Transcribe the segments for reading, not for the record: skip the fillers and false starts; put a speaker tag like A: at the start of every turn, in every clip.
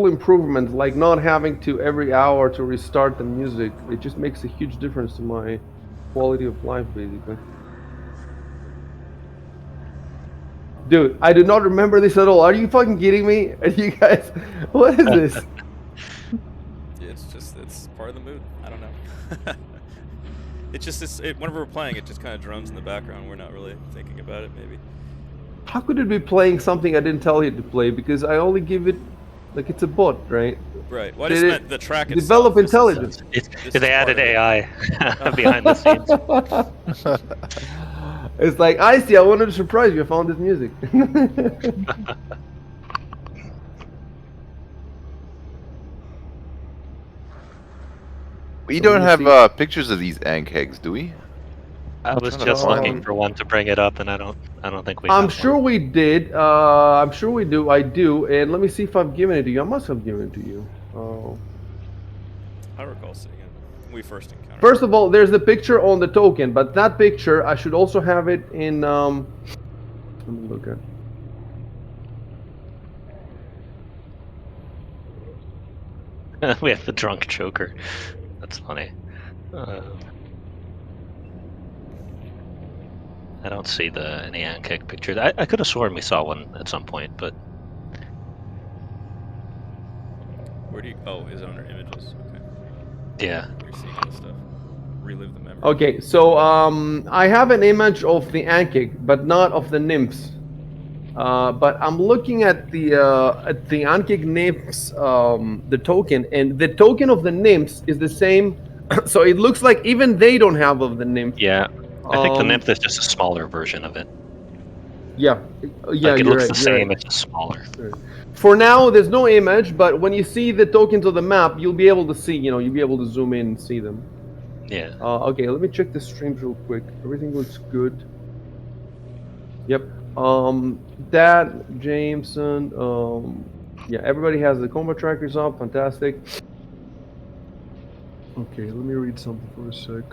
A: improvement, like not having to every hour to restart the music. It just makes a huge difference to my quality of life, basically. Dude, I do not remember this at all. Are you fucking kidding me? Are you guys? What is this?
B: It's part of the mood. I don't know. It just is. Whenever we're playing, it just kind of drums in the background. We're not really thinking about it, maybe.
A: How could it be playing something I didn't tell you to play? Because I only give it, like, it's a bot, right?
B: Right. Well, I just meant the track itself.
A: Develop intelligence.
C: They added AI behind the scenes.
A: It's like, I see, I wanted to surprise you. I found this music.
D: We don't have pictures of these ant kegs, do we?
C: I was just looking for one to bring it up, and I don't think we.
A: I'm sure we did. I'm sure we do. I do. And let me see if I've given it to you. I must have given it to you.
B: I recall seeing it when we first encountered.
A: First of all, there's the picture on the token, but that picture I should also have it in. Let me look
C: at. We have the drunk choker. That's funny. I don't see any ant kick pictures. I could have sworn we saw one at some point, but.
B: Where do you? Oh, is it under images? Okay.
C: Yeah.
B: You're seeing all this stuff. Relive the memory.
A: Okay, so I have an image of the Ankig, but not of the nymphs. But I'm looking at the Ankig nymphs, the token, and the token of the nymphs is the same. So it looks like even they don't have of the nymph.
C: Yeah, I think the nymph is just a smaller version of it.
A: Yeah, yeah,
C: like it looks the same,
A: right.
C: it's just smaller.
A: For now, there's no image, but when you see the tokens of the map, you'll be able to see. You'll be able to zoom in and see them.
C: Yeah.
A: Okay, let me check the streams real quick. Everything looks good. Yep. Dad, Jameson. Yeah, everybody has the combat trackers up. Fantastic. Okay, let me read something for a sec.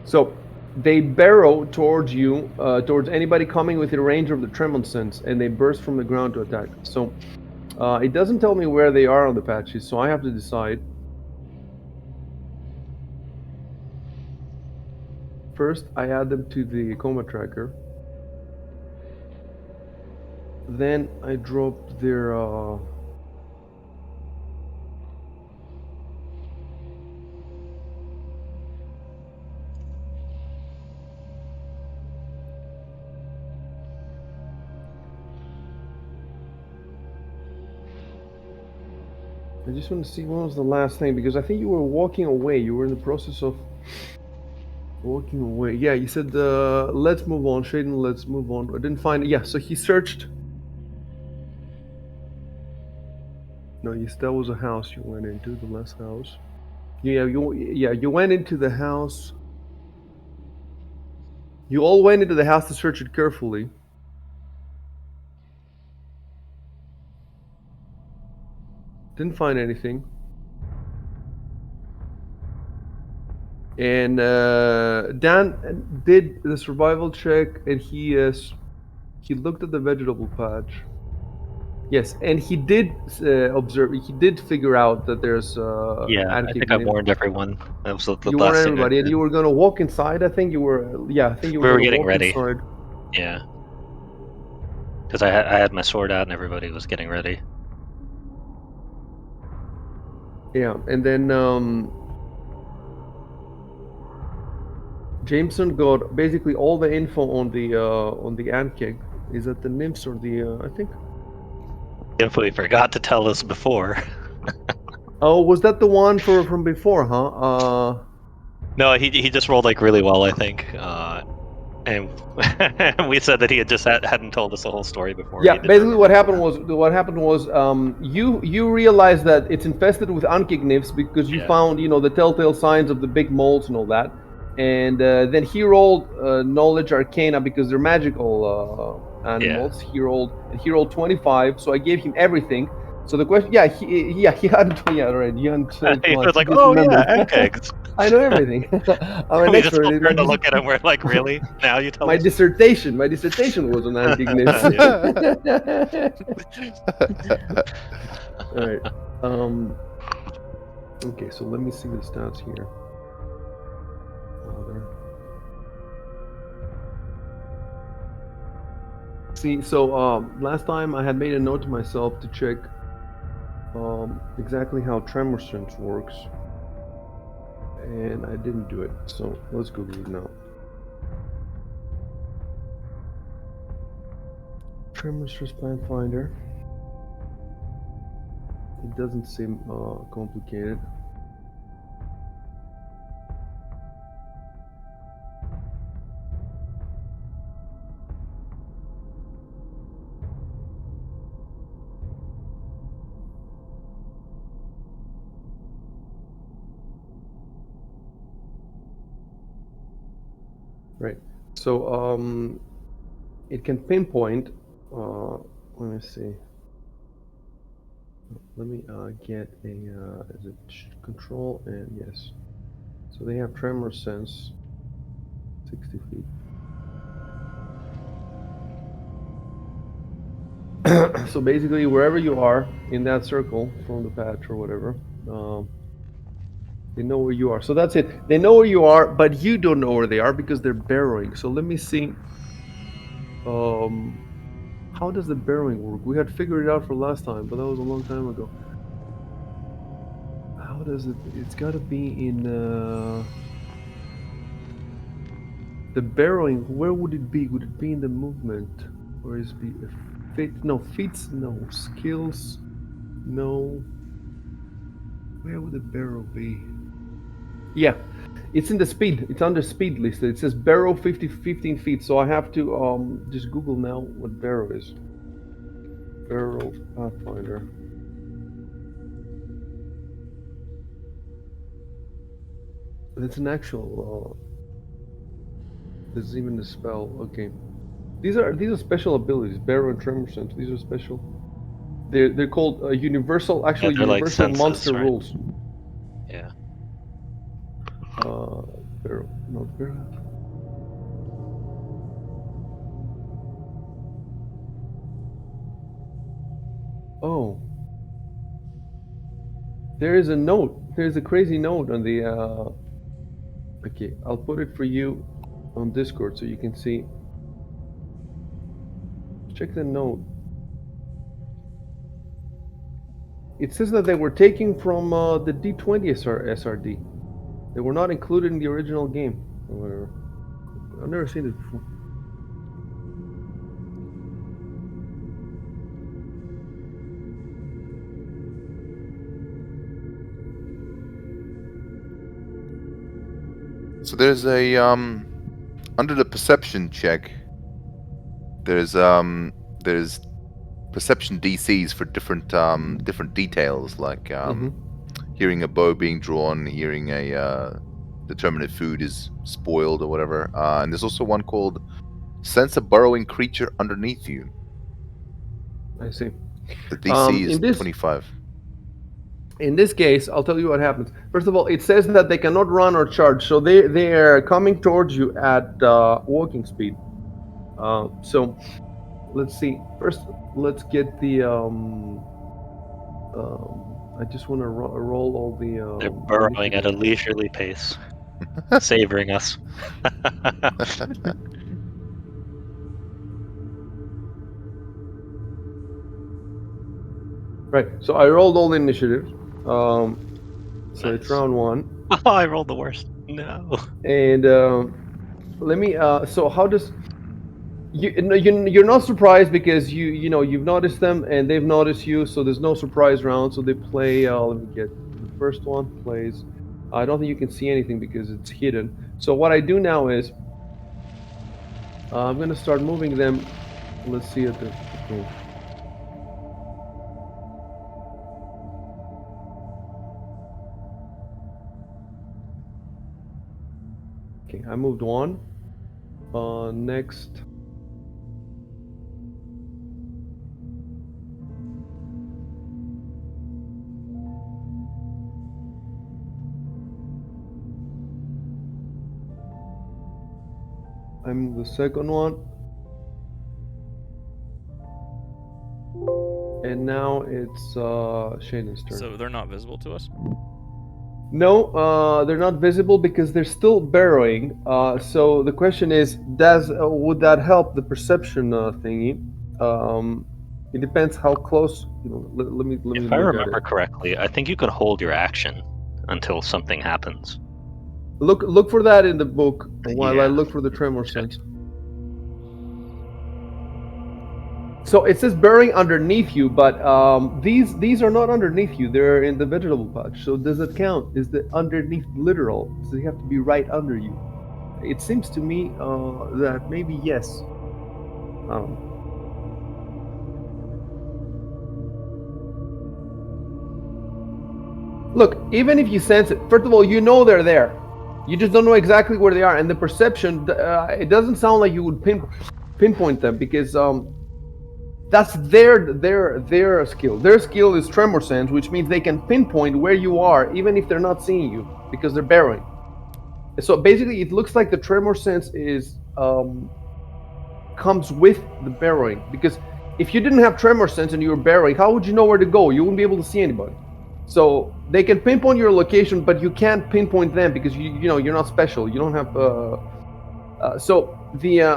A: So they barrow towards you, towards anybody coming within range of the Tremont sense, and they burst from the ground to attack. So it doesn't tell me where they are on the patches, so I have to decide. First, I add them to the combat tracker. Then I drop their I just want to see what was the last thing, because I think you were walking away. You were in the process of walking away. Yeah, you said, let's move on. Shaden, let's move on. I didn't find it. Yeah, so he searched. No, yes, that was a house you went into, the last house. Yeah, you went into the house. You all went into the house to search it carefully. Didn't find anything. And Dan did the survival check, and he looked at the vegetable patch. Yes, and he did observe. He did figure out that there's.
C: Yeah, I think I warned everyone. That was the
A: you
C: last
A: warned
C: thing
A: everybody, and you were gonna walk inside. I think you were. Yeah, I think you were.
C: We were
A: gonna
C: getting
A: walk
C: ready.
A: Inside.
C: Yeah. Because I had my sword out and everybody was getting ready.
A: Yeah, and then Jameson got basically all the info on the ant keg. Is that the nymphs or the I think?
C: If we forgot to tell us before.
A: Oh, was that the one from before, huh?
C: No, he just rolled like really well, I think. And we said that he had just hadn't told us the whole story before.
A: Yeah, basically what happened was you realized that it's infested with Ankig nymphs because you found the telltale signs of the big moles and all that, and then he rolled knowledge arcana because they're magical animals. He rolled 25, so I gave him everything. So the question, yeah, he hadn't, yeah, right, you hadn't,
C: He
A: come on,
C: was
A: he
C: like,
A: just
C: "Oh
A: remembered.
C: yeah, egg eggs."
A: I know everything. I'm an
C: We just
A: expert.
C: all turned to look at him. We're like, "Really? Now you tell
A: My
C: us?"
A: dissertation was on antignids. All right. Okay, so let me see the stats here. See, so last time I had made a note to myself to check exactly how tremor sense works, and I didn't do it. So let's Google it now. Tremor stress Pathfinder. It doesn't seem complicated. Right. So it can pinpoint. Let me see. Let me get a. Is it control? And yes. So they have tremor sense. 60 feet. So basically, wherever you are in that circle from the patch or whatever, they know where you are. So that's it. They know where you are, but you don't know where they are because they're burrowing. So let me see. How does the burrowing work? We had figured it out for last time, but that was a long time ago. How does it? It's got to be in the burrowing. Where would it be? Would it be in the movement, or is it be fit? No, feats. No skills. No. Where would the barrow be? Yeah, it's in the speed. It's under speed listed. It says barrow 15 feet. So I have to just Google now what barrow is. Barrow Pathfinder. It's an actual. There's even a spell. Okay, these are special abilities. Barrow and Tremor Sense. These are special. They're called universal.
C: Yeah,
A: Actually,
C: they're like
A: universal
C: senses,
A: monster
C: right?
A: rules.
C: Yeah.
A: Barrow, not barrow. Oh, there is a note. There's a crazy note on the. Okay, I'll put it for you on Discord so you can see. Check the note. It says that they were taken from the D20 SRD. They were not included in the original game. Or whatever. I've never seen it before.
D: So there's a under the perception check. There's perception DCs for different details, like hearing a bow being drawn, hearing a determine if food is spoiled or whatever. And there's also one called sense a burrowing creature underneath you.
A: I see.
D: The DC is
A: In this
D: 25.
A: in this case, I'll tell you what happens. First of all, it says that they cannot run or charge, so they are coming towards you at walking speed. So let's see. First, let's get the. I just want to roll all the.
C: They're burrowing at a
A: initiative.
C: leisurely pace, savoring us.
A: Right. So I rolled all the initiatives. So it's
C: Nice.
A: round one.
C: Oh, I rolled the worst. No.
A: And let me. So how does you're not surprised because you know you've noticed them and they've noticed you. So there's no surprise round. So they play. Let me get the first one plays. I don't think you can see anything because it's hidden. So what I do now is I'm gonna start moving them. Let's see at the. Okay. Okay, I moved one. Next. I move the second one. And now it's Shaden's turn.
B: So they're not visible to us?
A: No, they're not visible because they're still burrowing. So the question is, would that help the perception thingy? It depends how close. Let me
C: If I
A: look at it.
C: remember correctly, I think you can hold your action until something happens.
A: Look for that in the book while I
C: Yeah.
A: look for the tremor sense. So it says burrowing underneath you, but these are not underneath you. They're in the vegetable patch. So does it count? Is the underneath literal? Does it have to be right under you? It seems to me that maybe yes. Look, even if you sense it, first of all, you know they're there. You just don't know exactly where they are, and the perception. It doesn't sound like you would pinpoint them because that's their skill. Their skill is tremor sense, which means they can pinpoint where you are even if they're not seeing you because they're burrowing. So basically, it looks like the tremor sense is comes with the burrowing, because if you didn't have tremor sense and you were burrowing, how would you know where to go? You wouldn't be able to see anybody. So they can pinpoint your location, but you can't pinpoint them because you're not special. You don't have. So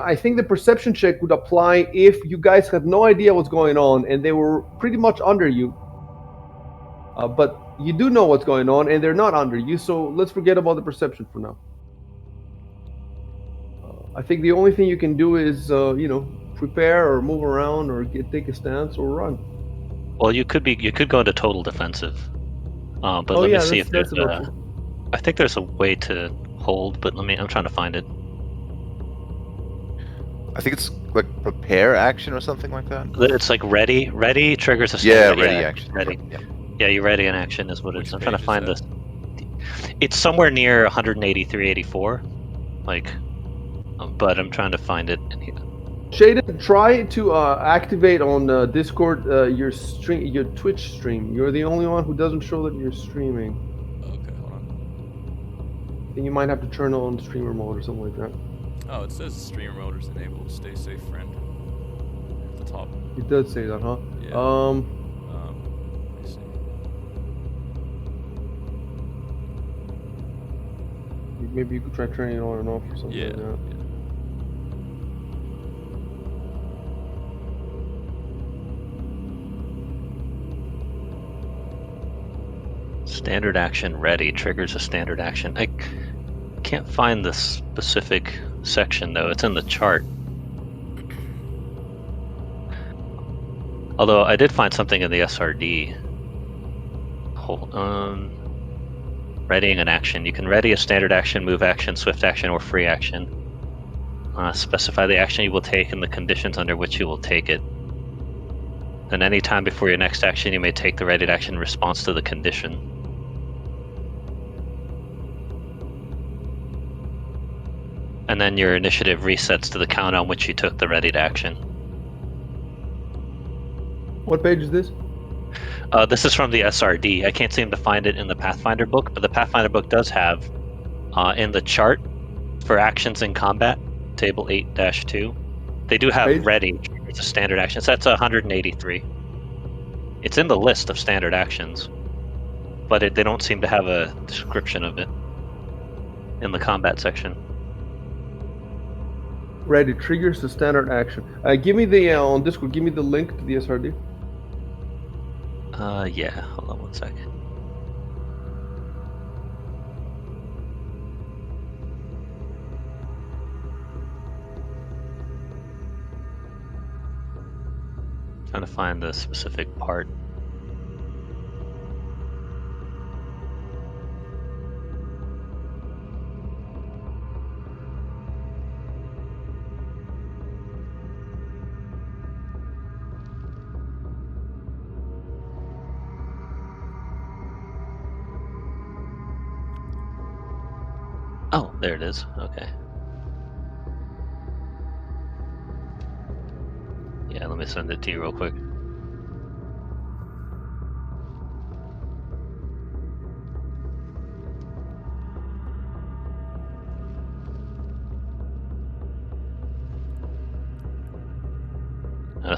A: I think the perception check would apply if you guys had no idea what's going on and they were pretty much under you. But you do know what's going on and they're not under you. So let's forget about the perception for now. I think the only thing you can do is prepare or move around or take a stance or run.
C: Well, you could go into total defensive. But
A: Oh
C: let
A: yeah,
C: me see if
A: that's
C: there's
A: an option.
C: I think there's a way to hold, but I'm trying to find it.
D: I think it's like prepare action or something like that.
C: It's like ready. Ready triggers a
D: Yeah,
C: standard.
D: ready action.
C: Ready.
D: Yeah.
C: Yeah, you ready in action is what it
B: Which
C: is. I'm trying to
B: page is
C: find
B: that?
C: this. It's somewhere near 183, 84. Like, but I'm trying to find it in here.
A: Shaden, try to activate on Discord your Twitch stream. You're the only one who doesn't show that you're streaming.
B: Okay, hold on.
A: I think you might have to turn on streamer mode or something like that.
B: Oh, it says streamer mode is enabled. Stay safe, friend. At the top.
A: It does say that, huh?
B: Yeah. Let me see.
A: Maybe you could try turning it on and off or something
B: Yeah.
A: like that.
C: Standard action ready triggers a standard action. I can't find the specific section though. It's in the chart. Although I did find something in the SRD. Hold on. Readying an action. You can ready a standard action, move action, swift action, or free action. Specify the action you will take and the conditions under which you will take it. And any time before your next action, you may take the readied action in response to the condition. And then your initiative resets to the count on which you took the readied action.
A: What page is this?
C: This is from the SRD. I can't seem to find it in the Pathfinder book, but the Pathfinder book does have in the chart for actions in combat, table 8-2. They do have
A: Page?
C: ready as a standard action. So that's 183. It's in the list of standard actions, but they don't seem to have a description of it in the combat section.
A: Ready triggers the standard action. Give me the on Discord. Give me the link to the SRD.
C: Yeah. Hold on one second. Trying to find the specific part. Oh, there it is. Okay. Yeah, let me send it to you real quick.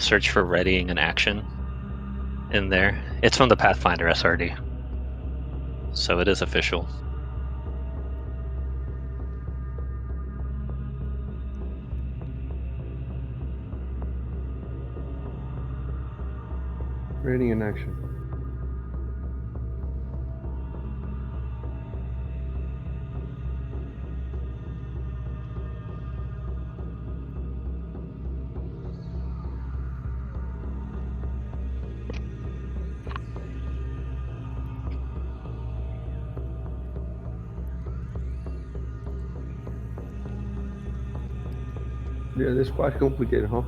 C: search for readying an action in there. It's from the Pathfinder SRD, so it is official.
A: Reading an action. Yeah, this is quite complicated, huh?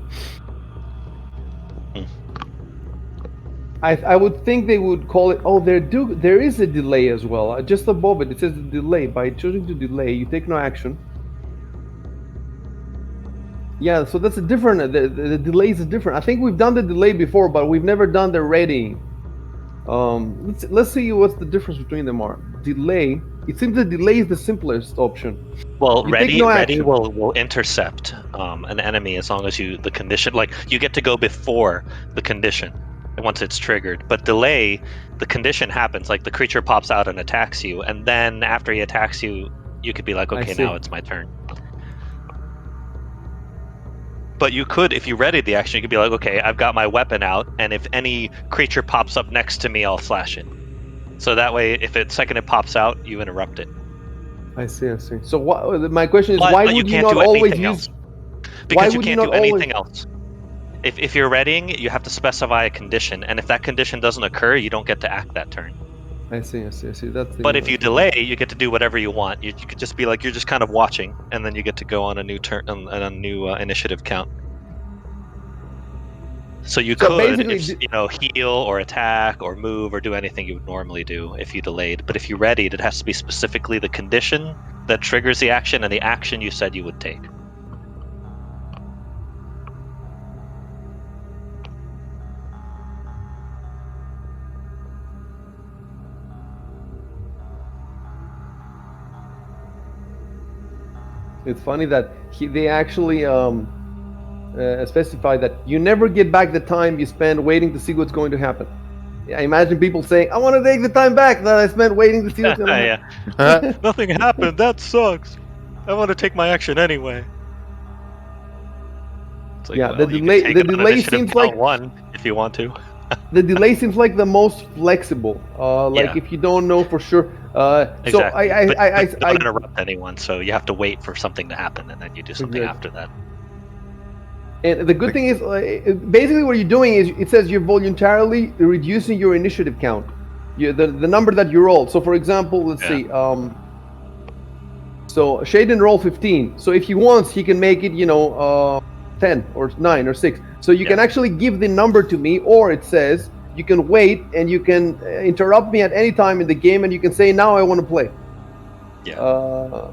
A: I would think they would call it. Oh, there is a delay as well. Just above it, it says delay. By choosing to delay, you take no action. Yeah, so that's a different. The delay is different. I think we've done the delay before, but we've never done the readying. Let's see what's the difference between them are. Delay. It seems the delay is the simplest option.
C: Well,
A: You
C: ready
A: take no action.
C: will intercept an enemy as long as the condition, like you get to go before the condition once it's triggered. But delay, the condition happens, like the creature pops out and attacks you, and then after he attacks you, you could be like,
A: I
C: okay,
A: see.
C: now it's my turn. But you could, if you readied the action, you could be like, okay, I've got my weapon out, and if any creature pops up next to me, I'll slash it. So that way, if the second it pops out, you interrupt it.
A: I see. So my question is,
C: But
A: why
C: you
A: would you
C: can't
A: not
C: do
A: always
C: anything
A: use?
C: else. Because you
A: would you
C: can't do
A: not always-
C: anything else. If you're readying, you have to specify a condition, and if that condition doesn't occur, you don't get to act that turn.
A: I see. That's the.
C: But if you delay, you get to do whatever you want. You could just be like, you're just kind of watching, and then you get to go on a new turn, on a new initiative count. So you
A: So
C: could,
A: basically,
C: heal or attack or move or do anything you would normally do if you delayed. But if you readied, it has to be specifically the condition that triggers the action and the action you said you would take.
A: It's funny that they actually specify that you never get back the time you spend waiting to see what's going to happen. I imagine people saying, "I want to take the time back that I spent waiting to see what's going to happen."
C: Nothing happened. That sucks. I want to take my action anyway. It's like,
A: Yeah,
C: well,
A: the
C: you can
A: delay-
C: take
A: the
C: it on
A: delay
C: initiative
A: seems
C: count
A: like-
C: 1 if you want to.
A: The delay seems like the most flexible.
C: Yeah.
A: If you don't know for sure.
C: Exactly.
A: So
C: but
A: I
C: don't interrupt anyone, so you have to wait for something to happen, and then you do something
A: Exactly.
C: after that.
A: And the good thing is, basically what you're doing is, it says you're voluntarily reducing your initiative count, the number that you roll. So for example, let's see. So Shaden rolled 15. So if he wants, he can make it, 10 or 9 or 6. So you can actually give the number to me, or it says you can wait and you can interrupt me at any time in the game, and you can say, now I want to play.
C: Yeah.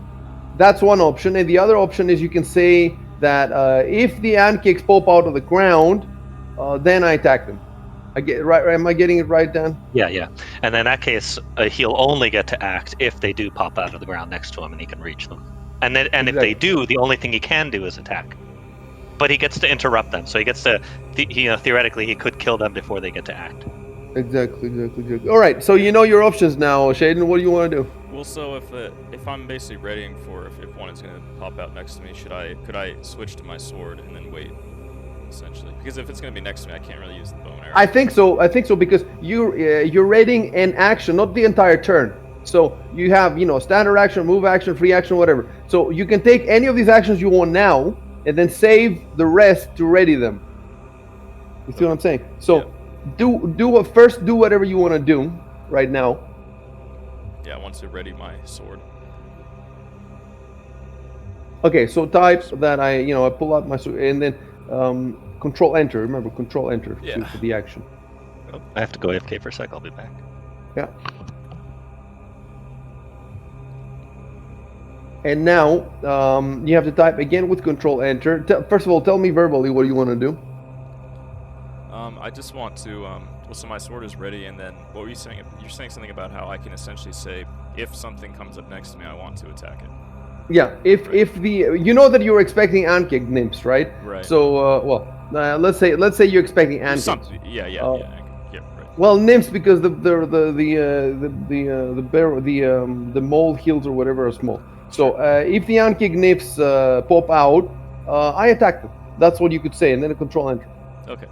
A: That's one option. And the other option is you can say that if the ant kicks pop out of the ground, then I attack them. Am I getting it right, Dan?
C: Yeah. And in that case, he'll only get to act if they do pop out of the ground next to him, and he can reach them. And if they do, the only thing he can do is attack. But he gets to interrupt them, so he gets to, theoretically, he could kill them before they get to act.
A: Exactly. All right, so you know your options now, Shaden. What do you want to do?
B: Well, so if I'm basically readying for if one is going to pop out next to me, could I switch to my sword and then wait, essentially? Because if it's going to be next to me, I can't really use the bow and arrow.
A: I think so because you're readying an action, not the entire turn. So you have standard action, move action, free action, whatever. So you can take any of these actions you want now, and then save the rest to ready them. You see what I'm saying? So first do whatever you want to do right now.
B: Yeah, I want to ready my sword.
A: Okay, so type that I pull out my sword, and then control enter. Remember, control enter for the action.
C: Oh, I have to go AFK for a sec. I'll be back.
A: Yeah. And now you have to type again with control enter. First of all, tell me verbally what you want to do.
B: I just want to. So my sword is ready, and then what were you saying? You're saying something about how I can essentially say, if something comes up next to me, I want to attack it.
A: Yeah. If the that you're expecting ant kick nymphs, right?
B: Right.
A: So Let's say you're expecting antics.
B: Yeah,
A: Uh,
B: right.
A: Well, nymphs because the mole heals or whatever are small. So if the Ankig nymphs pop out, I attack them. That's what you could say, and then a control enter.
B: Okay.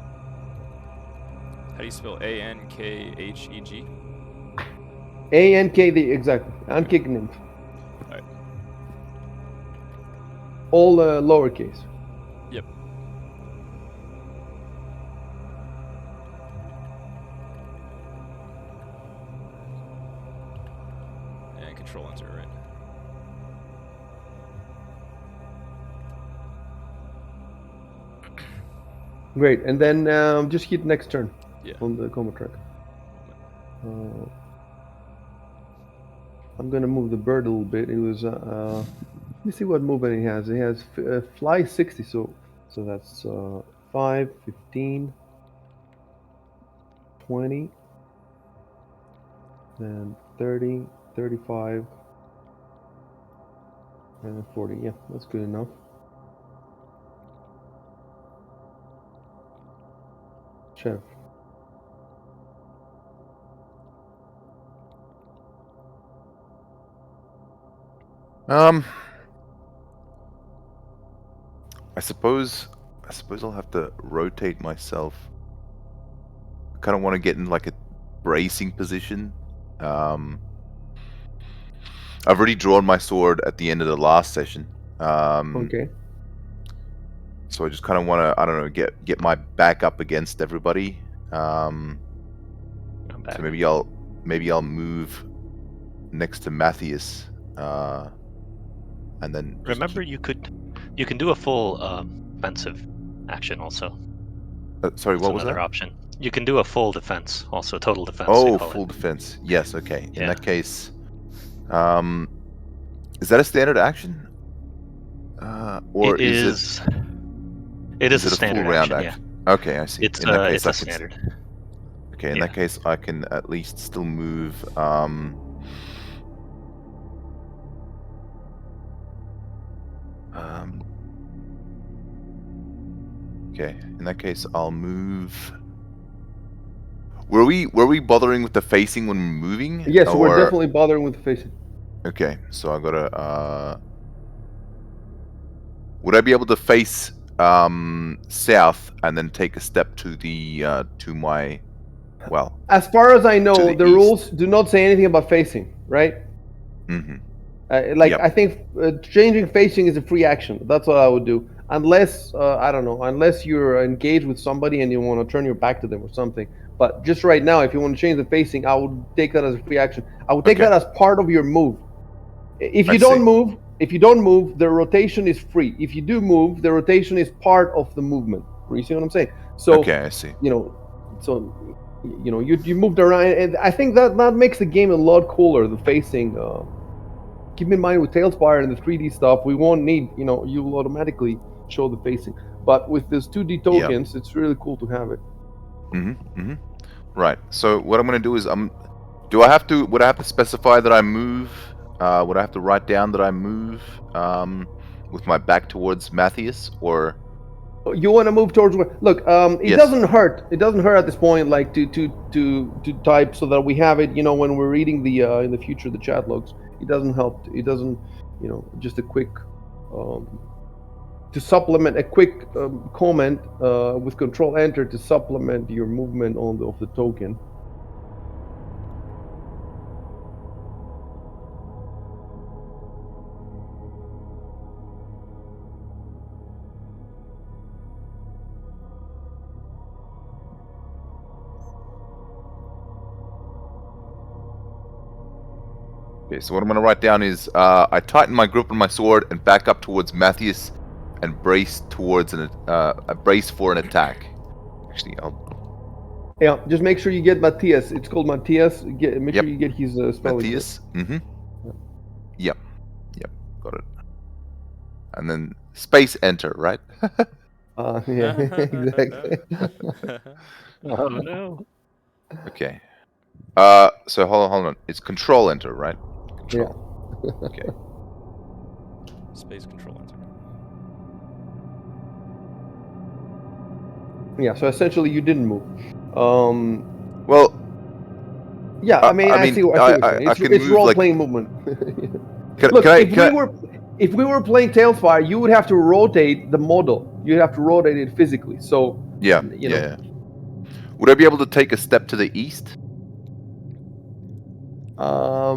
B: How do you spell Ankheg?
A: ANKD exactly. Ankig nymph.
B: Alright.
A: All lowercase.
B: Yep. And control enter, right?
A: Great, and then just hit next turn.
B: Yeah.
A: On the combat track. I'm gonna move the bird a little bit. It was let me see what movement he has. He has fly 60, so that's 5, 15, 20, and 30, 35, and 40. Yeah, that's good enough. Chef.
D: I suppose I'll have to rotate myself. I kind of want to get in like a bracing position. I've already drawn my sword at the end of the last session.
A: Okay.
D: So I just kind of want to, I don't know, get my back up against everybody. So maybe I'll move next to Matthias, and then
C: remember you can do a full offensive action also.
D: Sorry,
C: That's
D: what was
C: another
D: that?
C: option. You can do a full defense, also total defense.
D: Oh,
C: they call
D: full
C: it.
D: defense. Yes. Okay.
C: Yeah.
D: In that case, is that a standard action? Or
C: It is a
D: a
C: standard
D: full round
C: action?
D: Okay, I see.
C: It's
D: In that case,
C: it's a standard.
D: Okay, in that case, I can at least still move. Okay, in that case, I'll move. Were we bothering with the facing when moving?
A: Yes, we're definitely bothering with the facing.
D: Okay, so I gotta. Would I be able to face south and then take a step to the to my
A: As far as I know,
D: the
A: the
D: east.
A: rules do not say anything about facing, right?
D: Mm-hmm.
A: Like I think changing facing is a free action. That's what I would do, unless I don't know, unless you're engaged with somebody and you want to turn your back to them or something. But just right now, if you want to change the facing, I would take that as a free action. I would take that as part of your move. If you don't move, the rotation is free. If you do move, the rotation is part of the movement. You see what I'm saying? So
D: Okay, I see.
A: you moved around, and I think that makes the game a lot cooler. The facing. Keep in mind with Tailspire and the 3D stuff, we won't need, you'll automatically show the facing. But with this 2D tokens, it's really cool to have it.
D: Right. So what I'm going to do is would I have to specify that I move? Would I have to write down that I move with my back towards Matthias, or
A: you want to move towards where? Look, it doesn't hurt. It doesn't hurt at this point, like to type so that we have it. When we're reading the in the future the chat logs, it doesn't help. It doesn't, just a quick to supplement a quick comment with Control Enter to supplement your movement of the token.
D: Okay, so what I'm going to write down is I tighten my grip on my sword and back up towards Matthias and brace towards a brace for an attack. Actually,
A: Yeah, just make sure you get Matthias. It's called Matthias. Make sure you get his spelling.
D: Matthias. Yep. Got it. And then space enter, right?
A: Yeah, exactly.
C: Oh no.
D: Okay. So hold on. It's control enter, right? Control.
A: Yeah.
D: Okay.
B: Space control enter.
A: Yeah, so essentially you didn't move.
D: Well,
A: Yeah, I mean, I see what you're saying.
D: I can
A: It's
D: move like.
A: role-playing movement.
D: Can,
A: Look,
D: can I?
A: if we were playing Tailfire, you would have to rotate the model. You'd have to rotate it physically. So
D: Yeah,
A: you know.
D: yeah. Would I be able to take a step to the east,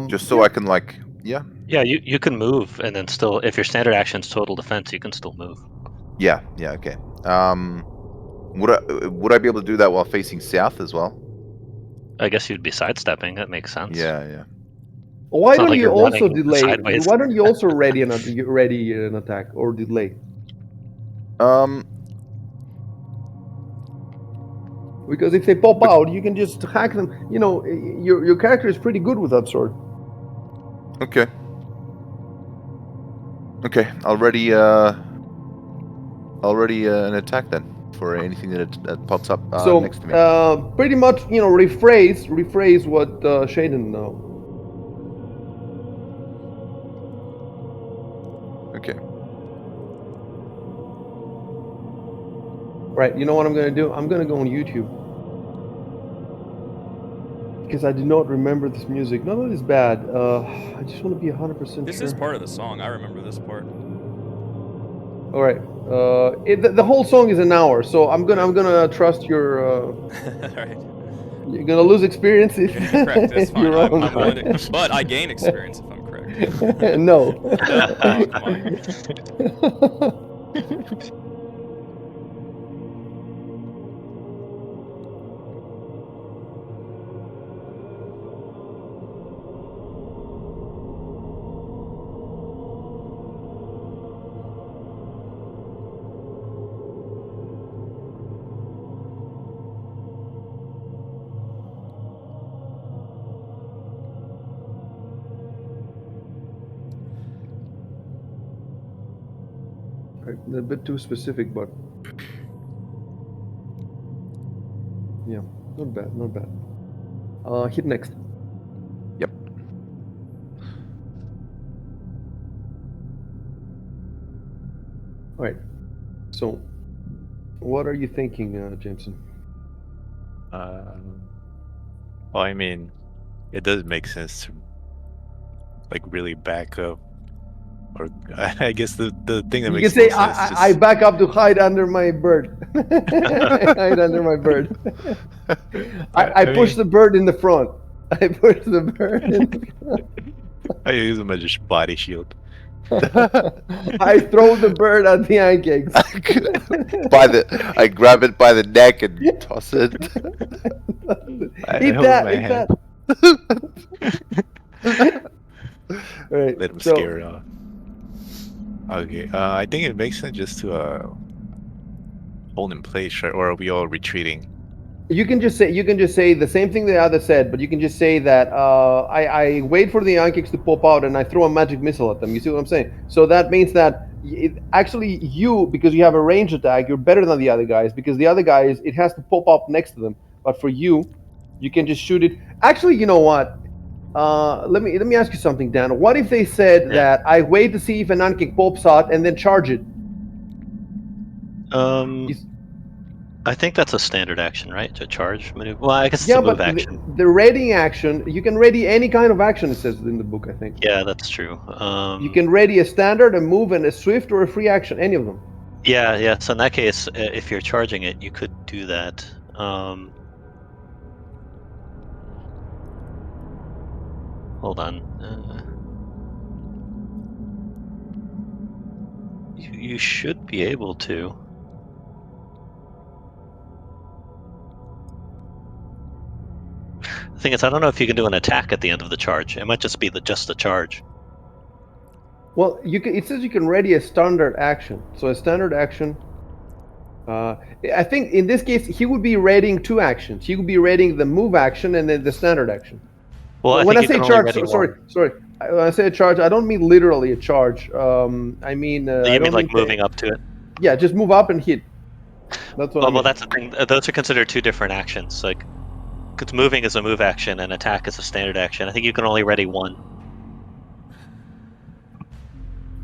D: just so
A: yeah.
D: I can like? Yeah.
C: Yeah, you can move, and then still, if your standard action's total defense, you can still move.
D: Yeah. Yeah. Okay. Would I be able to do that while facing south as well?
C: I guess you'd be sidestepping. That makes sense.
D: Yeah. Yeah.
A: Why
C: It's not
A: don't
C: like
A: you
C: you're
A: also
C: running
A: delay?
C: sideways.
A: Why don't you also ready an attack or delay? Because if they pop out, you can just hack them. You know, your character is pretty good with that sword.
D: Okay. Okay. I'll ready an attack then for anything that pops up
A: So
D: next to me.
A: pretty much, rephrase what Shaden
D: Okay.
A: Right, you know what I'm going to do? I'm going to go on YouTube. Because I do not remember this music. None of it is bad. I just want to be 100% sure.
B: This is part of the song. I remember this part.
A: All right. The whole song is an hour, so I'm gonna trust your.
B: Right.
A: You're gonna lose experience if,
B: Correct. That's
A: if
B: fine.
A: you're wrong.
B: I'm willing to, but I gain experience if I'm correct.
A: No.
B: No? Oh, come on.
A: Right, a bit too specific, but yeah, not bad, not bad. Hit next.
D: Yep.
A: All right. So, what are you thinking, Jameson?
E: Well, I mean, it does make sense to like really back up, or I guess the thing that
A: You can
E: makes
A: say,
E: most sense is
A: I back up to hide under my bird. Hide under my bird. I push
E: mean,
A: the bird in the front. I push the bird in the front.
E: I use them as just body shield.
A: I throw the bird at the pancakes.
D: I grab it by the neck and toss it.
A: Eat
E: hold
A: that,
E: my
A: eat
E: hand.
A: that. All right.
E: Let him
A: so,
E: scare it off. Okay, I think it makes sense just to hold in place, right? Or are we all retreating?
A: You can just say the same thing the other said, but you can just say that I wait for the pancakes to pop out and I throw a magic missile at them. You see what I'm saying? So that means that actually you, because you have a range attack, you're better than the other guys, because the other guys, it has to pop up next to them. But for you, you can just shoot it. Actually, you know what? Let me ask you something, Dan. What if they said that I wait to see if an ankek pops out and then charge it?
C: I think that's a standard action, right? To charge maneuver. Well, I guess it's
A: Yeah,
C: a move
A: but
C: action.
A: the ready action, you can ready any kind of action, it says in the book, I think.
C: Yeah, that's true.
A: You can ready a standard, a move, and a swift or a free action, any of them.
C: Yeah, yeah. So in that case, if you're charging it, you could do that. Hold on. You should be able to. The thing is, I don't know if you can do an attack at the end of the charge. It might just be just the charge.
A: Well, it says you can ready a standard action. So a standard action. I think in this case he would be readying two actions. He would be readying the move action and then the standard action.
C: Well,
A: when I
C: think
A: say
C: you can only
A: charge,
C: ready
A: sorry. When I say a charge, I don't mean literally a charge. I mean.
C: You mean like moving up to it?
A: Yeah, just move up and hit. That's what I mean.
C: Well, that's the thing. Those are considered two different actions. Like, because moving is a move action and attack is a standard action. I think you can only ready one.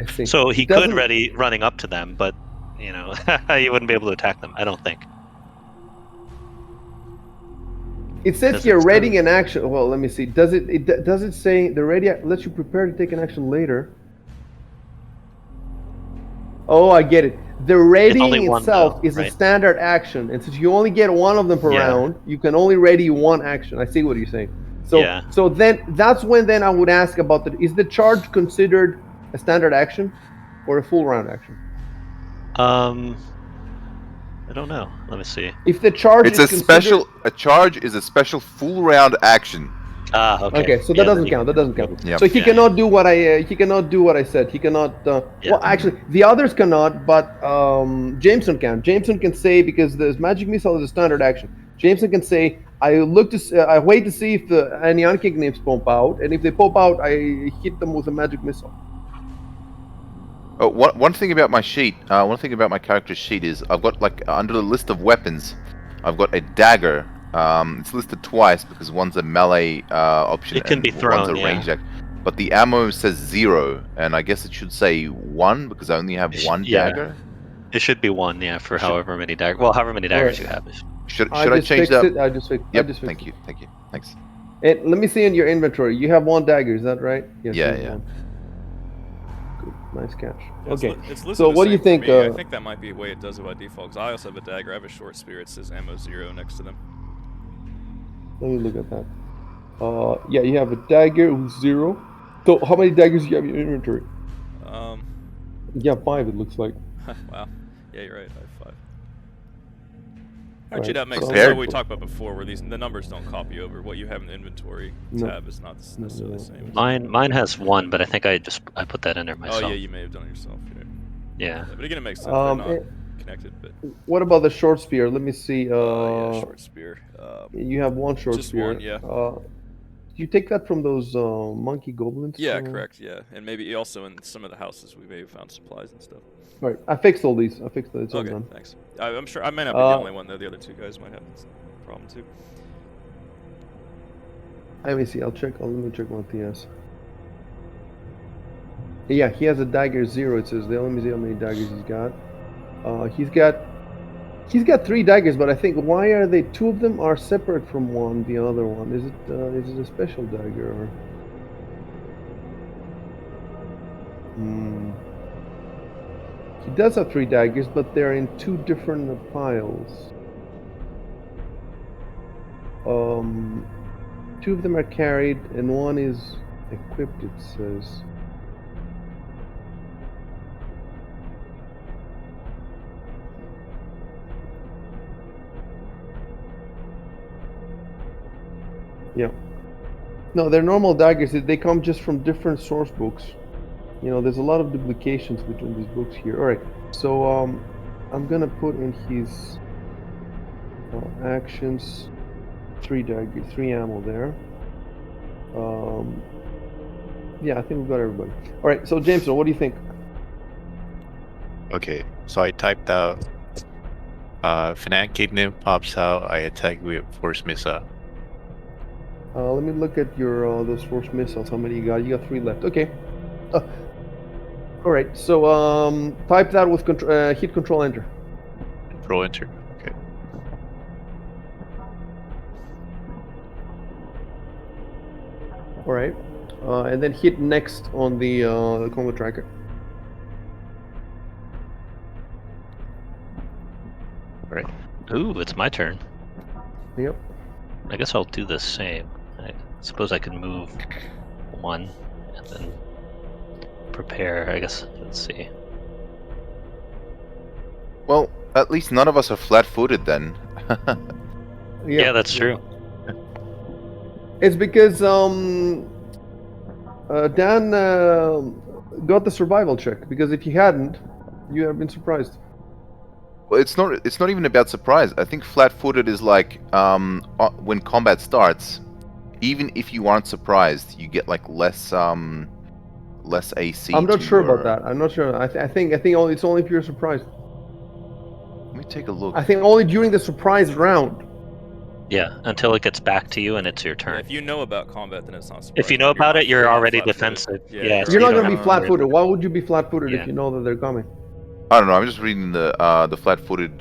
A: I see.
C: So he could ready running up to them, but you know, you wouldn't be able to attack them. I don't think.
A: It says
C: Does
A: here
C: it
A: readying
C: say-
A: an action. Well, let me see. Does it say the ready lets you prepare to take an action later? Oh, I get it. The readying
C: only one,
A: itself
C: though,
A: is a
C: right?
A: standard action, and since you only get one of them per
C: Yeah.
A: round, you can only ready one action. I see what you're saying. So,
C: Yeah.
A: so then that's when then I would ask about is the charge considered a standard action or a full round action?
C: I don't know. Let me see.
A: If the charge
D: It's
A: is
D: a
A: considered
D: special. A charge is a special full round action.
C: Ah, okay.
A: Okay, so that
C: Yeah, then
A: doesn't
C: you
A: count. That
C: can
A: doesn't count.
D: Yep.
A: So he
C: Yeah,
A: cannot do what he cannot do what I said. He cannot.
C: Yeah.
A: Well, actually, the others cannot, but Jameson can. Jameson can say because the magic missile is a standard action. Jameson can say, I wait to see if any unkick names pop out, and if they pop out, I hit them with a magic missile.
D: Oh, one thing about my sheet, one thing about my character sheet is I've got like under the list of weapons, I've got a dagger. It's listed twice because one's a melee option
C: It can
D: and
C: be
D: one's
C: thrown,
D: a
C: yeah.
D: ranged action. But the ammo says 0, and I guess it should say 1 because I only have one
C: Yeah.
D: dagger.
C: It should be one, yeah, for
D: Should-
C: however many daggers. Well, however many daggers you have.
D: Should
A: I
D: I
A: just
D: change
A: fixed
D: that?
A: it. I just fixed.
D: Yep.
A: I just fixed
D: Thank you. Thank you. Thanks.
A: it. And let me see in your inventory. You have one dagger. Is that right? Yes,
D: Yeah,
A: you have
D: yeah.
A: one. Good. Nice catch.
B: Yeah,
A: Okay.
B: It's listed
A: So
B: the
A: what do you
B: same for
A: think?
B: me. I think that might be the way it does it by default. Because I also have a dagger. I have a short spear. It says ammo 0 next to them.
A: Let me look at that. Yeah, you have a dagger with 0. So how many daggers do you have in your inventory? You have 5. It looks like.
B: Wow. Yeah, you're right. I have 5.
A: Right,
B: Actually, that makes
A: so-
B: sense. That's what we talked about before, where the numbers don't copy over. What you have in the inventory
A: No.
B: tab is not necessarily the same.
C: Mine has 1, but I think I put that in there
B: Oh
C: myself.
B: yeah, you may have done it yourself. Yeah.
C: Yeah.
B: But again, it makes sense. They're not
A: Eh,
B: connected, but
A: What about the short spear? Let me see.
B: yeah, short spear.
A: You have one short
B: Just
A: spear.
B: one, yeah.
A: You take that from those monkey goblins?
B: Yeah, correct. Yeah, and maybe also in some of the houses we may have found supplies and stuff.
A: Right. I fixed all these. I fixed it. It's all
B: Okay,
A: done.
B: thanks. I'm sure I may not be the only one though. The other 2 guys might have this problem too.
A: Let me see. Let me check what he has. Yeah, he has a dagger 0. It says. Let me see how many daggers he's got. He's got 3 daggers, but I think why are they? 2 of them are separate from the other one. Is it a special dagger or? He does have 3 daggers, but they're in 2 different piles. 2 of them are carried, and one is equipped. It says. Yeah. No, they're normal daggers. They come just from different source books. You know, there's a lot of duplications between these books here. All right, so I'm gonna put in his actions 3 daggers, 3 ammo there. Yeah, I think we've got everybody. All right, so Jameson, what do you think?
E: Okay, so I typed out if an Ankh nymph pops out, I attack with force missile.
A: Let me look at your those force missiles. How many you got? You got 3 left. Okay. All right. So type that with hit control enter.
E: Control enter. Okay.
A: All right. And then hit next on the combo tracker.
C: All right. Ooh, it's my turn.
A: Yep.
C: I guess I'll do the same. I suppose I can move 1 and then prepare. I guess. Let's see.
D: Well, at least none of us are flat-footed then.
C: Yeah, that's true.
A: It's because Dan got the survival check. Because if he hadn't, you have been surprised.
D: Well, it's not even about surprise. I think flat-footed is like when combat starts, even if you aren't surprised, you get like less AC.
A: I'm not
D: to
A: sure
D: your-
A: about that. I'm not sure. I think it's only if you're surprised.
D: Let me take a look.
A: I think only during the surprise round.
C: Yeah, until it gets back to you and it's your
B: Yeah,
C: turn.
B: if you know about combat, then it's not surprising.
C: If you know about it, you're
B: not
C: already
B: flat-footed.
C: defensive.
B: Yeah,
C: Yeah, so
A: You're
C: you
A: not
C: don't
A: going to
C: have
A: be
C: to worry
A: flat-footed. Why would you be flat-footed
C: Yeah.
A: if you know that they're coming?
D: I don't know. I'm just reading the flat-footed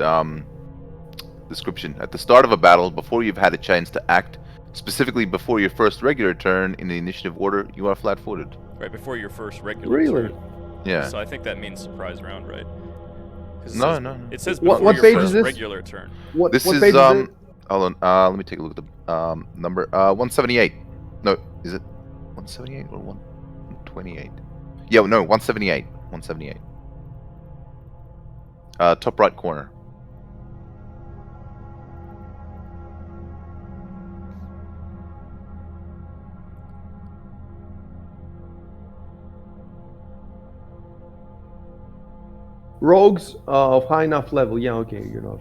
D: description. At the start of a battle, before you've had a chance to act, Specifically, before your first regular turn in the initiative order, you are flat-footed.
B: Right before your first regular
A: Really?
B: turn.
D: Yeah.
B: So I think that means surprise round, right? 'Cause
D: No.
B: it says
A: What-
B: before
A: what
B: your
A: page is
B: first
A: this?
B: regular turn.
A: What
D: This
A: what
D: is
A: page is it?
D: Hold on. Let me take a look at the number. 178. No, is it 178 or 128? Yeah, no, 178. 178. Top right corner.
A: Rogues of high enough level. Yeah, okay, you're not.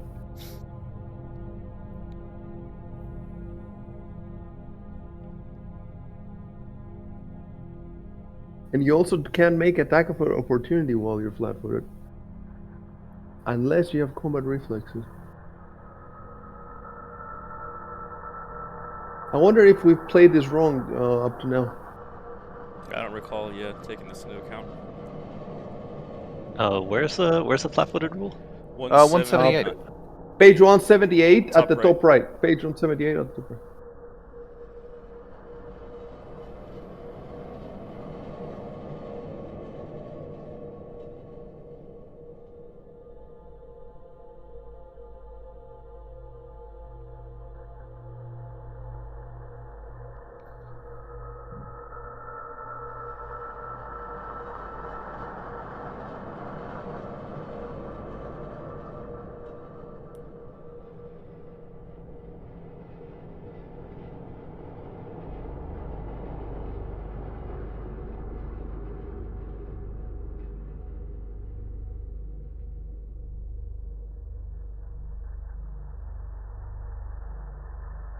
A: And you also can make attack of opportunity while you're flat-footed, unless you have combat reflexes. I wonder if we've played this wrong up to now.
B: I don't recall taking this into account.
C: Where's the flat-footed rule?
D: 178.
A: Page 178
B: Top
A: at the
B: right.
A: top right. Page 178 at the top right.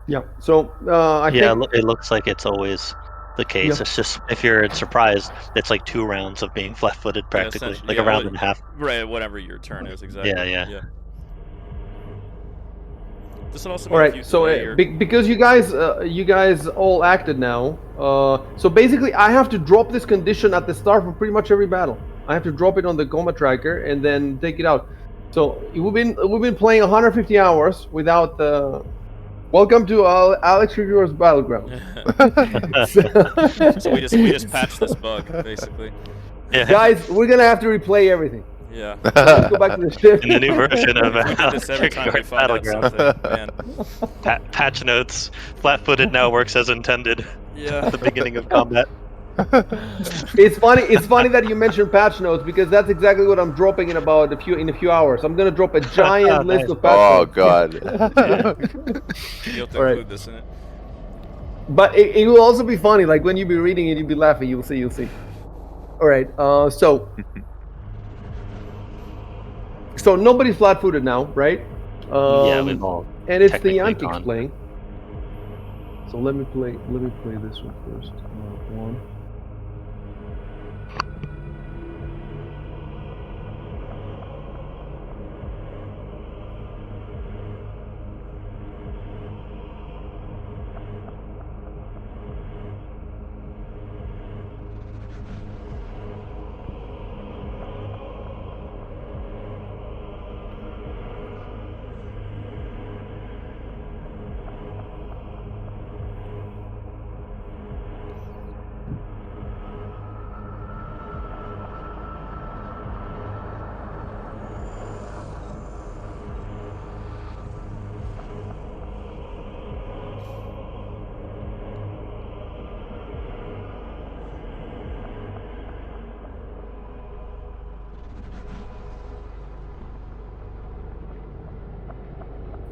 A: Yeah. So I think
C: It looks like it's always the case.
A: Yeah.
C: It's just if you're surprised, it's like 2 rounds of being flat-footed practically,
B: essentially,
C: like a round and a half.
B: Right, whatever your turn is, exactly.
C: Yeah.
B: This would also
A: all
B: mean if you
A: right. So
B: delay your...
A: because you guys all acted now. So basically, I have to drop this condition at the start for pretty much every battle. I have to drop it on the combat tracker and then take it out. So we've been playing 150 hours without welcome to Alex Reviewers Battleground.
B: So we just patched this bug, basically.
C: Yeah.
A: Guys, we're gonna have to replay everything.
B: Yeah.
A: So let's go back to the ship.
C: In the new version of
B: We do this every time we find out something, man.
C: Patch notes, flat-footed now works as intended
B: Yeah.
C: at the beginning of combat.
A: It's funny that you mentioned patch notes because that's exactly what I'm dropping in a few hours. I'm gonna drop a giant list of patch
D: Oh
A: notes.
D: god.
B: You'll have to
A: All right.
B: include this in it.
A: But it will also be funny. Like when you be reading it, you'll be laughing. You'll see. All right. So nobody's flat-footed now, right?
C: Yeah, we've all
A: and it's the
C: technically
A: Yankees
C: gone.
A: playing. So let me play this one first. One.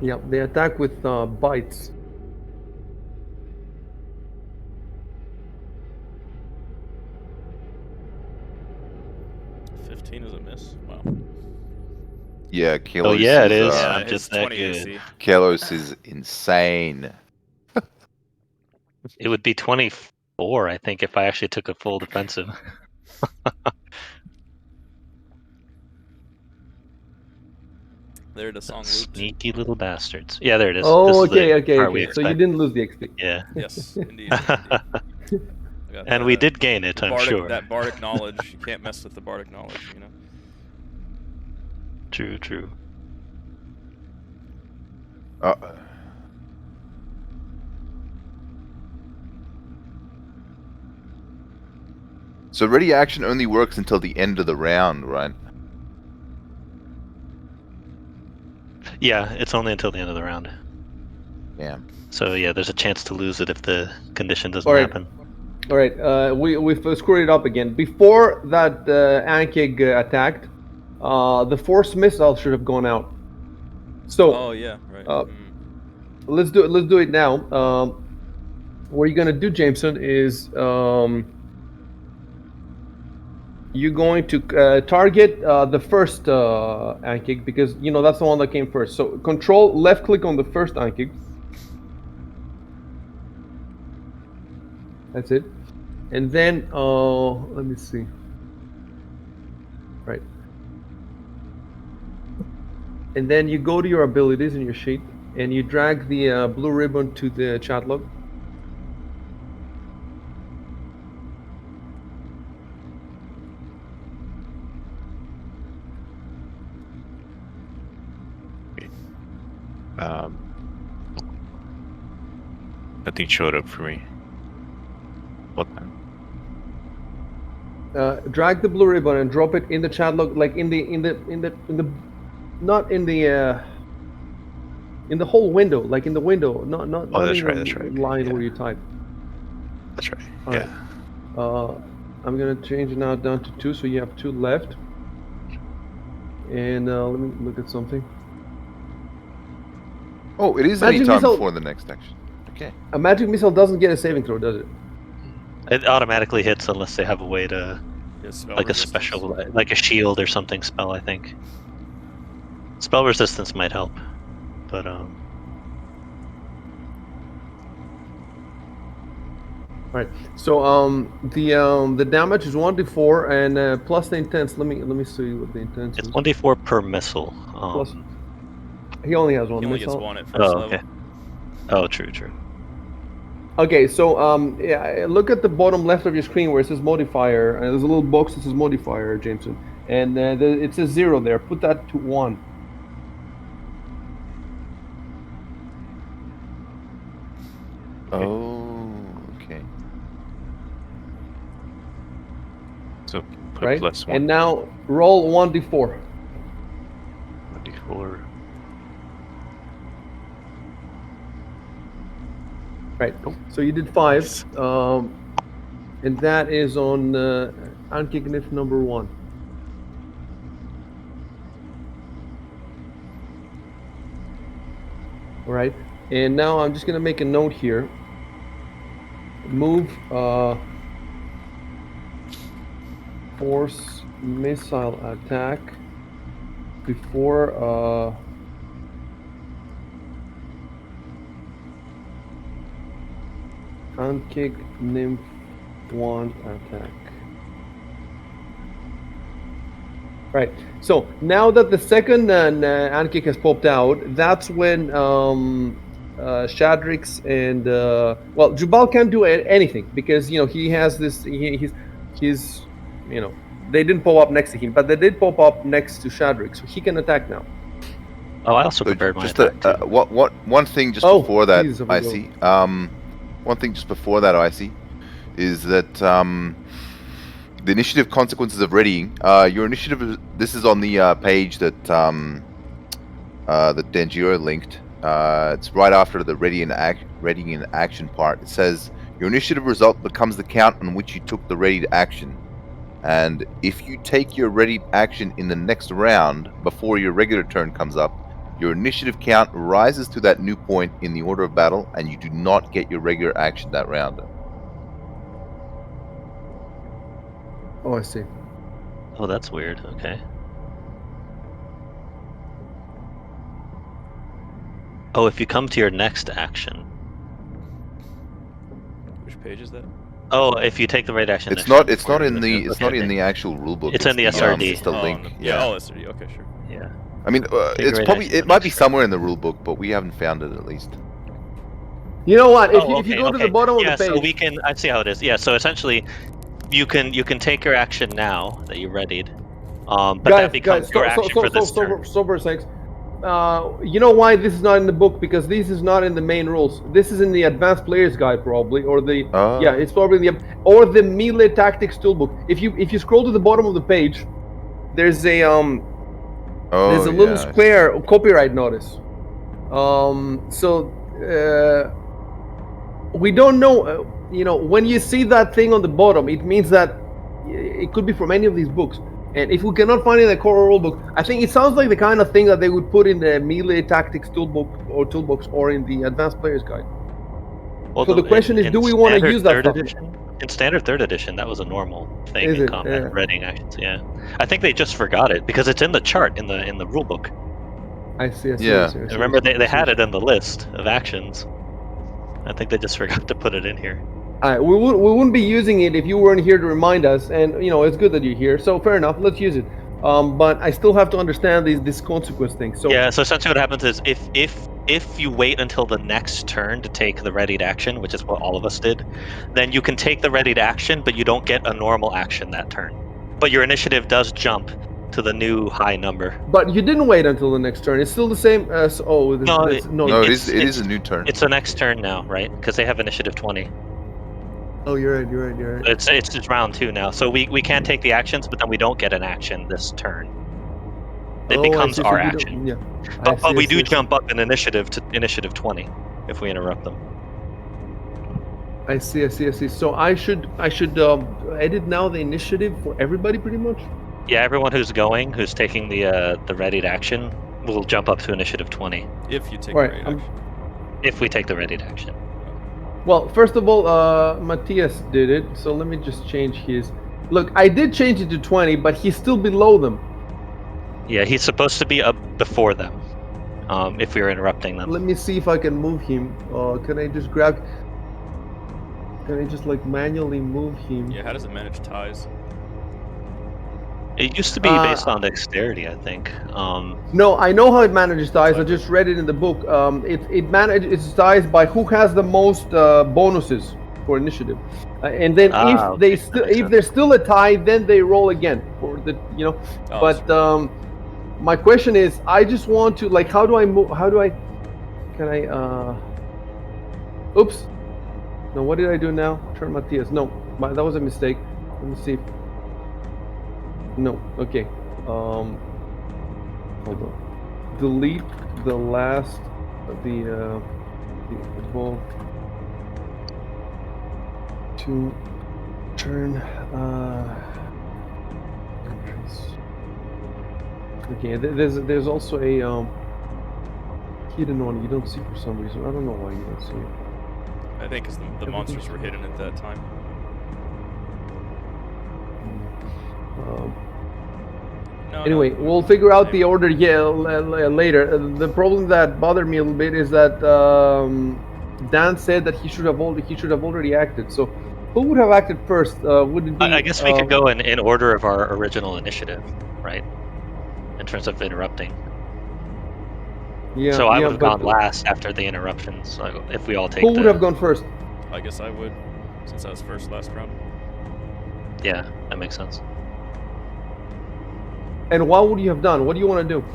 A: Yeah, they attack with bites.
B: $15 is a miss. Wow.
D: Yeah, Kalos
C: Oh yeah, it
D: is,
C: is.
B: Yeah,
C: I'm
B: it's
C: just that
B: 20
C: good.
B: AC.
D: Kalos is insane.
C: It would be 24, I think, if I actually took a full defensive.
B: There the song looped.
C: Sneaky little bastards. Yeah, there it is.
A: Oh,
C: This is
A: okay.
C: the part we
A: So you
C: expect.
A: didn't lose the XP.
C: Yeah.
B: Yes, indeed. I got
C: And we did gain it, I'm
B: bardic,
C: sure.
B: That bardic knowledge. You can't mess with the bardic knowledge, you know?
C: True.
D: So ready action only works until the end of the round, right?
C: Yeah, it's only until the end of the round.
D: Yeah.
C: So yeah, there's a chance to lose it if the condition doesn't
A: All right.
C: happen.
A: All right, we've screwed it up again. Before that Ankig attacked, the force missile should have gone out. So
B: Oh yeah, right.
A: let's do it now. What you're gonna do, Jameson, is you're going to target the first Ankig because that's the one that came first. So control left click on the first Ankig. That's it. And then let me see. Right. And then you go to your abilities in your sheet, and you drag the blue ribbon to the chat log.
E: Nothing showed up for me. What time?
A: Drag the blue ribbon and drop it in the chat log, like in the not in the whole window, like in the window, not
E: that's
A: in
E: right,
A: the
E: that's right.
A: line
E: Yeah.
A: where you type.
E: That's right.
A: All
E: yeah.
A: right. I'm gonna change it now down to 2, so you have 2 left. And let me look at something.
D: Oh, it is
A: Magic
D: any time
A: missile-
D: before the next action. Okay.
A: A magic missile doesn't get a saving throw, does it?
C: It automatically hits unless they have a way to,
B: Yeah, spell
C: like a
B: resistance.
C: special, like a shield or something spell. I think spell resistance might help, but
A: Right. So the damage is 1d4 and plus the intense. Let me see what the intense
C: it's
A: is.
C: 1d4 per missile.
A: Plus, he only has one
B: He only gets
A: missile.
B: one at first
C: Oh,
B: level.
C: okay. Oh, true.
A: Okay, so yeah, look at the bottom left of your screen where it says modifier, and there's a little box that says modifier, Jameson, and it says 0 there. Put that to 1.
D: Oh, okay.
E: So put
A: Right.
E: +1.
A: And now roll 1d4.
C: 1d4.
A: Right. So you did 5, and that is on Ankigniff number 1. All right. And now I'm just gonna make a note here. Move force missile attack before Ankig Nymph 1 attack. Right. So now that the second Ankig has popped out, that's when Shadrix and well, Jubal can't do anything because he has this. He's they didn't pop up next to him, but they did pop up next to Shadrix, so he can attack now.
C: Oh, I also
D: So
C: prepared my
D: just
C: attack too.
D: one thing just
A: Oh,
D: before that
A: Jesus,
D: I
A: we go.
D: see. One thing just before that I see is that the initiative consequences of readying. Your initiative. This is on the page that that Denjiro linked. It's right after the readying in action part. It says your initiative result becomes the count on which you took the readied action. And if you take your readied action in the next round before your regular turn comes up, your initiative count rises to that new point in the order of battle, and you do not get your regular action that round.
A: Oh, I see.
C: Oh, that's weird. Okay. Oh, if you come to your next action.
B: Which page is that?
C: Oh, if you take the right action.
D: It's
C: next
D: not.
C: turn
D: It's
C: before
D: not
C: your
D: in
C: regular
D: the.
C: turn.
D: It's
C: Okay,
D: not in
C: okay.
D: the actual rulebook.
C: It's in the SRD.
D: It's the link.
B: Yeah. Oh, SRD. Okay, sure.
C: Yeah.
D: I mean,
C: Take
D: it's
C: right
D: probably.
C: action
D: It might be
C: next
D: somewhere in the rulebook, but we haven't found it at least.
A: You know what? If
C: Oh,
A: you
C: okay,
A: go to the bottom of
C: yeah,
A: the page,
C: so we can. I see how it is. Yeah, so essentially, you can take your action now that you readied, but that becomes your action for this turn.
A: Sober sakes. you know why this is not in the book? Because this is not in the main rules. This is in the advanced player's guide probably, or the
D: Oh.
A: it's probably or the melee tactics toolbook. If you scroll to the bottom of the page, there's a there's a little square copyright notice. So we don't know. When you see that thing on the bottom, it means that it could be from any of these books. And if we cannot find it in the core rulebook, I think it sounds like the kind of thing that they would put in the melee tactics toolbook or toolbox or in the advanced player's guide.
C: Well,
A: so the question is, do we want to use that stuff?
C: In standard 3rd edition, that was a normal thing
A: Is
C: in
A: it?
C: combat
A: Yeah.
C: readying actions. Yeah, I think they just forgot it because it's in the chart in the rulebook.
A: I see.
D: Yeah.
C: Remember, they had it in the list of actions. I think they just forgot to put it in here.
A: We wouldn't be using it if you weren't here to remind us, and it's good that you're here. So fair enough, let's use it. But I still have to understand this consequence thing. So
C: yeah, so essentially what happens is if you wait until the next turn to take the readied action, which is what all of us did, then you can take the readied action, but you don't get a normal action that turn. But your initiative does jump to the new high number.
A: But you didn't wait until the next turn. It's still the same as
D: it is a new turn.
C: It's the next turn now, right? Because they have initiative 20.
A: Oh, you're right.
C: It's round 2 now, so we can take the actions, but then we don't get an action this turn. It becomes our action.
A: Yeah.
C: But we do jump up in initiative to initiative 20 if we interrupt them.
A: I see. So I should edit now the initiative for everybody, pretty much.
C: Yeah, everyone who's taking the readied action, will jump up to initiative 20.
B: If you take the readied action.
C: If we take the readied action.
A: Well, first of all, Matthias did it, so let me just change his. Look, I did change it to 20, but he's still below them.
C: Yeah, he's supposed to be up before them, if we're interrupting them.
A: Let me see if I can move him. Can I just grab... Can I just, manually move him?
B: Yeah, how does it manage ties?
C: It used to be based on dexterity, I think.
A: No, I know how it manages ties. I just read it in the book. It manages ties by who has the most bonuses for initiative, and then if there's still a tie, then they roll again for the But my question is, I just want to how do I move? Can I? Oops. No, what did I do now? Turn Matthias. No, that was a mistake. Let me see. No, okay. Hold on. Delete the last the above to turn entries. Okay, there's also a hidden one you don't see for some reason. I don't know why you don't see it.
B: I think because the monsters were hidden at that time.
A: Anyway, we'll figure out the order later. The problem that bothered me a little bit is that Dan said that he should have already acted. So, who would have acted first? Would it be?
C: I guess we could go in order of our original initiative, right? In terms of interrupting.
A: Yeah.
C: So I would have gone last after the interruptions. If we all take.
A: Who would have gone first?
B: I guess I would, since I was first last round.
C: Yeah, that makes sense.
A: And what would you have done? What do you want to do?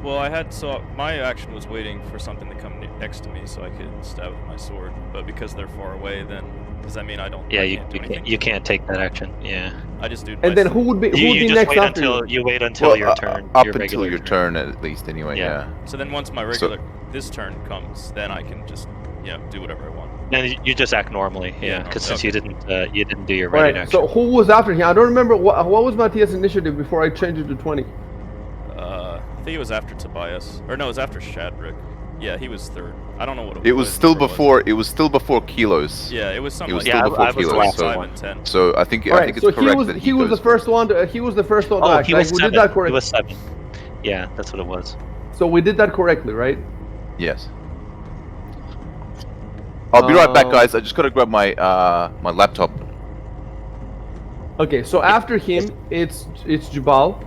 B: Well, my action was waiting for something to come next to me so I could stab with my sword. But because they're far away, then does that mean I don't?
C: Yeah,
B: you
C: can't take that action. Yeah.
B: I just do.
A: And then who would be next after you?
C: You wait until your turn.
D: Up until your turn, at least, anyway. Yeah.
B: So then once my this turn comes, then I can just do whatever I want.
C: And you just act normally, because since you didn't do your ready action.
A: So who was after him? I don't remember what was Matthias' initiative before I changed it to 20.
B: I think it was after Tobias, or no, it was after Shadrick. Yeah, he was third. I don't know what
D: it was. Still before. It was still before Kilos.
B: Yeah, it was something.
D: It was still before Kilos. So I think it's correct that
A: he was the first one. He was the first one.
C: Oh, he was 7.
A: We did that correctly.
C: He was 7. Yeah, that's what it was.
A: So we did that correctly, right?
D: Yes. I'll be right back, guys. I just gotta grab my my laptop.
A: Okay, so after him, it's Jubal.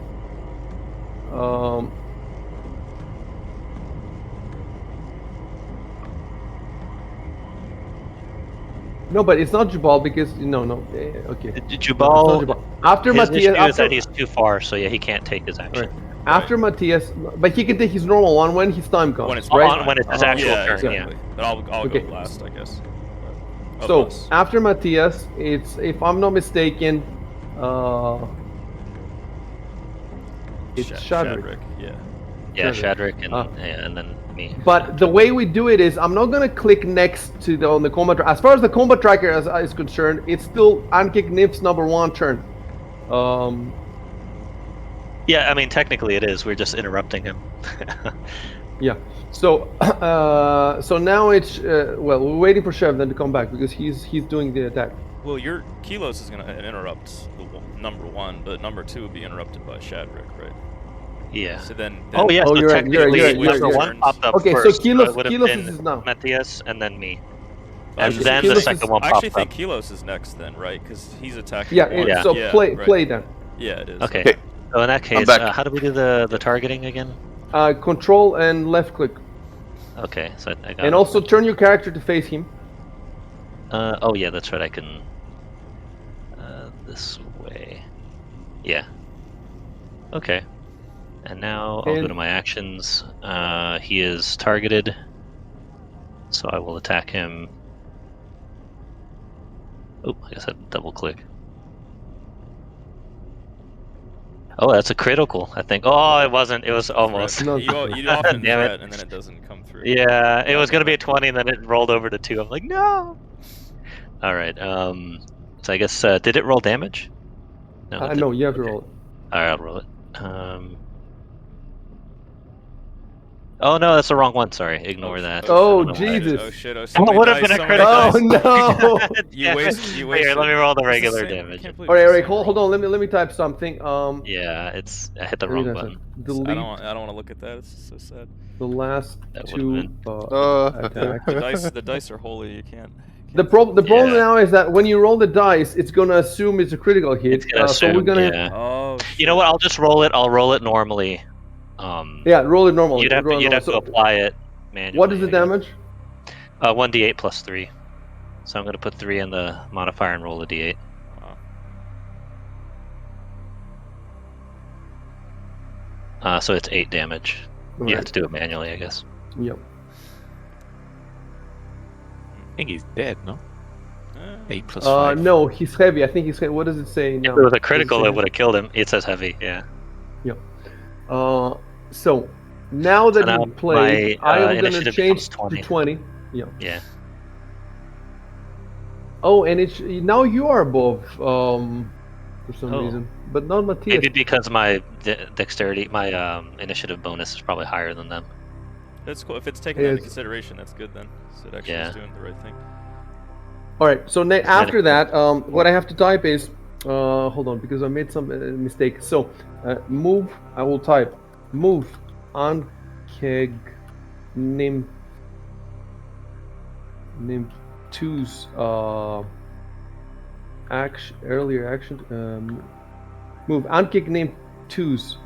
A: No, but it's not Jubal because okay.
C: Jubal.
A: After
C: his
A: Matthias,
C: is that he's too far, so yeah, he can't take his action.
A: Right. After Matthias, but he can take his normal one when his time comes,
B: When it's
A: right?
C: when it's his actual
B: yeah,
C: turn,
B: exactly. But I'll
A: Okay.
B: go last, I guess. But,
A: So
B: of us.
A: after Matthias, it's, if I'm not mistaken, it's Shadrick.
B: Yeah.
C: Yeah,
A: Shadrick.
C: Shadrick and then me.
A: But the way we do it is, I'm not gonna click next to on the combat. As far as the combat tracker is concerned, it's still Ankig Nif's #1 turn.
C: Yeah, I mean technically it is. We're just interrupting him.
A: Yeah. So so now it's well, we're waiting for Shev then to come back because he's doing the attack.
B: Well, your Kilos is gonna interrupt the #1, but #2 would be interrupted by Shadrick, right?
C: Yeah.
B: So then
C: Oh yeah.
A: Oh,
C: So
A: you're right,
C: technically,
A: you're right,
C: number
A: you're
C: one
B: right.
C: popped up
A: Okay, so
C: first.
A: Kilos-
C: it would have
A: Kilos
C: been
A: is now.
C: Matthias and then me.
B: I
C: And
B: actually
C: then
B: think
C: the
A: Kilos
C: second
A: is-
C: one
B: I
C: popped
B: actually think
C: up.
B: Kilos is next then, right? Because he's attacking.
A: Yeah.
B: one.
C: Yeah.
A: So
B: Yeah,
A: play
B: right.
A: then.
B: Yeah, it is.
C: Okay.
D: Okay.
C: So in that case,
D: back.
C: how do we do the targeting again?
A: Control and left click,
C: Okay, so I got
A: and
C: it.
A: also turn your character to face him.
C: Oh yeah, that's right. I can. This way. Yeah. Okay. And now I'll go
A: And-
C: to my actions. He is targeted, so I will attack him. Oh, I guess I had to double click. Oh, that's a critical, I think. Oh, it wasn't. It was almost.
A: No.
B: You often
C: Damn it.
B: threat and then it doesn't come through.
C: Yeah, it was gonna be a 20, and then it rolled over to 2. I'm like, no. All right. So I guess did it roll damage? No. it
A: No,
C: didn't.
A: you have to
C: Okay.
A: roll it.
C: All right, I'll roll it. Oh no, that's the wrong one. Sorry, ignore that.
A: Oh,
C: I don't know why.
A: Jesus.
B: Oh shit! Oh,
C: Oh, it would have been a critical.
A: Oh no!
B: You wasted.
C: Here, let me roll the regular damage.
A: All right, hold on. Let me type something.
C: Yeah, I hit the
A: let me
C: wrong
A: type
C: button.
A: something. Delete
B: I don't want to look at that. It's so sad.
A: the last
C: That would've
A: two
C: been-
A: attacks.
B: The dice are holy. You can't.
A: The problem
C: Yeah.
A: now is that when you roll the dice, it's gonna assume it's a critical hit.
C: It's gonna
A: So we're
C: assume,
A: gonna
C: yeah.
B: Oh.
C: You know what? I'll just roll it. I'll roll it normally.
A: roll it normally.
C: You'd have
A: roll it
C: to
A: normally.
C: apply it manually.
A: What is the
C: I guess.
A: damage?
C: 1d8 plus 3. So I'm gonna put 3 in the modifier and roll a d8. So it's 8 damage. You have to do it manually, I guess.
A: Yep.
E: I think he's dead, no? 8 plus 5.
A: No, he's heavy. I think he's heavy. What does it say now?
C: If it was a
A: Does
C: critical,
A: say
C: it would have killed him. It says heavy, yeah.
A: Yep. So now that
C: now
A: you played,
C: my,
A: I am gonna
C: initiative
A: change
C: becomes 20.
A: to 20. Yeah.
C: Yeah.
A: Oh, and it's now you are above for some reason, but not Matthias.
C: Maybe because my dexterity, my initiative bonus is probably higher than them.
B: That's cool. If it's taken into consideration, that's good then. So it actually is doing the right thing.
A: All right. So after that, what I have to type is, hold on, because I made some mistake. So move. I will type move on keg nim 2's earlier action move unkick name 2's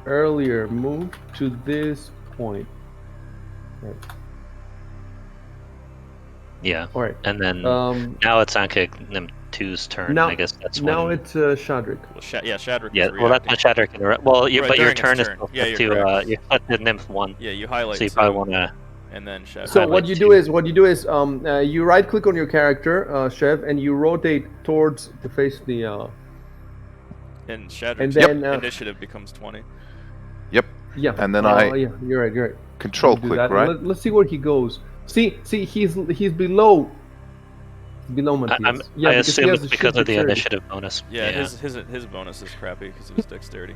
A: earlier move to this point. Right.
C: Yeah.
A: All right.
C: And then now it's Ankick Nim 2's turn.
A: Now,
C: I guess that's
A: now
C: when...
A: it's Shadrick.
B: Well, Shadrick.
C: Yeah.
B: Is
C: Well, that's not Shadrick. Well,
B: Right,
C: but your
B: during
C: turn
B: his
C: is
B: turn. Yeah, you're
C: to
B: correct.
C: you put the Nymph 1.
B: Yeah, you highlight.
C: So you probably want to.
B: And then Shadrick.
A: So
C: highlight
A: what you do is you right click on your character, Chev, and you rotate towards the face of the.
B: And Shadrick's
A: and then
B: initiative becomes 20.
D: Yep.
A: Yeah.
D: And then
A: yeah, you're right. You're right.
D: control
A: Do
D: click,
A: that.
D: right?
A: Let's see where he goes. See, he's below. Below Matthias.
C: I
A: because he
C: assume
A: has
C: it's
A: a
C: because of the
A: dexterity.
C: initiative bonus.
B: Yeah, his bonus is crappy because of his dexterity.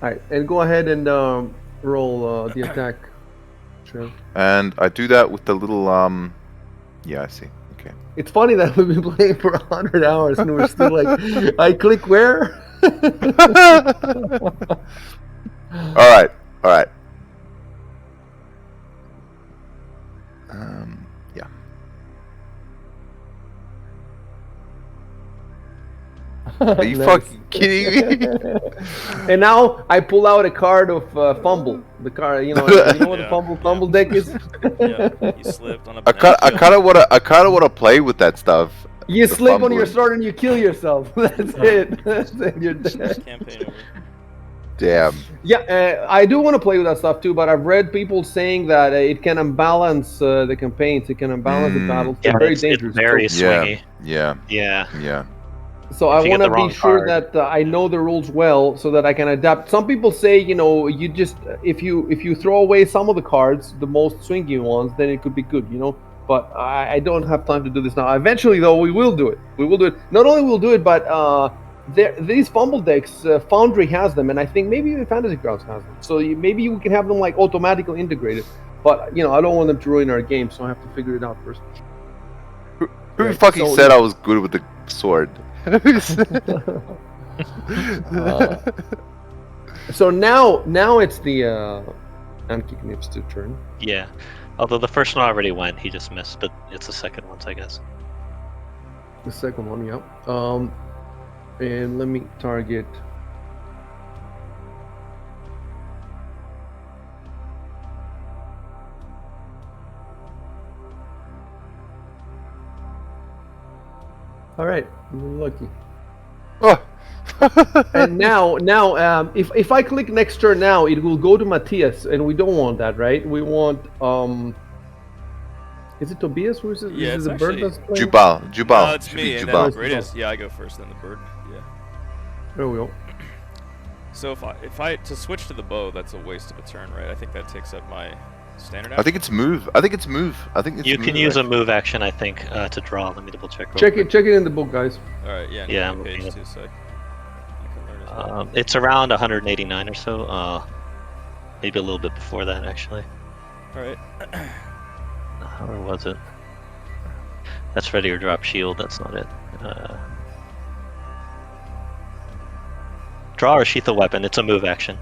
A: All right, and go ahead and roll the attack, Chev.
D: And I do that with the little yeah, I see. Okay.
A: It's funny that we've been playing for 100 hours and we're still like, I click where?
D: All right. Yeah. Are you
A: Nice.
D: fucking kidding me?
A: And now I pull out a card of fumble. The card, you know what the fumble deck is.
B: Yeah, he slipped on a
D: I
B: banana
D: kind of want to play with that stuff.
A: You
D: The
A: slip on your
D: fumbling.
A: sword and you kill yourself. That's it. That's it. You're dead.
B: Campaign over.
D: Damn.
A: Yeah, I do want to play with that stuff too, but I've read people saying that it can unbalance the campaigns. It can unbalance the battles.
C: Yeah,
A: They're very
C: it's
A: dangerous.
C: very
A: So,
D: Yeah.
C: swingy.
D: Yeah.
C: Yeah.
D: Yeah.
A: so I
C: If you get
A: want to
C: the
A: be
C: wrong
A: sure
C: card.
A: that I know the rules well, so that I can adapt. Some people say, you just if you throw away some of the cards, the most swingy ones, then it could be good, But I don't have time to do this now. Eventually, though, we will do it. We will do it. Not only will do it, but these fumble decks, Foundry has them, and I think maybe even Fantasy Grounds has them. So maybe we can have them like automatically integrated. But I don't want them to ruin our game, so I have to figure it out first.
D: Who
A: Right,
D: fucking
A: so-
D: said I was good with the sword?
A: So now it's the Anki Knip's turn.
C: Yeah. Although the first one already went, he just missed, but it's the second one, I guess.
A: The second one, yeah. And let me target. All right, I'm lucky.
D: Oh.
A: And now, if I click next turn now, it will go to Matthias, and we don't want that, right? We want Is it Tobias? Who is it?
B: Yeah,
A: is
B: it's
A: it the bird
B: actually-
A: that's playing?
D: Jubal.
B: No, it's
D: Should
B: me,
D: be
B: and
D: Jubal.
B: then it is. Yeah, I go first, then the bird. Yeah.
A: There we go.
B: So if I to switch to the bow, that's a waste of a turn, right? I think that takes up my standard.
D: I think it's move. I think it's
C: You can
D: move
C: use a
D: action.
C: move action, I think, to draw. Let me double check. real
A: Check
C: quick.
A: it in the book, guys.
B: All right. Yeah.
C: Yeah,
B: I'm
C: I'm
B: page
C: looking
B: 2, so I can learn as well.
C: It's around 189 or so. Maybe a little bit before that, actually.
B: All right.
C: Or was it? That's ready or drop shield. That's not it. Draw or sheath a weapon. It's a move action.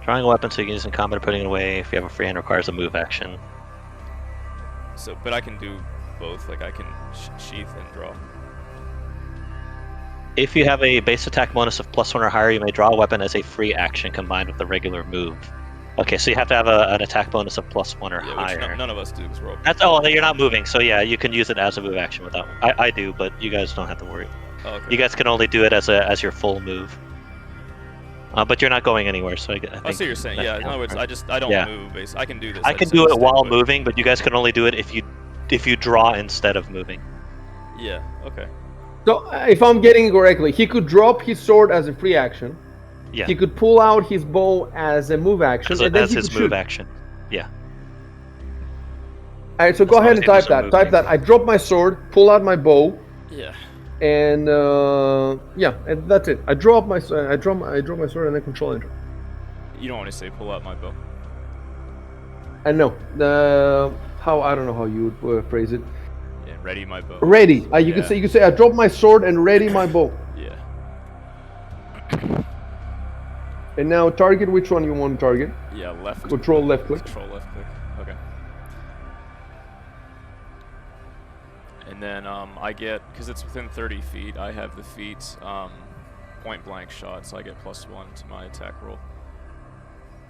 C: Drawing a weapon so you can use it in combat or putting it away if you have a free hand requires a move action.
B: So, but I can do both. Like I can sheath and draw.
C: If you have a base attack bonus of +1 or higher, you may draw a weapon as a free action combined with a regular move. Okay, so you have to have an attack bonus of +1 or
B: Yeah,
C: higher.
B: which none of us do because we're all.
C: You're not moving, so yeah, you can use it as a move action without. I do, but you guys don't have to worry.
B: Oh, okay.
C: You guys can only do it as your full move. But you're not going anywhere, so I think.
B: I see what you're saying.
C: that
B: Yeah. In other words,
C: counts.
B: I don't
C: Yeah.
B: move. I can do this.
C: I can
B: just
C: do
B: have
C: it
B: to
C: while
B: stick with-
C: moving, but you guys can only do it if you draw instead of moving.
B: Yeah. Okay.
A: So if I'm getting it correctly, he could drop his sword as a free action.
C: Yeah.
A: He could pull out his bow as a move action, and then
C: As
A: he
C: his
A: could
C: move
A: shoot.
C: action. Yeah.
A: All right, so go
C: As long
A: ahead
C: as
A: and
C: he
A: type
C: doesn't
A: that.
C: move
A: Type that. I drop my sword, pull out my bow,
B: Yeah.
A: and and that's it. I draw my sword, and then control enter.
B: You don't want to say pull out my bow.
A: I know. I don't know how you would phrase it.
B: Yeah. Ready my bow.
A: Ready. You
B: Yeah.
A: can say I drop my sword and ready my bow.
B: Yeah.
A: And now target which one you want to target.
B: Yeah. Left.
A: Control left click.
B: Control left click. Okay. And then I get, because it's within 30 feet, I have the feat point blank shot, so I get +1 to my attack roll.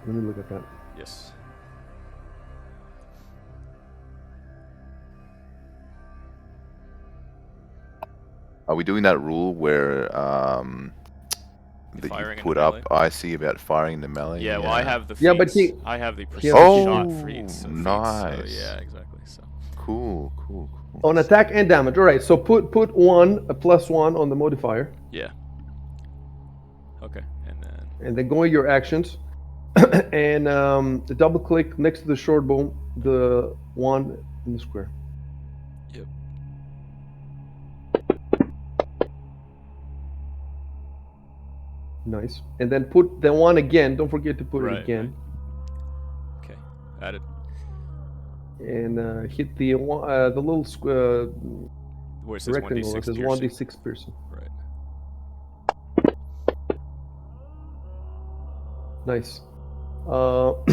A: Let me look at that.
B: Yes.
D: Are we doing that rule where that
B: Firing
D: you
B: in
D: put
B: the
D: up?
B: melee?
D: I see about firing in the melee.
B: Yeah, well, I have the feats.
A: Yeah, but
B: I have the
A: has
B: precision
D: the
B: shot
D: feats.
B: feats. So
D: Nice.
B: Feats, so yeah, exactly. So
D: Cool.
A: On attack and damage. All right. So put a +1 on the modifier,
B: yeah. Okay,
A: and then go in your actions, and the double click next to the short bow, the one in the square.
B: Yep.
A: Nice. And then put the one again. Don't forget to put
B: Right,
A: it again.
B: Okay, added.
A: And hit the one, the little
B: Where it says
A: rectangle that
B: 1d6
A: says
B: piercing.
A: 1d6 piercing.
B: Right.
A: Nice. So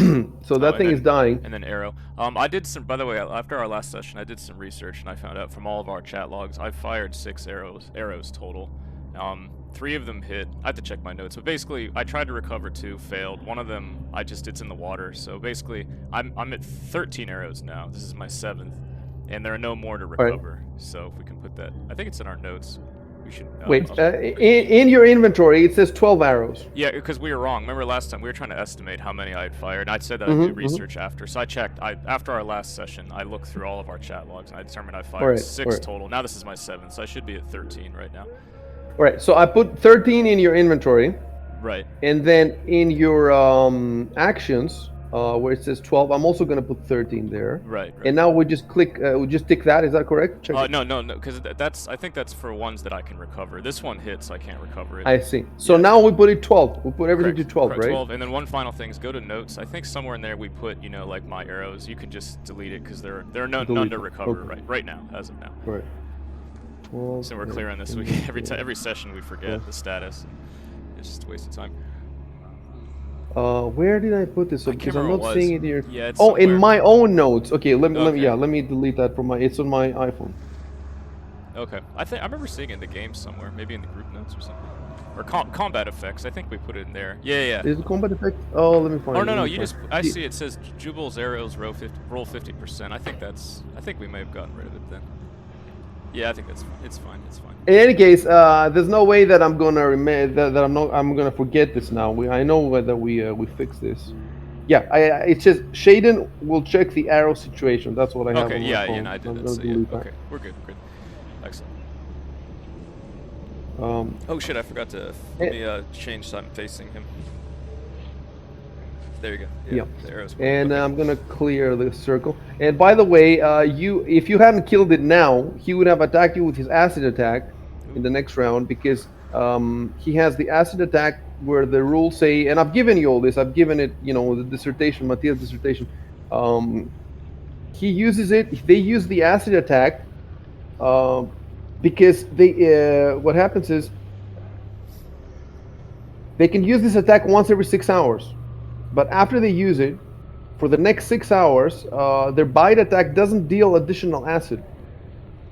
A: that thing is dying.
B: And then arrow. I did some. By the way, after our last session, I did some research, and I found out from all of our chat logs, I fired 6 arrows total. 3 of them hit. I have to check my notes, but basically, I tried to recover 2, failed. One of them, it's in the water. So basically, I'm at 13 arrows now. This is my 7th, and there are no more to recover. So if we can put that, I think it's in our notes. We should.
A: Wait, in your inventory it says 12 arrows.
B: Yeah, because we were wrong. Remember last time we were trying to estimate how many I had fired, and I said that I'd do research after. So I checked. After our last session, I looked through all of our chat logs, and I determined I fired 6 total. Now this is my 7th, so I should be at 13 right now.
A: All right, so I put 13 in your inventory.
B: Right.
A: And then in your actions, where it says 12, I'm also going to put 13 there.
B: Right.
A: And now we just click, we just tick that. Is that correct? Check
B: no, because I think that's for ones that I can recover. This one hits, so I can't recover it.
A: I see. So now we put it 12. We put everything to 12, right?
B: 12. And then one final thing is go to notes. I think somewhere in there we put, like my arrows. You can just delete it because there are none to recover right now, as of now.
A: Right. Well,
B: so we're clear on this. Every session we forget the status. It's just a waste of time.
A: Where did I put this? Because I'm not seeing it here.
B: Yeah, it's
A: in my own notes. Okay, let me delete that from my. It's on my iPhone.
B: Okay, I remember seeing it in the game somewhere, maybe in the group notes or something, or combat effects. I think we put it in there. Yeah.
A: Is it combat effect? Oh, let me find.
B: Oh no, I see it says Jubal's arrows roll 50%. I think we may have gotten rid of it then. Yeah, I think it's fine.
A: In any case, there's no way that I'm gonna I'm gonna forget this now. I know whether we fix this. Yeah, it says Shaden will check the arrow situation. That's what I have.
B: Okay, yeah, and I did that. So okay, we're good. Excellent. Oh shit! I forgot to let me change so I'm facing him. There you go.
A: Yeah.
B: The arrows.
A: And I'm gonna clear the circle. And by the way, if you hadn't killed it now, he would have attacked you with his acid attack in the next round because he has the acid attack where the rules say, and I've given you all this. I've given it, the dissertation, Matthias' dissertation. He uses it. They use the acid attack because what happens is they can use this attack once every 6 hours. But after they use it, for the next 6 hours, their bite attack doesn't deal additional acid.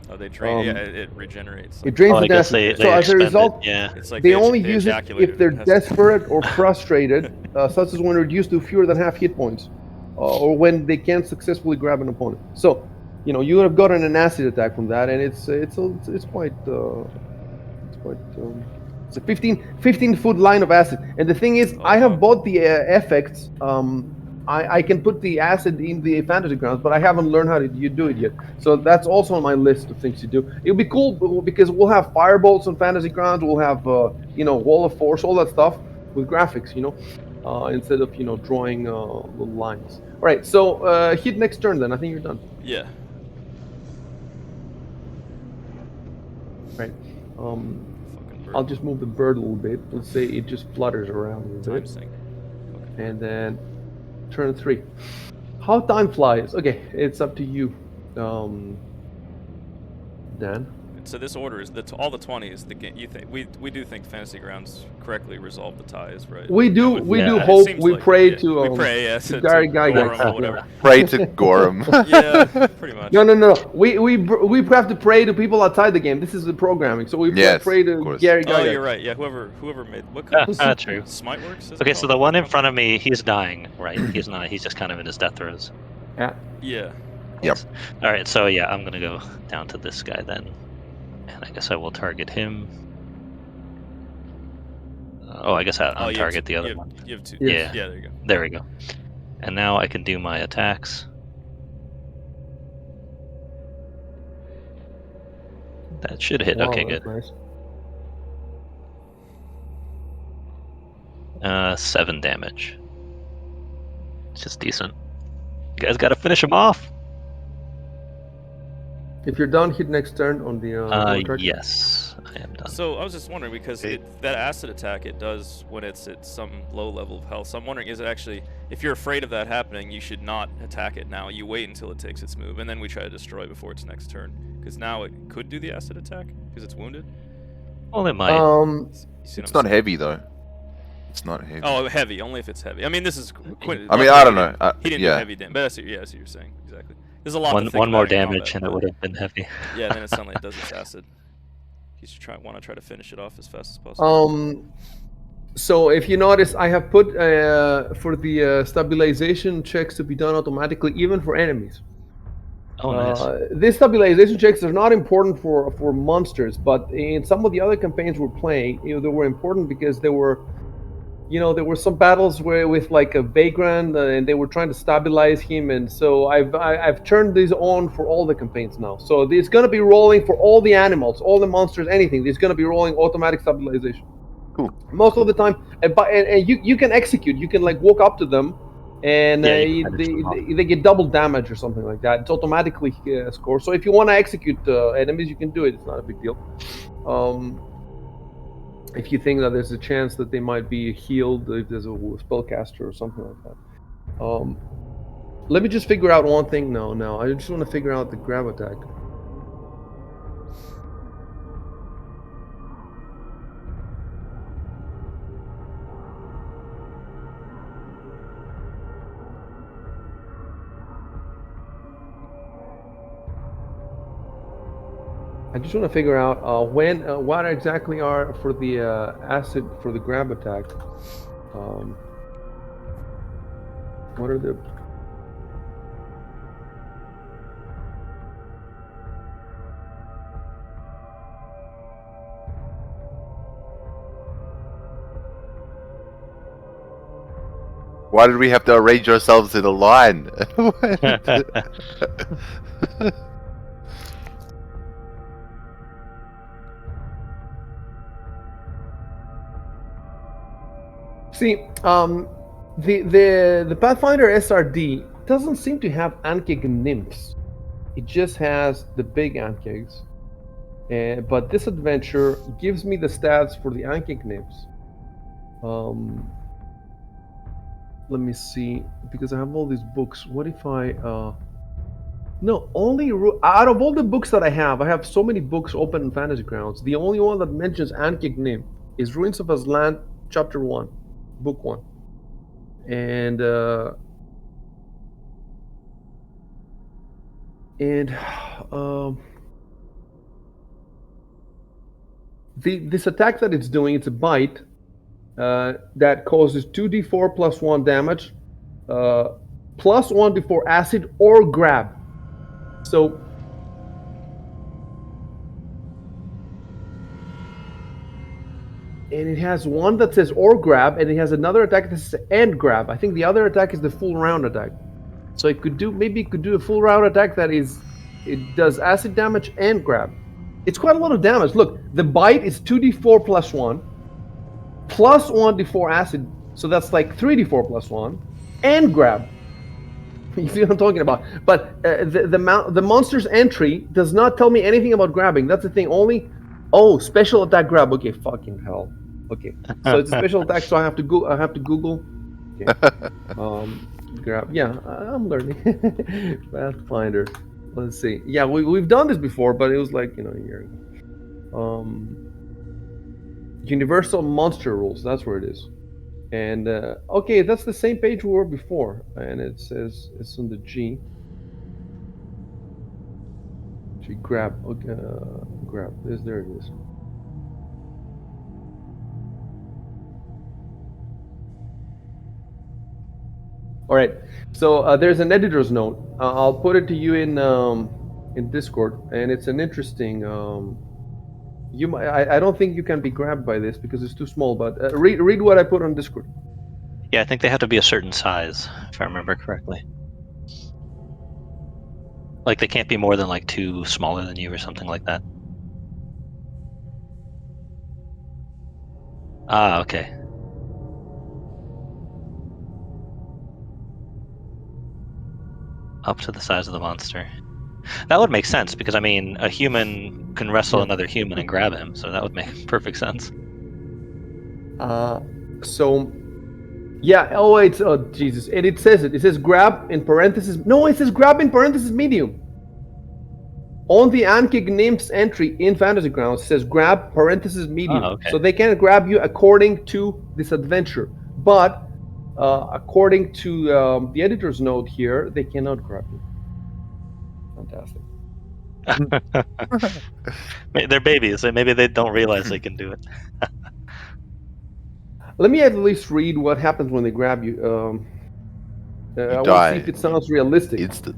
B: Oh, they drain. It regenerates.
A: It drains the acid. So as a result,
B: it's like
A: they only use it if they're desperate or frustrated, such as when reduced to fewer than half hit points, or when they can't successfully grab an opponent. So, you would have gotten an acid attack from that, and it's quite. It's a 15-foot line of acid. And the thing is, I have bought the effects. I can put the acid in the fantasy grounds, but I haven't learned how to do it yet. So that's also on my list of things to do. It'll be cool because we'll have firebolts on fantasy grounds. We'll have, wall of force, all that stuff with graphics, instead of, drawing little lines. All right, so hit next turn then. I think you're done.
B: Yeah.
A: Right. I'll just move the bird a little bit. Let's say it just flutters around a little bit.
B: Okay.
A: And then turn 3. How time flies. Okay, it's up to you, Dan.
B: So this order is all the 20s. The game. You think we do think Fantasy Grounds correctly resolve the ties, right?
A: We do hope. We pray to.
B: We pray,
A: to Gary
B: Gorham or whatever.
D: Pray to Gorham.
B: Yeah, pretty much.
A: No. We have to pray to people outside the game. This is the programming, so we pray to Gary.
B: Oh, you're right. Yeah, whoever made what kind of
C: true.
B: Smiteworks.
C: Okay, so the one in front of me, he's dying, right? He's not. He's just kind of in his death throes.
A: Yeah.
B: Yeah.
D: Yep.
C: All right, so yeah, I'm gonna go down to this guy then. And I guess I will target him. I guess I'll target the other one.
B: You have 2.
C: Yeah.
B: Yeah, there you go.
C: There we go. And now I can do my attacks. That should hit.
A: Wow,
C: okay, good.
A: Nice.
C: 7 damage. It's just decent. You guys gotta finish him off.
A: If you're done, hit next turn on the.
C: Yes, I am done.
B: So I was just wondering because that acid attack it does when it's at some low level of health. So I'm wondering, is it actually, if you're afraid of that happening, you should not attack it now. You wait until it takes its move, and then we try to destroy before its next turn. Because now it could do the acid attack because it's wounded.
C: Well, it might.
D: It's not heavy though. It's not heavy.
B: Oh, heavy. Only if it's heavy. I mean, this is.
D: I don't know.
B: He didn't do heavy damage. But that's what you're saying. Exactly. There's a lot.
C: One more damage and it would have been heavy.
B: Yeah, then it suddenly does its acid. You should want to try to finish it off as fast as possible.
A: So if you notice, I have put for the stabilization checks to be done automatically, even for enemies.
C: Oh, nice.
A: These stabilization checks are not important for monsters, but in some of the other campaigns we're playing, they were important because there were some battles where with like a vagrant, and they were trying to stabilize him, and so I've turned these on for all the campaigns now. So it's gonna be rolling for all the animals, all the monsters, anything. It's gonna be rolling automatic stabilization.
D: Cool.
A: Most of the time, and you can execute. You can like walk up to them, and
C: Yeah, you can finish them off.
A: they get double damage or something like that. It's automatically score. So if you want to execute enemies, you can do it. It's not a big deal. If you think that there's a chance that they might be healed, if there's a spellcaster or something like that. Let me just figure out one thing. No, I just want to figure out the grab attack. I just want to figure out what exactly are for the acid for the grab attack. What are the
D: Why did we have to arrange ourselves in a line?
A: See, the Pathfinder SRD doesn't seem to have Ankig nymphs. It just has the big Ankigs. But this adventure gives me the stats for the Ankig nymphs. Let me see, because I have all these books. What if I no, only out of all the books that I have so many books open in Fantasy Grounds. The only one that mentions Ankig nymph is Ruins of Azlant, Chapter 1, Book 1. And this attack that it's doing, it's a bite that causes 2d4 plus 1 damage, plus 1d4 acid or grab. So and it has one that says or grab, and it has another attack that says and grab. I think the other attack is the full round attack. So it could do a full round attack that it does acid damage and grab. It's quite a lot of damage. Look, the bite is 2d4 plus 1, plus 1d4 acid, so that's like 3d4 plus 1, and grab. You see what I'm talking about? But the monster's entry does not tell me anything about grabbing. That's the thing. Only, special attack grab. Okay, fucking hell. Okay, so it's a special attack, so I have to Google. Okay. Grab. Yeah, I'm learning. Pathfinder. Let's see. Yeah, we've done this before, but it was like a year ago. Universal monster rules. That's where it is. And okay, that's the same page we were before, and it says it's on the G. G grab. Okay, grab. There it is. All right. So there's an editor's note. I'll put it to you in Discord, and it's an interesting. I don't think you can be grabbed by this because it's too small. But read what I put on Discord.
C: Yeah, I think they have to be a certain size, if I remember correctly. Like they can't be more than like 2 smaller than you or something like that. Ah, okay. Up to the size of the monster. That would make sense because I mean, a human can wrestle another human and grab him, so that would make perfect sense.
A: So, yeah. Oh, it's Jesus, and it says it says grab in parentheses. No, it says grab in parentheses medium. On the Ankig nymphs entry in Fantasy Grounds, it says grab parentheses medium.
C: Oh, okay.
A: So they can grab you according to this adventure, but according to the editor's note here, they cannot grab you. Fantastic.
C: They're babies, so maybe they don't realize they can do it.
A: Let me at least read what happens when they grab you. I want to see if it sounds realistic.
D: Instant.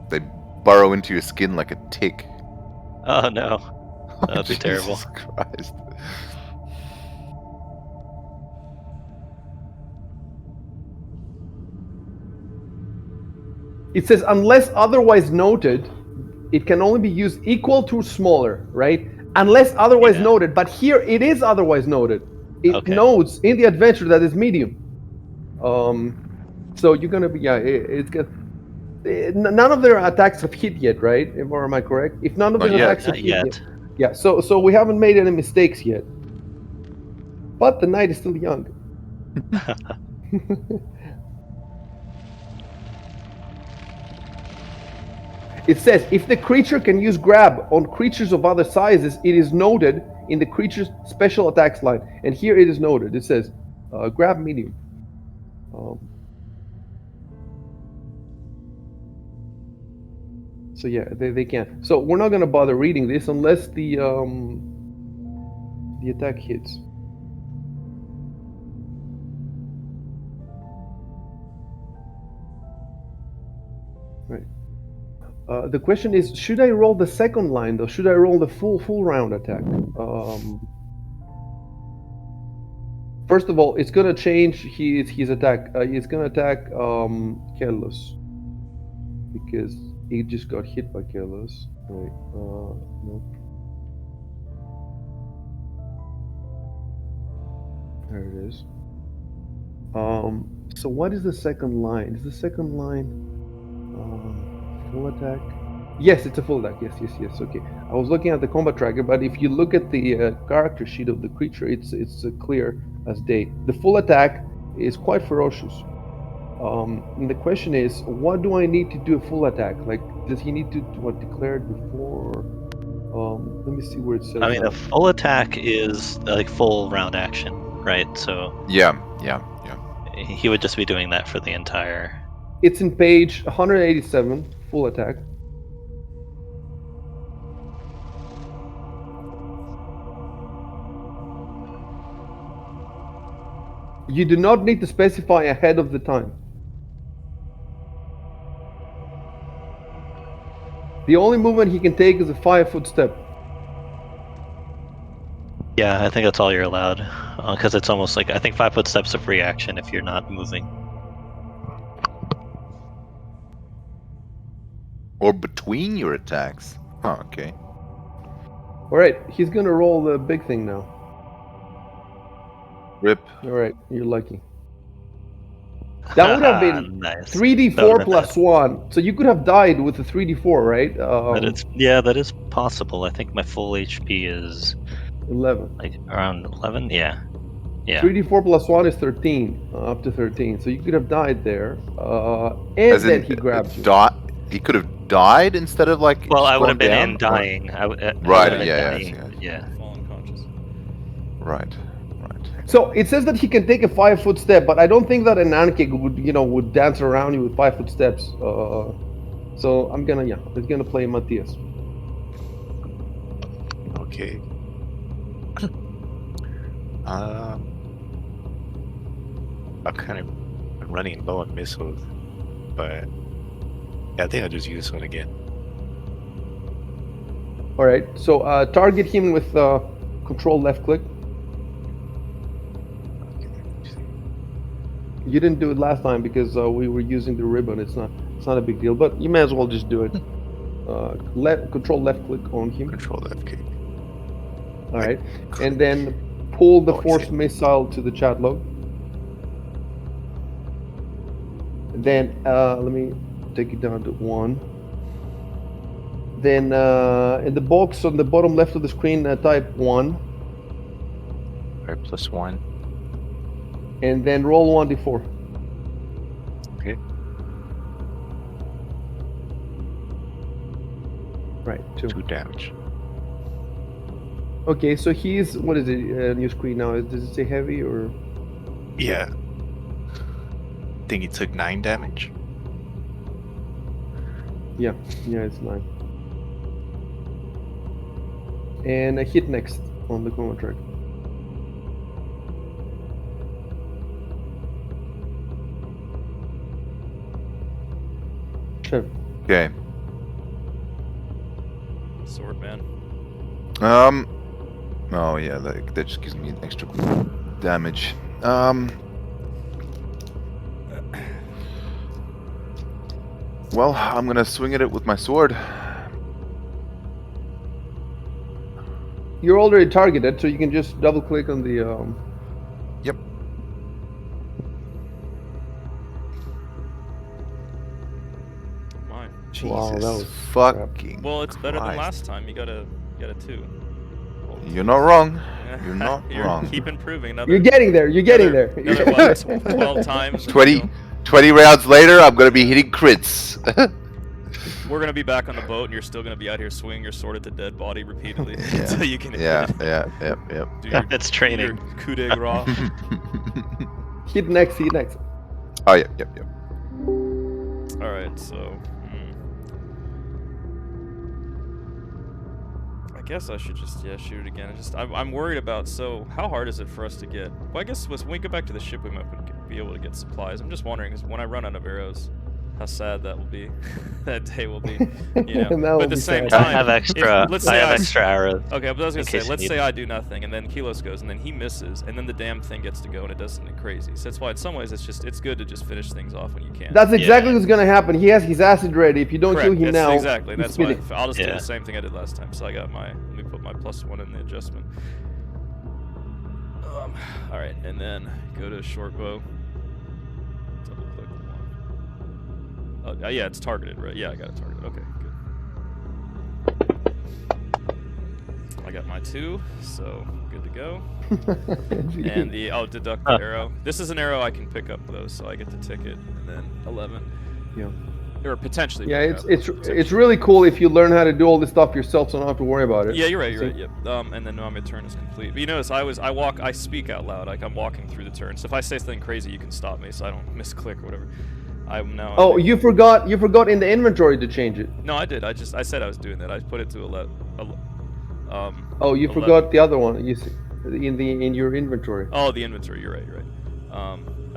D: They burrow into your skin like a tick.
C: Oh no, that'd be terrible.
D: Jesus Christ.
A: It says, unless otherwise noted, it can only be used equal to smaller, right? Unless otherwise
C: Yeah.
A: noted, but here it is otherwise noted. It
C: Okay.
A: notes in the adventure that it's medium. So you're gonna be, yeah, it's good. None of their attacks have hit yet, right? Or am I correct? If none of
D: Not
A: their
D: yet.
A: attacks have
C: Not
A: hit
C: yet.
A: yet, yeah. So we haven't made any mistakes yet. But the night is still young. It says, if the creature can use grab on creatures of other sizes, it is noted in the creature's special attacks line. And here it is noted. It says, grab medium. So yeah, they can. So we're not going to bother reading this unless the attack hits. Right. The question is, should I roll the second line though? Should I roll the full round attack? First of all, it's gonna change his attack. It's gonna attack Carlos because he just got hit by Carlos. Right. No. There it is. So what is the second line? Is the second line full attack? Yes, it's a full attack. Yes. Okay. I was looking at the combat tracker, but if you look at the character sheet of the creature, it's clear as day. The full attack is quite ferocious. And the question is, what do I need to do a full attack? Like, does he need to declare it before? Let me see where it says.
C: I mean, a full attack is like full round action, right? So
D: Yeah.
C: he would just be doing that for the entire.
A: It's in page 187, full attack. You do not need to specify ahead of the time. The only movement he can take is a 5-foot step.
C: Yeah, I think that's all you're allowed, because it's almost like I think 5-foot steps a free action if you're not moving.
D: Or between your attacks. Huh, okay.
A: Alright, he's gonna roll the big thing now.
D: Rip.
A: Alright, you're lucky. That would have been
C: nice.
A: 3d4 plus 1. So you could have died with a 3d4, right?
C: That is possible. I think my full HP is
A: 11.
C: like around 11. Yeah.
A: 3d4 plus 1 is 13, up to 13. So you could have died there. And
D: As
A: then
D: in,
A: he grabs you.
D: He could have died instead of like.
C: Well, I would have been
D: gone
C: in
D: down, or-
C: dying. I would have been dying. Yeah.
B: Fall unconscious.
D: Right.
A: So it says that he can take a 5-foot step, but I don't think that an Ankig would dance around you with 5-foot steps. So it's gonna play Matthias.
E: Okay. I'm kind of running low on missiles, but yeah, I think I'll just use this one again.
A: All right. So target him with control left click. You didn't do it last time because we were using the ribbon. It's not a big deal, but you may as well just do it. Control left click on him.
E: Control left click.
A: All right, and then pull the
E: Oh, I
A: force
E: see.
A: missile to the chat log. Then let me take it down to 1. Then in the box on the bottom left of the screen, type 1,
E: Alright, +1.
A: and then roll 1d4.
E: Okay.
A: Right, 2.
E: 2 damage.
A: Okay, so he's, what is it, new screen now? Does it say heavy or?
E: Yeah. I think he took 9 damage.
A: Yeah, it's 9. And I hit next on the combat track. ship.
D: Okay.
B: Sword man.
D: Oh yeah, that just gives me an extra damage. Well, I'm gonna swing at it with my sword.
A: You're already targeted, so you can just double click on the.
D: Yep.
B: Mine.
D: Jesus
A: Wow, that was
D: fucking
B: Well, it's better than
D: Christ.
B: last time. You got a 2.
D: You're not wrong. You're not
B: You're
D: wrong.
B: keep improving. Another,
A: You're getting there. You're getting there.
B: Another what, 12 times. and
D: 20 rounds later, I'm gonna be hitting crits.
B: We're gonna be back on the boat, and you're still gonna be out here swinging your sword at the dead body repeatedly until you can hit
D: Yeah,
B: it.
D: yep.
B: Do your,
C: It's
B: do
C: training.
B: your coup de grace.
A: Hit next. Hit next.
D: Oh, yep.
B: All right, so I guess I should just shoot it again. I'm worried about. So how hard is it for us to get? Well, I guess when we go back to the ship, we might be able to get supplies. I'm just wondering, because when I run out of arrows, how sad that will be. That day will be. You know.
A: That will
B: But at the
A: be
B: same
A: sad.
B: time,
C: I have extra.
B: let's
C: I
B: say
C: have extra arrows.
B: Okay, but I was gonna
C: in
B: say,
C: case you
B: let's
C: need
B: say
C: it.
B: I do nothing, and then Kilos goes, and then he misses, and then the damn thing gets to go, and it does something crazy. So that's why, in some ways, it's good to just finish things off when you can.
A: That's exactly
C: Yeah.
A: what's gonna happen. He has his acid ready. If you don't
B: Correct.
A: kill him
B: That's
A: now,
B: exactly.
A: he's
B: That's why
A: spinning.
B: I'll just do
C: Yeah.
B: the same thing I did last time. So I got let me put my +1 in the adjustment. All right, and then go to short bow. Double click the one. Oh, yeah, it's targeted, right? Yeah, I got it targeted. Okay, good. I got my 2, so good to go. And deduct the arrow. This is an arrow I can pick up though, so I get the ticket, and then 11.
A: Yeah.
B: Or potentially.
A: Yeah,
B: pick up,
A: it's really cool if you learn how to do all this stuff yourself, so you don't have to worry about it.
B: Yeah, you're right. Yep. And then now my turn is complete. But you notice I speak out loud, like I'm walking through the turn. So if I say something crazy, you can stop me, so I don't misclick or whatever. I'm now.
A: Oh, you forgot in the inventory to change it.
B: No, I did. I said I was doing that. I put it to 11.
A: Oh, you
B: 11.
A: forgot the other one. You see, in your inventory.
B: Oh, the inventory. You're right.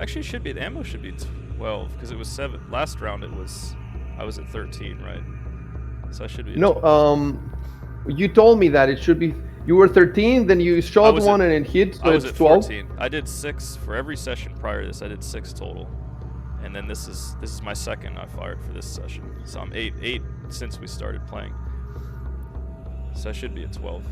B: Actually, it should be the ammo should be 12 because it was 7 last round. I was at 13, right? So I should be. At
A: No,
B: 12.
A: you told me that it should be. You were 13, then you shot one and it hit, so
B: I was
A: it's
B: at
A: 12.
B: 14. I did 6 for every session prior to this. I did 6 total, and then this is my second I fired for this session. So I'm 8 since we started playing. So I should be at 12.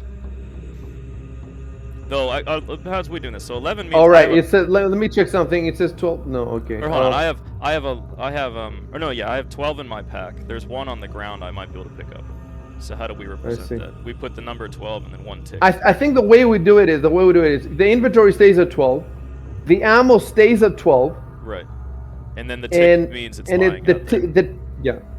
B: Though, how's we doing this? So 11 means.
A: All right, it says. Let me check something. It says 12. No, okay.
B: Or hold on, I have 12 in my pack. There's 1 on the ground I might be able to pick up. So how do we represent
A: see.
B: that? We put the number 12 and then 1 tick.
A: I think the way we do it is the inventory stays at 12, the ammo stays at 12,
B: Right. And then the tick means it's lying out there.
A: the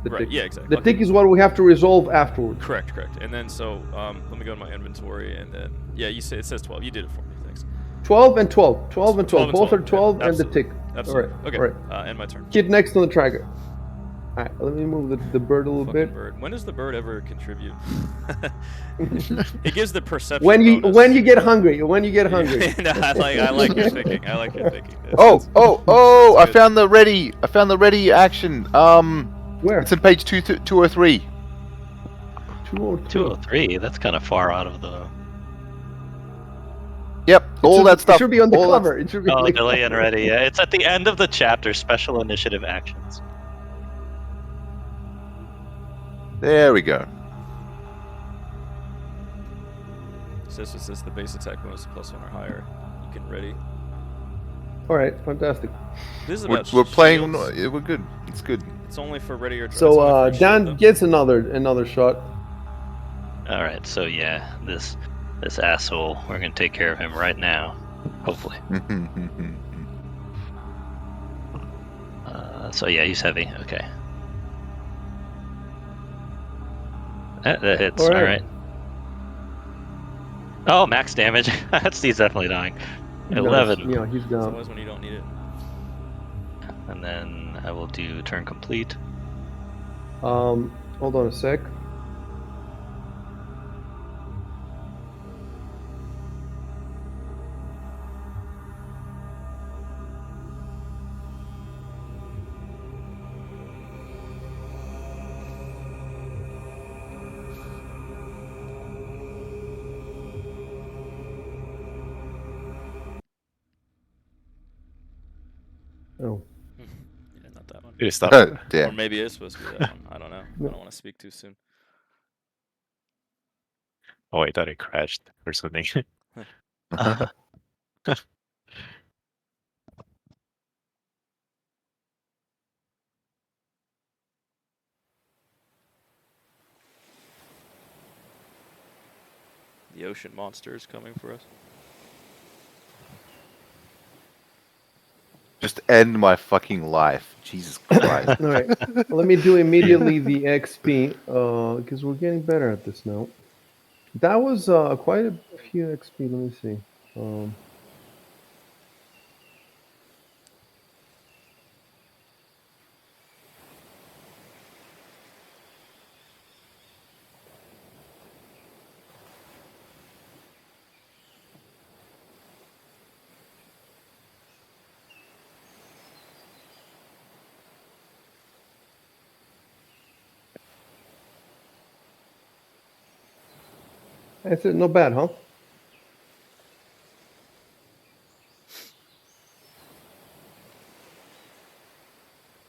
B: Right,
A: tick.
B: yeah, exactly.
A: The tick is what we have to resolve afterwards.
B: Correct. And then so let me go to my inventory and then it says 12. You did it for me. Thanks.
A: 12 and 12. 12 and 12. Both are 12
B: yeah,
A: and the tick.
B: Absolutely.
A: All right.
B: Okay.
A: All right.
B: End my turn.
A: Hit next on the tracker. All right. Let me move the bird a little
B: Fucking
A: bit.
B: bird. When does the bird ever contribute? It gives the perception.
A: When you
B: bonus.
A: get hungry. When you get hungry.
B: No, I like your thinking.
D: I found the ready action.
A: Where?
D: It's on page 203.
C: 203. That's kind of far out of the.
D: Yep, all that stuff.
A: It should be on the
D: all
A: cover. It should be on the
C: delay
A: cover.
C: and ready. Yeah, it's at the end of the chapter. Special initiative actions.
D: There we go.
B: Says the base attack bonus +1 or higher. You can ready.
A: All right. Fantastic.
B: This is
D: We're
B: about
D: playing.
B: shields.
D: We're good. It's good.
B: It's only for ready or.
A: So
B: it's only for
A: Dan
B: shield,
A: gets another shot.
C: All right. So yeah, this asshole. We're gonna take care of him right now. Hopefully. So yeah, he's heavy. Okay. That hits.
A: All right.
C: All right. Oh, max damage. He's definitely dying. 11.
A: Yeah, he's
B: It's
A: down.
B: always when you don't need it.
C: And then I will do turn complete.
A: Hold on a sec. Oh.
B: Yeah, not that one.
E: Did it stop it?
B: Or
D: Damn.
B: maybe it's supposed to be that one. I don't know.
A: No.
B: I don't want to speak too soon.
E: Oh, I thought it crashed or something.
B: The ocean monster is coming for us.
D: Just end my fucking life. Jesus Christ.
A: All right. Let me do immediately the XP because we're getting better at this now. That was quite a few XP. Let me see. That's it. Not bad, huh?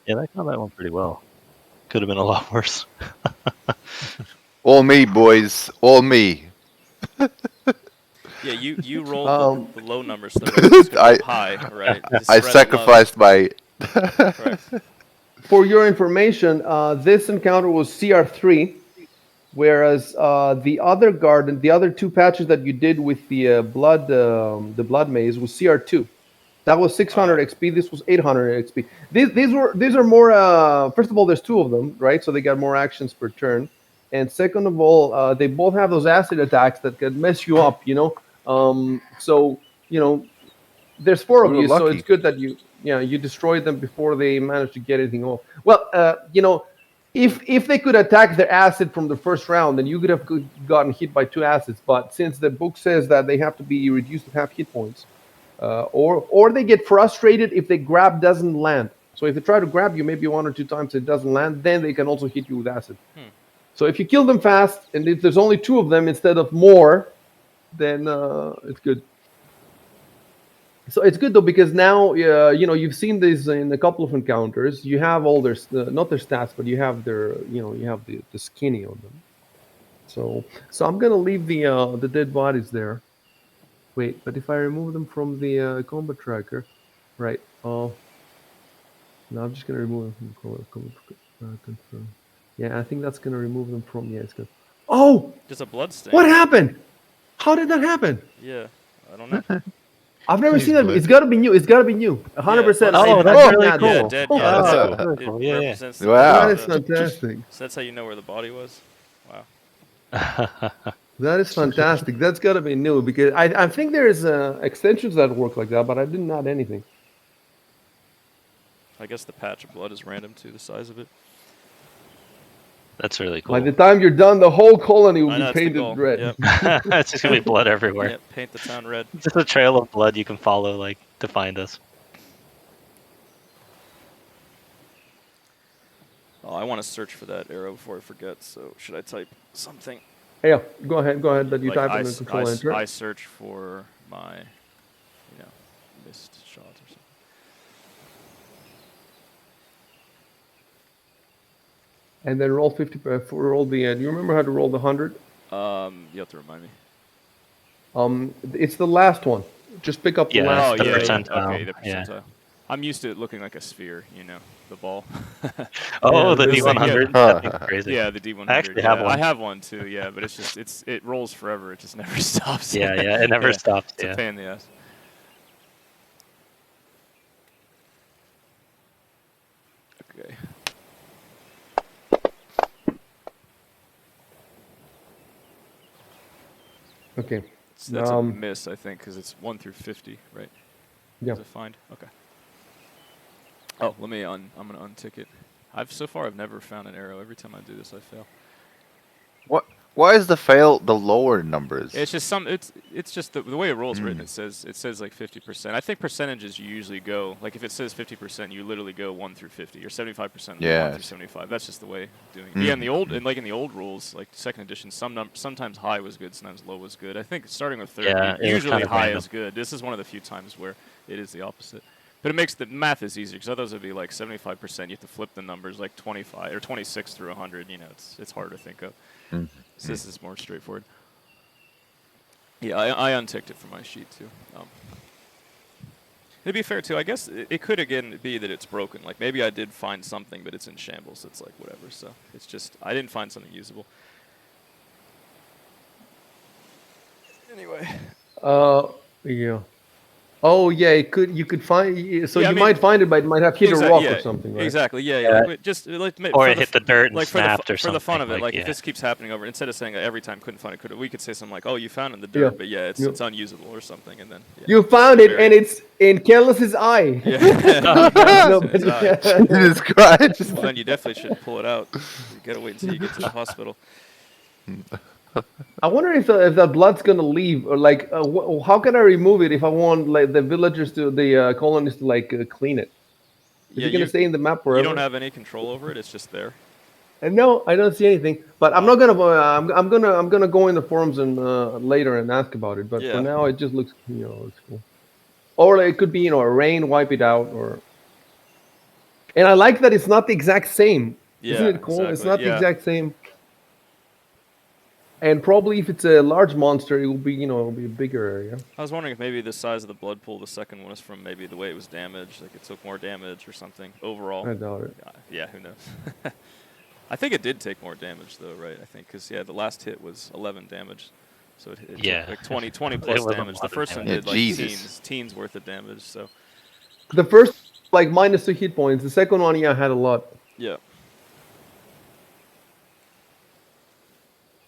C: Yeah, that combat went pretty well. Could have been a lot worse.
D: All me, boys. All me.
B: Yeah, you rolled the low numbers so the rest of us could
D: I
B: go high, right? To
D: I
B: spread it low.
D: sacrificed my.
B: Correct.
A: For your information, this encounter was CR3, whereas the other garden, the other two patches that you did with the blood maze was CR2. That was 600 XP. This was 800 XP. These are more. First of all, there's two of them, right? So they got more actions per turn. And second of all, they both have those acid attacks that can mess you up. So there's four
D: We
A: of
D: were
A: you, so it's
D: lucky.
A: good that you destroyed them before they managed to get anything off. Well, if they could attack their acid from the first round, then you could have gotten hit by two acids. But since the book says that they have to be reduced to half hit points, or they get frustrated if the grab doesn't land. So if they try to grab you maybe one or two times it doesn't land, then they can also hit you with acid. So if you kill them fast, and if there's only two of them instead of more, then it's good. So it's good though because now you've seen this in a couple of encounters. You have all their not their stats, but you have their you have the skinny on them. So I'm gonna leave the dead bodies there. Wait, but if I remove them from the combat tracker, right? Oh, no, I'm just gonna remove them from confirm. Yeah, I think that's gonna remove them from. Yeah, it's good. Oh,
B: There's a blood stain.
A: what happened? How did that happen?
B: Yeah, I don't know.
A: I've never
E: He's
A: seen that.
E: blood.
A: It's gotta be new. It's gotta be new. 100%.
B: blood
C: Oh,
B: stain.
C: that's really
A: that.
C: cool.
B: Yeah, dead.
A: Oh,
B: Yeah,
C: that's
B: dead.
C: cool. Very cool.
B: It
C: Yeah,
B: represents the
D: Wow.
A: that
B: dead,
A: is fantastic.
B: So that's how you know where the body was. Wow.
C: yeah.
A: That is fantastic. That's gotta be new because I think there's extensions that work like that, but I didn't add anything.
B: I guess the patch of blood is random too, the size of it.
C: That's really
A: By
C: cool.
A: the time you're done, the whole colony will
B: I
A: be
B: know, that's the goal.
A: painted red.
B: Yep.
C: It's just gonna be blood everywhere.
B: Yep, paint the town red.
C: Just a trail of blood you can follow, like, to find us.
B: Oh, I want to search for that arrow before I forget, so should I type something?
A: Yeah, go ahead. That you
B: Like
A: type in the control enter.
B: I search for my, missed shot or something.
A: And then roll 50. Roll the. Do you remember how to roll the 100?
B: You have to remind me.
A: It's the last one. Just pick up the
C: Yeah,
A: last.
C: the
B: yeah.
C: percentile.
B: Okay, the
C: Yeah.
B: percentile. I'm used to it looking like a sphere, the ball.
C: Oh,
A: Yeah,
C: the
A: this thing,
C: D100.
D: yeah.
C: That thing's crazy.
B: Yeah, the D100.
C: I actually have
B: yeah.
C: one.
B: I have one too, yeah, but it's just it rolls forever. It just never stops.
C: Yeah, it never stops.
B: It's a
C: Yeah.
B: pain in the ass. Okay.
A: Okay.
B: So that's a miss, I think, because it's 1 through 50, right?
A: Yeah.
B: Is it find? Okay. Oh, let me I'm gonna untick it. So far I've never found an arrow. Every time I do this, I fail.
D: What? Why is the fail the lower numbers?
B: It's just it's just the way it rolls written. It says like 50%. I think percentages you usually go like if it says 50%, you literally go 1 through 50 or 75%. 1 through 75. That's just the way of doing it. Yeah, in the old rules, like second edition, sometimes high was good, sometimes low was good. I think starting with third,
C: Yeah, it was
B: usually
C: kind of
B: high
C: random.
B: is good. This is one of the few times where it is the opposite. But it makes the math is easier because otherwise it'd be like 75%. You have to flip the numbers like 25 or 26 through 100. You know, it's hard to think of. So this is more straightforward. Yeah, I unticked it from my sheet too. To be fair too, I guess it could again be that it's broken. Like maybe I did find something, but it's in shambles. It's like whatever. So it's just I didn't find something usable. Anyway.
A: Yeah. Oh yeah, it could. You could find. So
B: Yeah, I
A: you
B: mean,
A: might find it, but it might have hit a rock or something, right?
B: exactly. Yeah, yeah.
C: Yeah.
B: Like, just like
C: Or
B: for
C: it hit the dirt and
B: like
C: snapped or
B: for the fun
C: something,
B: of it.
C: like,
B: Like
C: yeah.
B: if this keeps happening over, instead of saying every time couldn't find it, we could say something like, oh, you found it in the
A: Yeah.
B: dirt, but yeah, it's
A: Yeah.
B: it's unusable or something, and then yeah.
A: You found it,
B: Very-
A: and it's in Kellis's eye.
B: Yeah.
A: No,
B: It's
A: but-
B: odd.
D: Jesus Christ.
B: Well, then you definitely should pull it out. You gotta wait until you get to the hospital.
A: I wonder if the blood's gonna leave, or like, how can I remove it if I want like the villagers to the colonists to like clean it? Is
B: Yeah,
A: it gonna stay in the map forever?
B: you don't have any control over it. It's just there.
A: And no, I don't see anything. But I'm not gonna. I'm gonna go in the forums and later and ask about it. But
B: Yeah.
A: for now, it just looks looks cool. Or it could be a rain wipe it out, or. And I like that it's not the exact same. Isn't
B: Yeah,
A: it cool? It's
B: exactly,
A: not the
B: yeah.
A: exact same. And probably if it's a large monster, it will be it'll be a bigger area.
B: I was wondering if maybe the size of the blood pool, the second one, is from maybe the way it was damaged, like it took more damage or something overall.
A: I doubt it.
B: Yeah, who knows? I think it did take more damage though, right? I think because the last hit was 11 damage, so it
C: Yeah.
B: took like 20
C: It
B: plus
C: was a
B: damage.
C: lot
B: The
C: of
B: first one
C: damage.
B: did like
D: Jesus.
B: teens worth of damage. So
A: The first like -2 hit points. The second one, had a lot.
B: yeah,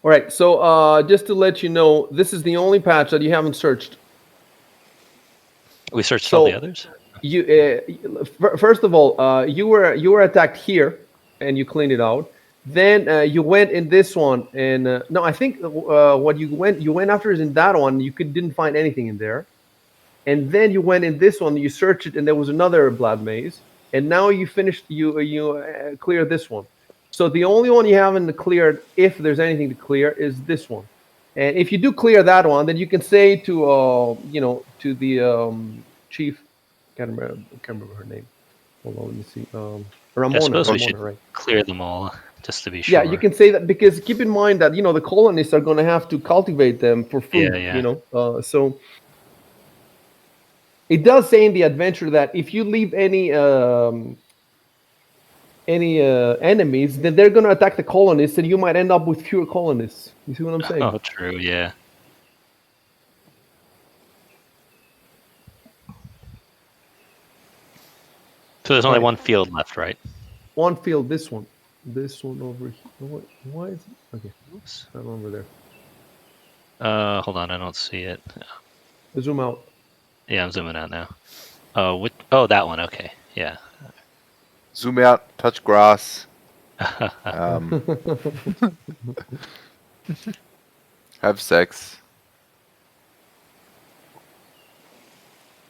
A: All right, so just to let you know, this is the only patch that you haven't searched.
C: We searched all the
A: So-
C: others.
A: You first of all, you were attacked here, and you cleaned it out. Then you went in this one, and no, I think what you went after is in that one. You didn't find anything in there, and then you went in this one. You searched it, and there was another blood maze. And now you finished. You cleared this one. So the only one you haven't cleared, if there's anything to clear, is this one. And if you do clear that one, then you can say to to the chief. Can't remember her name. Hold on, let me see. Ramona.
C: I suppose we
A: Ramona,
C: should
A: right?
C: clear them all just to be sure.
A: Yeah, you can say that because keep in mind that the colonists are going to have to cultivate them for food.
C: Yeah.
A: So it does say in the adventure that if you leave any enemies, then they're going to attack the colonists, and you might end up with fewer colonists. You see what I'm saying?
C: Oh, true. Yeah. So there's only
A: Right.
C: one field left, right?
A: One field, this one over here. Why is it? Okay,
C: Oops.
A: that one over there.
C: Hold on, I don't see it.
A: Zoom out.
C: Yeah, I'm zooming out now. Oh, that one. Okay. Yeah.
D: Zoom out, touch grass. Have sex.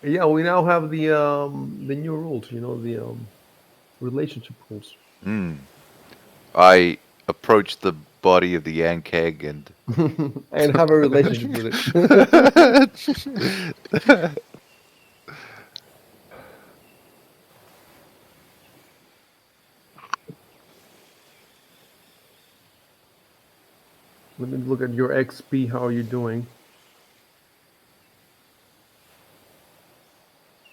A: Yeah, we now have the new rules. The relationship rules.
D: I approached the body of the yank egg and
A: And have a relationship with it. Let me look at your XP. How are you doing?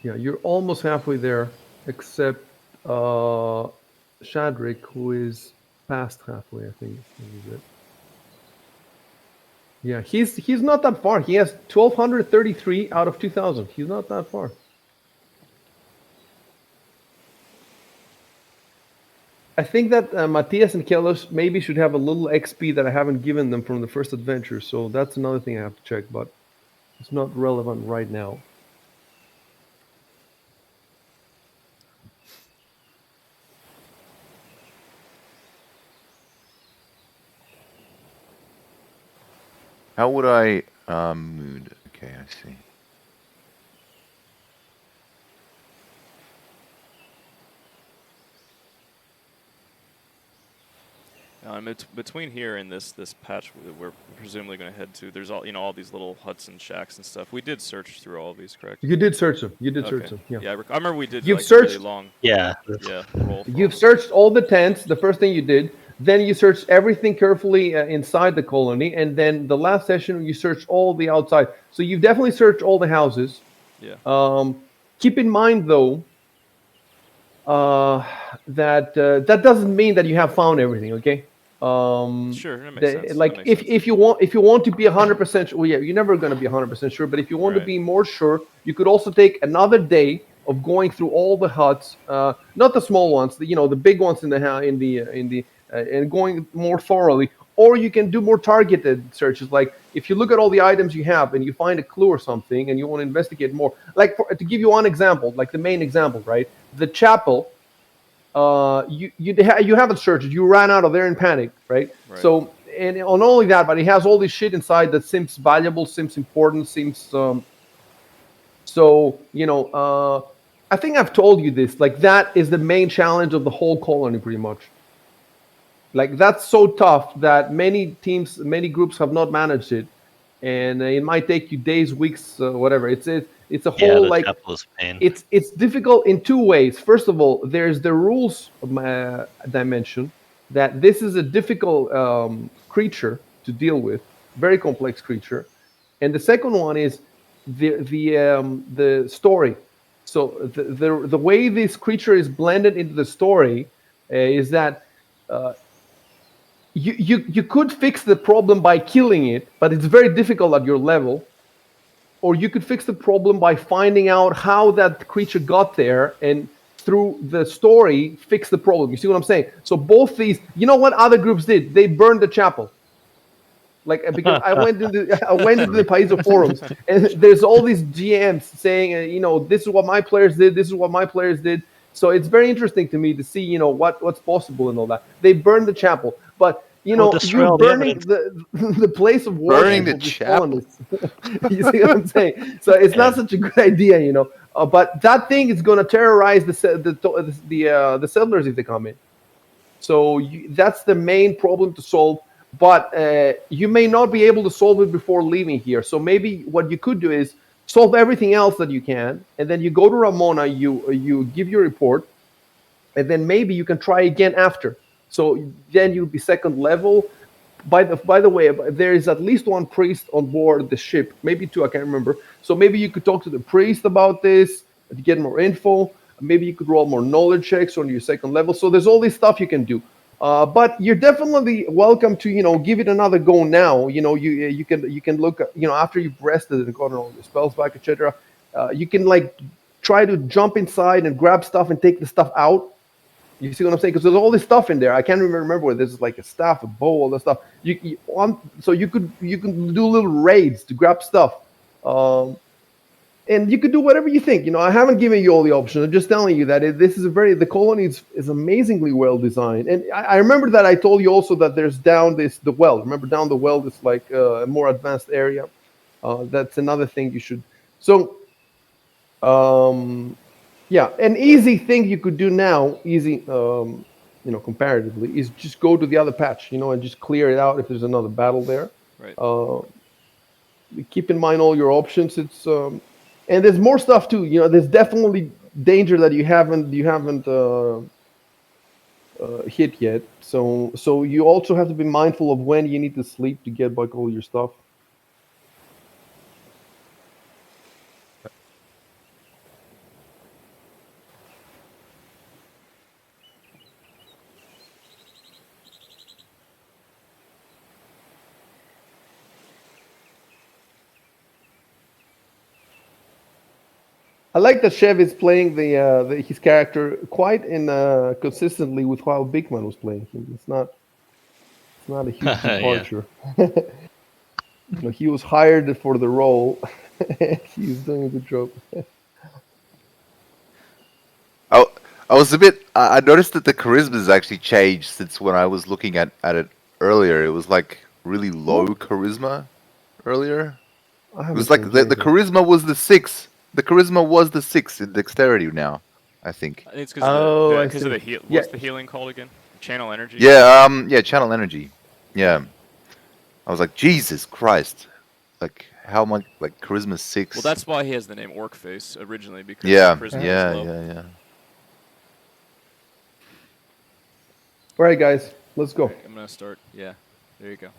A: Yeah, you're almost halfway there, except Shadrick, who is past halfway, I think. Is it? Yeah, he's not that far. He has 1,233 out of 2,000. He's not that far. I think that Matthias and Kellos maybe should have a little XP that I haven't given them from the first adventure. So that's another thing I have to check, but it's not relevant right now.
D: how would I mood? Okay, I see.
B: Between here and this patch that we're presumably going to head to, there's all these little huts and shacks and stuff. We did search through all of these, correct?
A: You did search them. You did search
B: Okay.
A: them. Yeah.
B: Yeah, I remember we did
A: You've
B: like a really
A: searched.
B: long
C: Yeah.
B: roll. For all
A: You've
B: this.
A: searched all the tents. The first thing you did. Then you searched everything carefully inside the colony, and then the last session you searched all the outside. So you've definitely searched all the houses.
B: Yeah.
A: Keep in mind though that that doesn't mean that you have found everything. Okay.
B: Sure, that makes sense.
A: Like
B: that makes sense.
A: if you want to be 100% sure, well, yeah, you're never going to be 100% sure. But if you want to
B: Right.
A: be more sure, you could also take another day of going through all the huts, not the small ones, the big ones in the and going more thoroughly. Or you can do more targeted searches. Like if you look at all the items you have and you find a clue or something, and you want to investigate more. Like to give you one example, like the main example, right? The chapel. You haven't searched it. You ran out of there in panic, right?
B: Right.
A: So, and not only that, but it has all this shit inside that seems valuable, seems important, seems so I think I've told you this. Like that is the main challenge of the whole colony, pretty much. Like that's so tough that many teams, many groups have not managed it, and it might take you days, weeks, whatever. It's a
C: Yeah,
A: whole
C: the
A: like
C: chapel is a pain.
A: it's difficult in two ways. First of all, there's the rules dimension that this is a difficult creature to deal with, very complex creature, and the second one is the story. So the way this creature is blended into the story is that you could fix the problem by killing it, but it's very difficult at your level. Or you could fix the problem by finding out how that creature got there and through the story fix the problem. You see what I'm saying? So both these, you know what other groups did? They burned the chapel. Like because I went into the Paizo forums and there's all these GMs saying, this is what my players did, this is what my players did. So it's very interesting to me to see, what's possible and all that. They burned the chapel, but
C: destroy
A: you're
C: all the
A: burning
C: evidence.
A: the place of worship
D: Burning the
A: of these
D: chapel.
A: colonists. You see what I'm saying? So it's not such a good idea. But that thing is going to terrorize the settlers if they come in. So that's the main problem to solve. But you may not be able to solve it before leaving here. So maybe what you could do is solve everything else that you can, and then you go to Ramona, you give your report, and then maybe you can try again after. So then you'll be second level. By the way, there is at least one priest on board the ship, maybe two, I can't remember. So maybe you could talk to the priest about this to get more info. Maybe you could roll more knowledge checks on your second level. So there's all this stuff you can do. But you're definitely welcome to give it another go now. You can look after you've rested and gotten all your spells back, etc. You can like try to jump inside and grab stuff and take the stuff out. You see what I'm saying? Because there's all this stuff in there. I can't even remember where there's like a staff, a bow, all that stuff. So you can do little raids to grab stuff, and you could do whatever you think. I haven't given you all the options. I'm just telling you that this is the colony is amazingly well designed. And I remember that I told you also that there's down the well. Remember down the well, this like a more advanced area. That's another thing you should. So. Yeah, an easy thing you could do now, comparatively, is just go to the other patch, and just clear it out if there's another battle there.
B: Right.
A: Keep in mind all your options. It's and there's more stuff too. There's definitely danger that you haven't hit yet. So you also have to be mindful of when you need to sleep to get back all your stuff. I like that Chev is playing his character quite consistently with how Bigman was playing him. It's not a huge departure. He was hired for the role. He's doing a good job.
D: I was a bit. I noticed that the charisma has actually changed since when I was looking at it earlier. It was like really low charisma earlier. It was like the charisma was the 6. The charisma was the 6 in dexterity now, I think.
B: It's because
A: Oh,
B: of the heal. What's the healing called again? Channel energy.
D: Yeah, channel energy. Yeah. I was like, Jesus Christ. Like, how much, like, charisma 6.
B: Well, that's why he has the name Orc Face originally, because his
D: yeah,
B: charisma
D: yeah,
B: was low.
D: yeah.
A: All right, guys, let's go.
B: Alright, I'm gonna start. Yeah, there you go.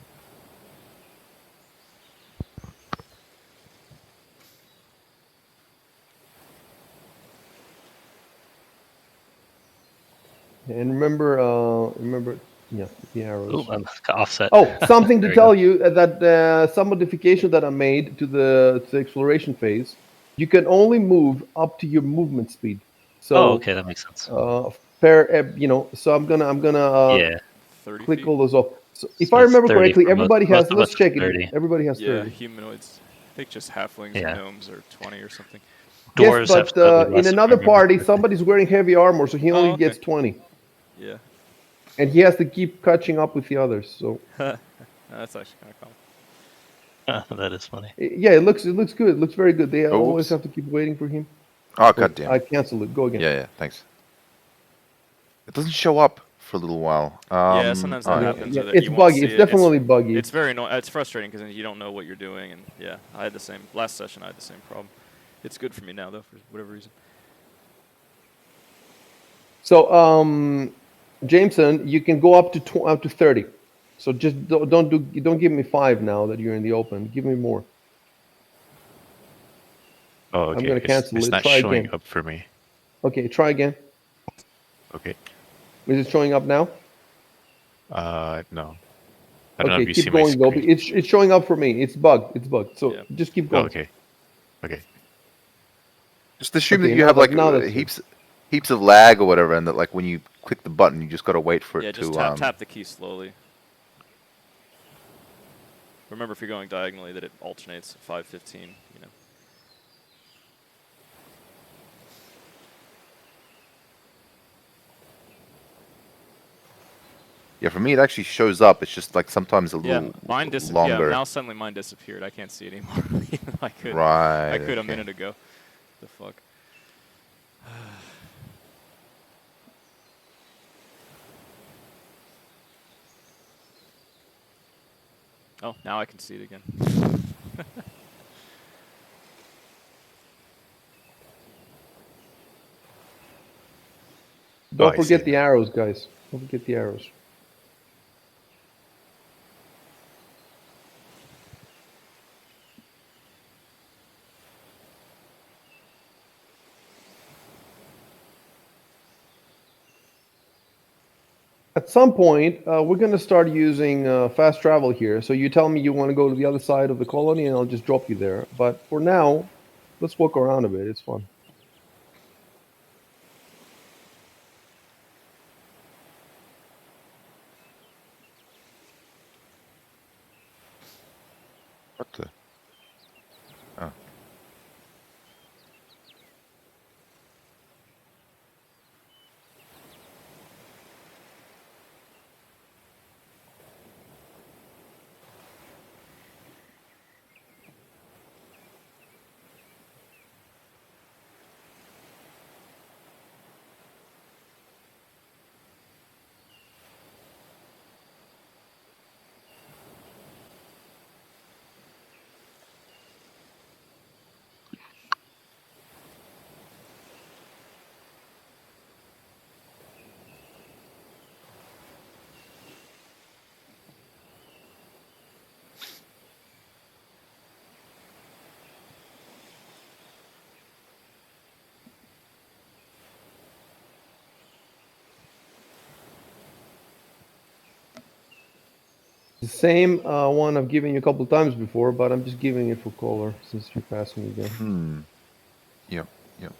A: And remember, yeah, the arrows.
C: Ooh, I'm offset.
A: Oh, something to
C: There we
A: tell
C: go.
A: you that some modification that I made to the exploration phase, you can only move up to your movement speed. So,
C: Oh, okay, that makes sense.
A: so I'm gonna
C: Yeah,
B: 30
A: click
B: feet.
A: all those off. So if
C: so
A: I
C: it's
A: remember
C: 30
A: correctly,
C: for
A: everybody
C: most
A: has.
C: of
A: Let's
C: us. Is
A: check it.
C: 30.
A: Everybody has
B: Yeah,
A: 30.
B: humanoids. I think just halflings
C: Yeah.
B: and gnomes are 20 or something.
A: Yes,
C: Dwarves have
A: but
C: slightly
A: in
C: less. if I
A: another
C: remember
A: party,
C: correctly.
A: somebody's wearing heavy armor, so he
B: Oh,
A: only
B: okay.
A: gets 20,
B: Yeah.
A: and he has to keep catching up with the others. So
B: That's actually kind of cool.
C: That is funny.
A: yeah, it looks good. It looks very good. They
D: Oh,
A: always
D: whoops.
A: have to keep waiting for him.
D: Oh,
A: Wait,
D: goddamn.
A: I canceled it. Go again.
D: Yeah, thanks. It doesn't show up for a little while.
B: Yeah, sometimes that
D: alright.
B: happens.
A: Yeah,
B: Or that
A: it's
B: you won't
A: buggy.
B: see
A: It's
B: it.
A: definitely buggy.
B: It's very it's frustrating because you don't know what you're doing, and yeah, I had the same last session. I had the same problem. It's good for me now though, for whatever reason.
A: So, Jameson, you can go up to 30. So just don't give me 5 now that you're in the open. Give me more.
E: Oh,
A: I'm
E: okay.
A: gonna cancel
E: It's
A: it.
E: not
A: Try
E: showing
A: again.
E: up for me.
A: Okay, try again.
E: Okay.
A: Is it showing up now?
E: No. I don't know
A: Okay,
E: if you see
A: keep
E: my
A: going though.
E: screen.
A: It's showing up for me. It's bugged. It's bugged. So
B: Yeah.
A: just keep
E: Oh,
A: going.
E: okay. Okay.
D: Just assume
A: Okay,
D: that you
A: now
D: have, like,
A: now that's good.
D: heaps of lag or whatever, and that, like, when you click the button, you just gotta wait for
B: Yeah,
D: it
B: just
D: to,
B: tap the key slowly. Remember, if you're going diagonally, that it alternates 5:15. You know.
D: Yeah, for me, it actually shows up. It's just, like, sometimes a
B: Yeah,
D: little
B: mine disappeared. Yeah,
D: longer.
B: now suddenly mine disappeared. I can't see it anymore. I could.
D: Right,
B: I could a
D: okay.
B: minute ago. The fuck. Oh, now I can see it again.
E: Oh,
A: Don't
E: I see
A: forget
E: it
A: the
E: now.
A: arrows, guys. Don't forget the arrows. At some point, we're going to start using fast travel here. So you tell me you want to go to the other side of the colony, and I'll just drop you there. But for now, let's walk around a bit. It's fun.
D: What the? Oh.
A: The same one I've given you a couple times before, but I'm just giving it for color since you're passing again.
D: Yep, yep.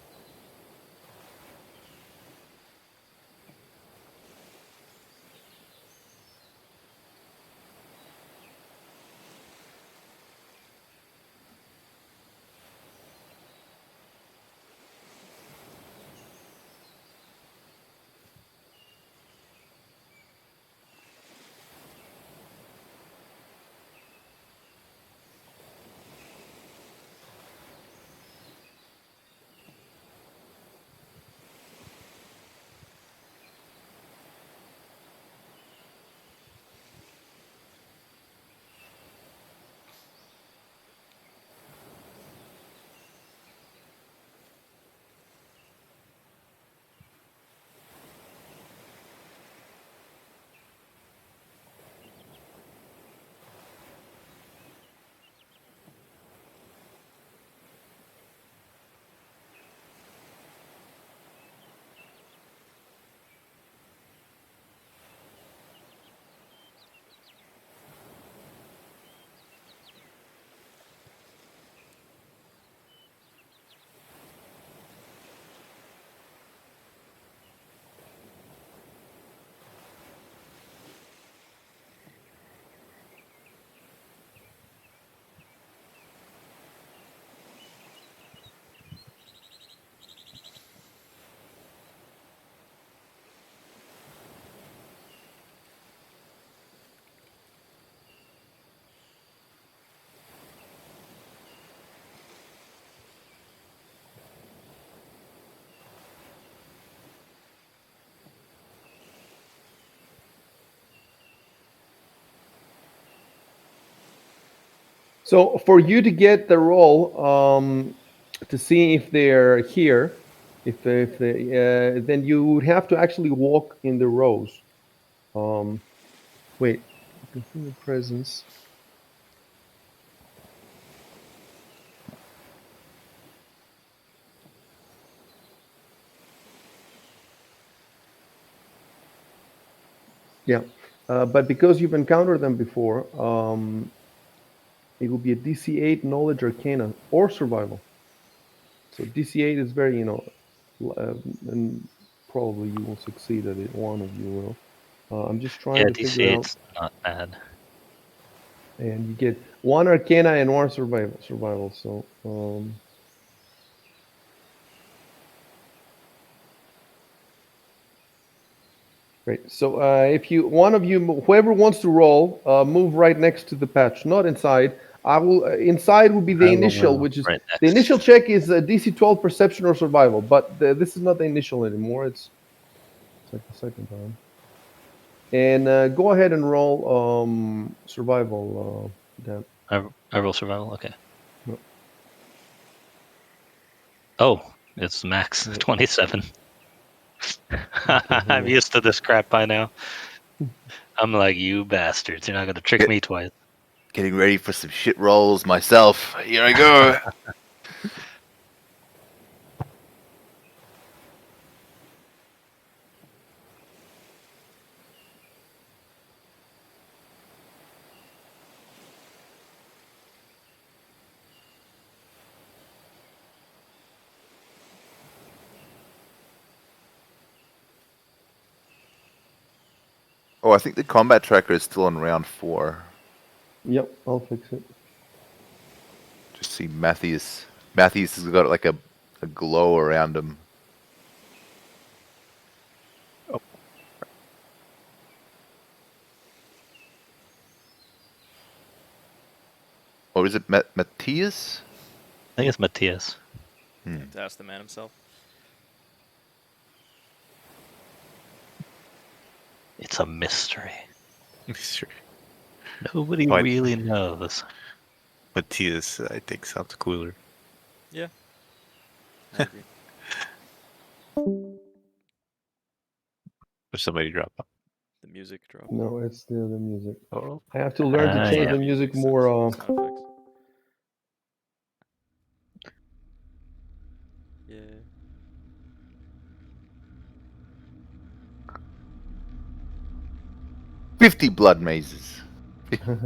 A: So for you to get the roll, to see if they're here, then you would have to actually walk in the rows. Wait, continue presence. Yeah, but because you've encountered them before, it will be a DC 8 knowledge arcana or survival. So DC 8 is very, and probably you will succeed at it. One of you will. I'm just trying
C: Yeah,
A: to
C: DC
A: figure out.
C: 8's not bad.
A: And you get 1 arcana and 1 survival. So great. So if one of you, whoever wants to roll, move right next to the patch, not inside. I will. Inside will be the
C: I will
A: initial,
C: move
A: which is
C: right
A: the
C: next.
A: initial check is DC 12 perception or survival. But this is not the initial anymore. It's like the second time. And go ahead and roll survival, Dan.
C: I roll survival. Okay.
A: No.
C: Oh, it's max 27.
A: Okay,
C: I'm used to this crap by now. I'm like, you bastards! You're not gonna trick me twice.
D: Getting ready for some shit rolls myself. Here I go. Oh, I think the combat tracker is still on round 4.
A: Yep, I'll fix it.
D: Just see Matthias. Matthias has got like a glow around him.
E: Oh.
D: Or is it Matthias?
C: I think it's Matthias.
B: To ask the man himself.
C: It's a mystery.
E: Mystery.
C: Nobody
E: Why-
C: really knows.
E: Matthias, I think, sounds cooler.
B: Yeah. I agree.
E: Or somebody drop out.
B: The music drop.
A: No, it's the music.
E: Oh.
A: I have to learn to change
C: yeah.
A: the music
B: Makes
A: more.
B: sense. Sound effects. Yeah.
D: "50 blood mazes."
A: Yeah.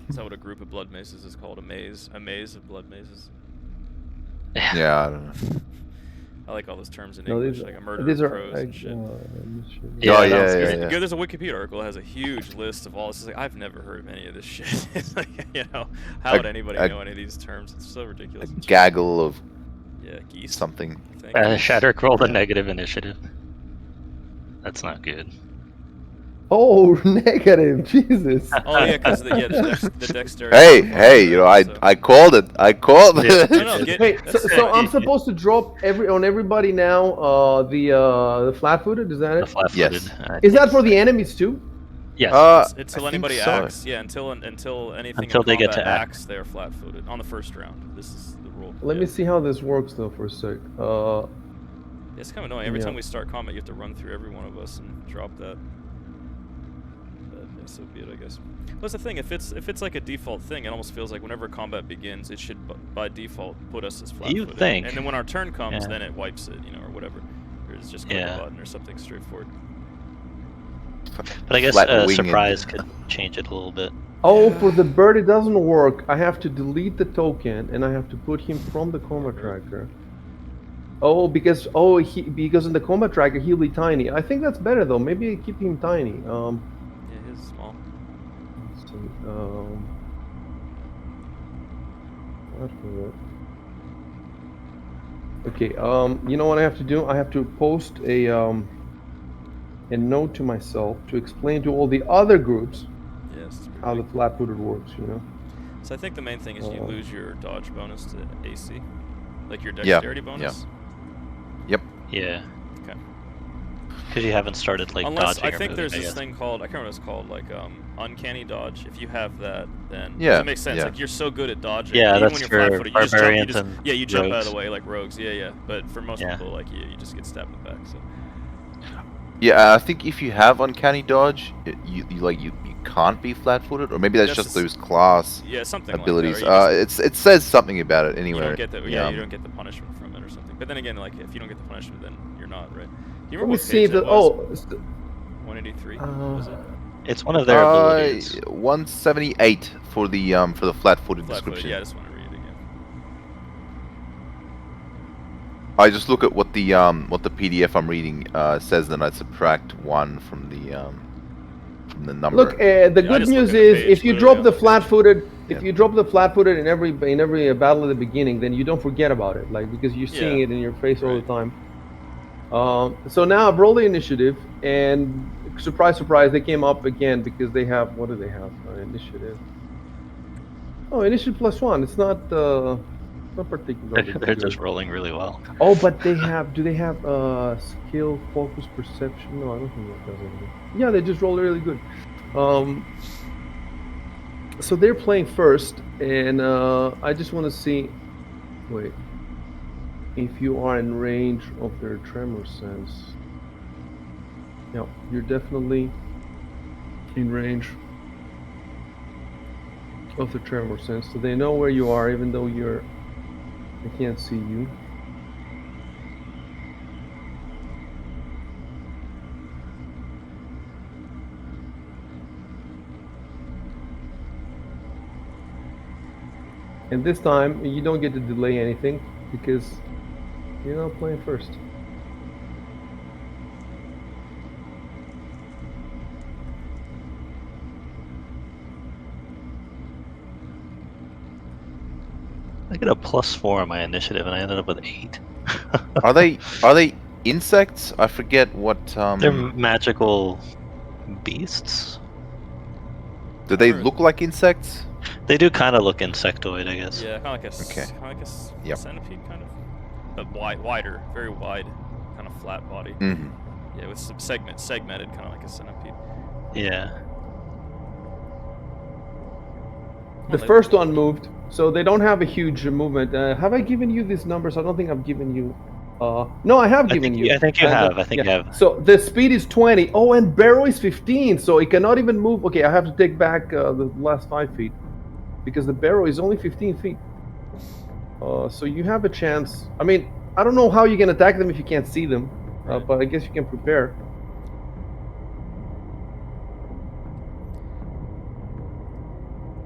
B: Is that what a group of blood maces is called? A maze? A maze of blood mazes?
D: Yeah, I don't know.
B: I like all those terms in
A: No,
B: English,
A: these
B: like a
A: are
B: murder
A: these are
B: prose and shit.
C: Yeah,
D: Oh,
C: that
D: yeah,
C: was
D: yeah,
C: good.
D: yeah.
B: There's a Wikipedia article that has a huge list of all this. It's like, I've never heard of any of this shit. It's like, how would anybody know any of these terms? It's so
D: A
B: ridiculous.
D: gaggle of
B: Yeah, geese.
D: something.
B: I think.
C: Shatterick rolled a negative initiative. That's not good.
A: Oh, negative! Jesus.
B: Oh yeah, because the dexterity.
D: Hey,
B: modifier,
D: hey, you know,
B: so-
D: I called it. I called it.
B: No,
A: Hey, so I'm supposed to drop everybody now. The flat-footed, is that
C: The
A: it?
C: flat-footed.
D: Yes.
A: Is that for the enemies too?
C: Yes.
B: Until
D: I think
B: anybody
D: so.
B: acts, yeah. Until anything
C: Until
B: in
C: they get
B: combat
C: to act.
B: acts, they're flat-footed on the first round. This is the rule.
A: Let me see how this works though for a sec.
B: It's kind of annoying. Every
A: Yeah.
B: time we start combat, you have to run through every one of us and drop that. But yeah, so be it, I guess. That's the thing. If it's like a default thing, it almost feels like whenever combat begins, it should by default put us as flat-footed.
C: You'd think.
B: And then when our turn comes,
C: Yeah.
B: then it wipes it, or whatever. Or it's just click
C: Yeah.
B: a button or something straightforward.
C: But I guess
D: Flat-winged.
C: surprise could change it a little bit.
A: Oh, for the bird it doesn't work. I have to delete the token and I have to put him from the combat tracker. Oh, because in the combat tracker he'll be tiny. I think that's better though. Maybe keep him tiny.
B: Yeah, his is small.
A: Let's see. What for it? Okay. You know what I have to do? I have to post a note to myself to explain to all the other groups
B: Yes.
A: how the flat-footed works.
B: So I think the main thing is you lose your dodge bonus to AC, like your
D: Yeah,
B: dexterity bonus.
D: Yep.
C: Yeah.
B: Okay.
C: because you haven't started like
B: Unless
C: dodging.
B: I think
C: or
B: there's
C: moving,
B: this
C: guess.
B: thing called, I can't remember what it's called, like uncanny dodge. If you have that, then 'cause
D: Yeah,
B: it makes sense.
D: yeah.
B: Like you're so good at dodging,
C: Yeah,
B: even
C: that's
B: when you're
C: for
B: flat-footed, you just jump.
C: barbarians and
B: You jump out of the
C: rogues.
B: way like rogues. Yeah. But for most
C: Yeah.
B: people, like you just get stabbed in the back. So
D: Yeah, I think if you have uncanny dodge, you can't be flat-footed, or maybe that's
B: That's
D: just
B: the
D: those class
B: yeah, something
D: abilities.
B: like that. Or you just,
D: It says something about it
B: you
D: anywhere.
B: don't get the you don't get the punishment from it or something. But then again, like if you don't get the punishment, then you're not right. Do you
A: Let
B: remember
A: me
B: what
A: see
B: page
A: if the
B: that was?
A: 183.
B: 183. Was it?
C: It's one of their abilities.
D: 178 for the flat-footed
B: Flat-footed.
D: description.
B: Yeah, I just want to read it again.
D: I just look at what the PDF I'm reading says, then I subtract 1 from the number.
A: Look, the good
B: just look
A: news
B: at the
A: is
B: page,
A: if you
B: literally
A: drop
B: on
A: the
B: the page.
A: flat-footed,
D: Yeah.
A: if you drop the flat-footed in every battle at the beginning, then you don't forget about it, like because you're seeing
B: Yeah,
A: it in your face all the
B: right.
A: time. So now I've rolled the initiative, and surprise, surprise, they came up again because they have, what do they have? Initiative. Oh, initiative +1. It's not particularly
C: They're just
A: good.
C: rolling really well.
A: Oh, but they have. Do they have skill, focus, perception? No, I don't think that does anything. Yeah, they just roll really good. So they're playing first, and I just want to see. Wait. If you are in range of their tremor sense. Yeah, you're definitely in range of the tremor sense, so they know where you are, even though they can't see you. And this time, you don't get to delay anything because you're not playing first.
C: I get a +4 on my initiative, and I ended up with 8.
D: Are they insects? I forget what.
C: They're magical beasts.
D: Do they look like insects?
C: They do kind of look insectoid, I guess.
B: Yeah, kind of
D: Okay.
B: like a
D: Yep.
B: centipede, kind of, but wider, very wide, kind of flat body.
D: Mm-hmm.
B: Yeah, with some segmented, kind of like a centipede.
C: Yeah.
A: The first one moved, so they don't have a huge movement. Have I given you these numbers? I don't think I've given you. No, I have given you.
C: I think you have. I think you have.
A: So the speed is 20. Oh, and barrel is 15, so it cannot even move. Okay, I have to take back the last 5 feet because the barrel is only 15 feet. So you have a chance. I mean, I don't know how you can attack them if you can't see them, but I guess you can prepare.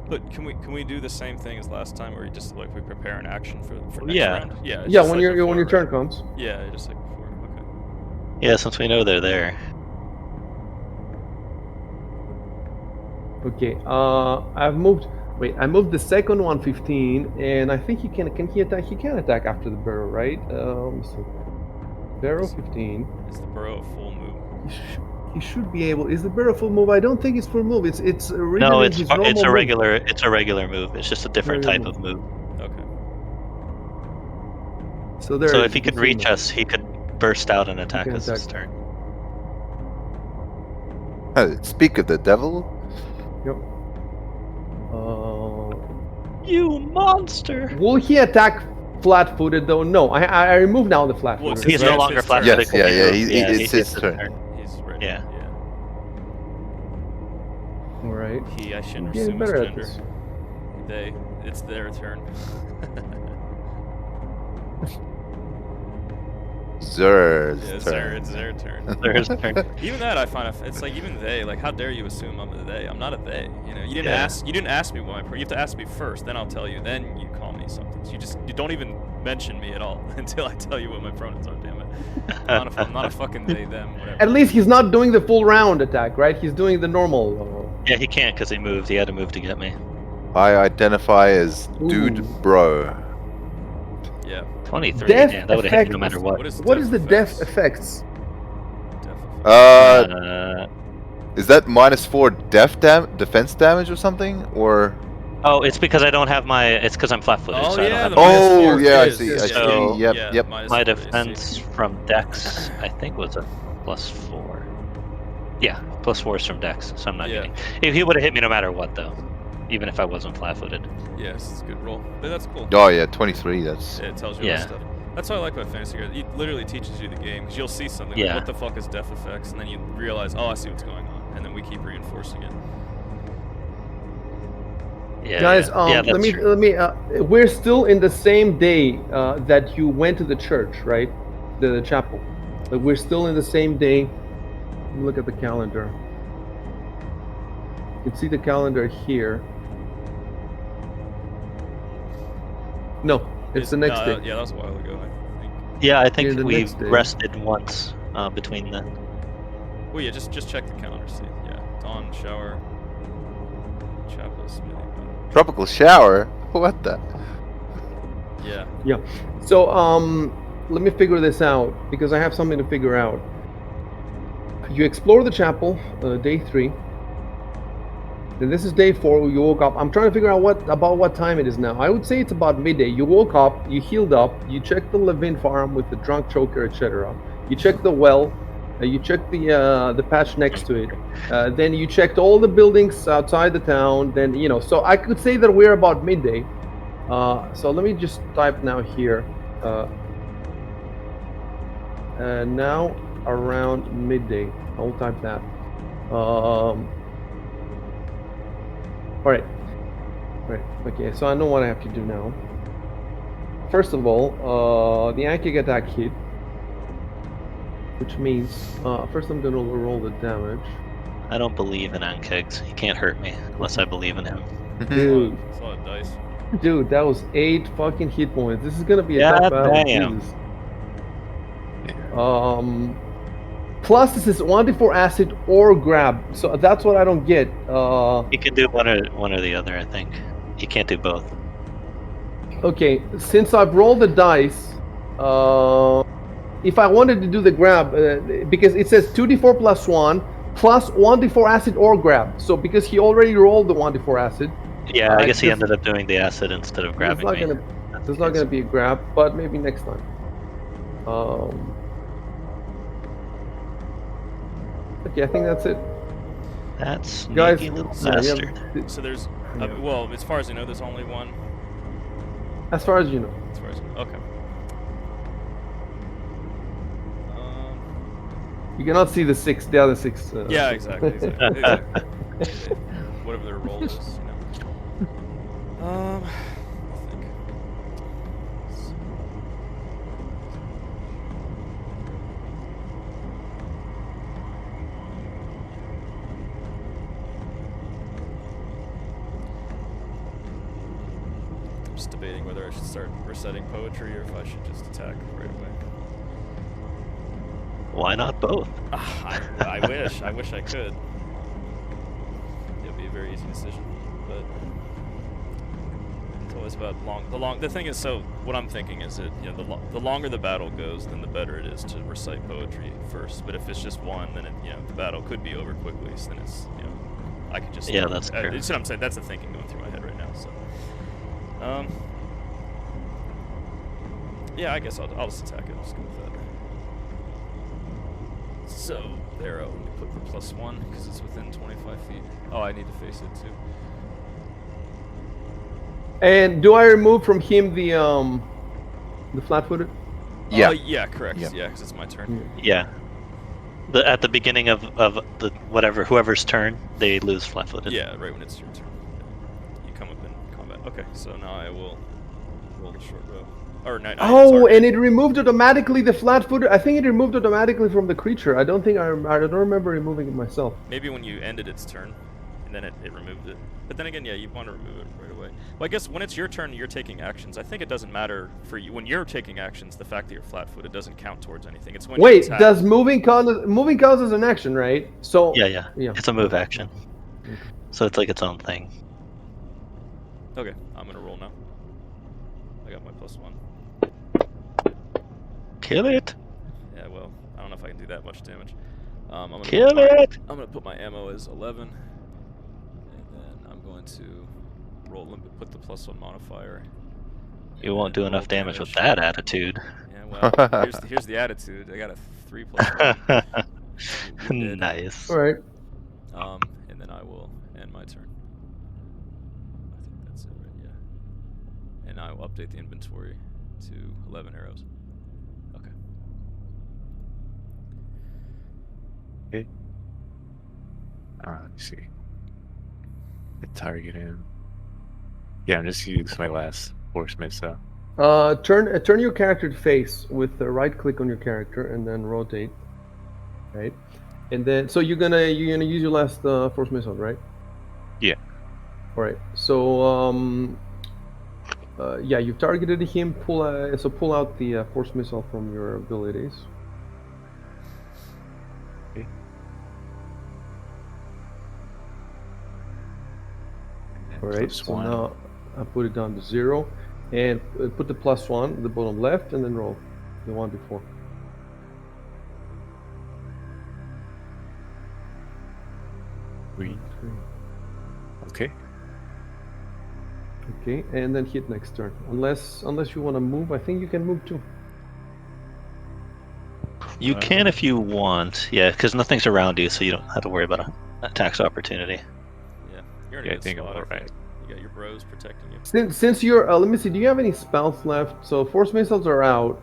B: But can we do the same thing as last time, where you just like we prepare an action for next
C: Yeah.
B: round? Yeah.
A: Yeah, when your turn comes.
B: Yeah, just like before. Okay.
C: Yeah, since we know they're there.
A: Okay. I've moved. Wait, I moved the second one 15, and I think he can. Can he attack? He can attack after the barrel, right? Let me see. Barrel 15.
B: Is the burrow a full move?
A: He should be able. Is the barrel full move? I don't think it's full move. It's
C: No, it's
A: his normal
C: a
A: move.
C: regular move. It's just a different type of move.
B: Okay.
A: So there.
C: So
A: it
C: if he
A: is,
C: could
A: you
C: reach
A: see
C: us, he could burst out and attack
A: can
C: us this
A: attack.
C: turn.
D: Speak of the devil.
A: Yep.
C: You monster!
A: Will he attack flat-footed though? No, I removed now the
B: Well,
A: flat-footed.
C: He's no longer
B: his turn.
C: flat-footed.
D: Yes,
C: Yeah,
D: it's his turn.
B: He's ready.
C: Yeah.
A: All right.
B: I shouldn't
A: Getting
B: assume his
A: better at
B: gender.
A: this.
B: It's their turn.
D: Zer's
B: Yeah, it's
D: turn.
B: their turn.
C: There's turn.
B: Even that I find it's like even they, like how dare you assume I'm a they? I'm not a they. You know, you didn't
C: Yeah.
B: ask me what my you have to ask me first, then I'll tell you, then you call me something. So you don't even mention me at all until I tell you what my pronouns are, damn it. I'm not a fucking they, them, whatever.
A: At least he's not doing the full round attack, right? He's doing the normal.
C: Yeah, he can't because he moved. He had to move to get me.
D: I identify as Dude
A: Ooh.
D: Bro.
B: Yeah.
C: 23.
A: Death
C: Yeah, that would have hit
A: effect.
C: you no matter what.
A: What is the death effects?
B: Death
D: Is that -4 defense damage or something? Or
C: Oh, it's because I don't have my. It's because I'm flat-footed,
B: Oh
C: so I don't
B: yeah,
C: have
B: the
C: my.
D: Oh,
B: -4
D: yeah, I
B: is,
D: see. I
B: yeah,
D: see.
C: So,
D: Yep,
B: yeah,
D: yep.
B: -4
C: My
B: AC.
C: defense from Dex, I think, was a +4. Yeah, +4 is from Dex, so I'm not
B: Yeah.
C: getting. If he would have hit me no matter what, though, even if I wasn't flat-footed.
B: Yes, it's a good roll. But that's cool.
D: Oh yeah, 23. That's
B: It tells you all this
C: Yeah.
B: stuff. That's what I like about Fantasy Guide. It literally teaches you the game because you'll see something like,
C: Yeah.
B: what the fuck is def effects? And then you realize, oh, I see what's going on. And then we keep reinforcing it.
C: Yeah,
A: Guys,
C: yeah,
A: let me. We're still in the same day that you went to the church, right? The chapel. Like we're still in the same day. Let me look at the calendar. You can see the calendar here. No, it's the next day.
B: Yeah, that was a while ago, I think.
C: Yeah, I
A: Yeah,
C: think
A: the
C: we
A: next day.
C: rested once between then.
B: Well, yeah, just check the calendar. See, yeah, dawn, shower, chapel, smithing.
D: tropical shower. What the?
B: Yeah.
A: Yeah. So let me figure this out because I have something to figure out. You explore the chapel, day 3. Then this is day 4. You woke up. I'm trying to figure out what time it is now. I would say it's about midday. You woke up. You healed up. You checked the Levin farm with the drunk choker, etc. You checked the well. You checked the patch next to it. Then you checked all the buildings outside the town. Then so I could say that we're about midday. So let me just type now here. Now around midday. I'll type that. All right. Okay, so I know what I have to do now. First of all, the Ankic attack hit, which means first I'm gonna roll the damage.
C: I don't believe in Ankegs. He can't hurt me unless I believe in him.
A: Dude,
B: It's a lot of dice.
A: dude, that was 8 fucking hit points. This is gonna be a
C: God
A: tough battle.
C: damn.
A: Jesus. Plus this is 1d4 acid or grab, so that's what I don't get.
C: He can do one or the other, I think. He can't do both.
A: Okay, since I've rolled the dice, if I wanted to do the grab, because it says 2d4 plus 1 plus 1d4 acid or grab. So because he already rolled the 1d4 acid,
C: Yeah, I guess he
A: just-
C: ended up doing the acid instead of grabbing me.
A: There's not gonna be a grab, but maybe next time. Okay, I think that's it.
C: That sneaky
A: Guys,
C: little
A: yeah,
C: bastard.
B: So there's,
A: Yeah.
B: well, as far as I know, there's only one.
A: As far as you know.
B: As far as okay.
A: You cannot see the other 6.
B: Yeah, exactly. Whatever their role is, I think. I'm just debating whether I should start reciting poetry or if I should just attack right away.
C: Why not both?
B: I wish. I wish I could. It'd be a very easy decision, but it's always about the thing is, so what I'm thinking is that the longer the battle goes, then the better it is to recite poetry first. But if it's just one, then the battle could be over quickly. So then it's I could just
C: that's true.
B: That's what I'm saying. That's the thinking going through my head right now. So, yeah, I guess I'll just attack it. I'll just go with that. So, there, let me put the +1, because it's within 25 feet. Oh, I need to face it, too.
A: And do I remove from him the flat-footed?
D: Yeah.
B: Yeah, correct.
D: Yeah.
B: Yeah, because it's my turn.
C: Yeah. At the beginning of the whoever's turn, they lose flat-footed.
B: Yeah, right when it's your turn. You come up in combat. Okay, so now I will roll the short bow. Or no,
A: sorry. And it removed automatically the flat-footed. I think it removed automatically from the creature. I don't remember removing it myself.
B: Maybe when you ended its turn, and then it removed it. But then again, yeah, you want to remove it right away. Well, I guess when it's your turn and you're taking actions, I think it doesn't matter for you. When you're taking actions, the fact that you're flat-footed doesn't count towards anything. It's when you attack.
A: Does moving counts as an action, right? So
C: Yeah. It's a move action.
A: Okay.
C: So it's like its own thing.
B: Okay, I'm gonna roll now. I got my +1.
C: Kill it!
B: Yeah, well, I don't know if I can do that much damage. I'm gonna
C: Kill it!
B: I'm gonna put my ammo as 11, and then I'm going to put the +1 modifier.
C: You won't do enough damage with that attitude.
B: Yeah, well, here's the attitude. I got a 3 +1. You're dead.
C: Nice.
A: All right.
B: And then I will end my turn. I think that's it, right? Yeah. And I will update the inventory to 11 arrows. Okay.
E: Okay. Let's see. The target him. Yeah, I'm just using my last force missile.
A: Turn your character to face with the right click on your character and then rotate. Right. And then so you're gonna use your last force missile, right?
E: Yeah.
A: All right. So yeah, you've targeted him. Pull out the force missile from your abilities.
E: Okay.
A: All right. So now I put it down to 0, and put the +1 at the bottom left, and then roll the one before.
E: Three. Okay.
A: Okay, and then hit next turn. Unless you want to move, I think you can move too.
C: You can if you want, yeah, because nothing's around you, so you don't have to worry about an attacks opportunity.
B: Yeah. You're in
E: Yeah,
B: a
E: I
B: good
E: think I'm
B: spot,
E: alright.
B: You got your bros protecting you.
A: Since you're, let me see. Do you have any spells left? So force missiles are out.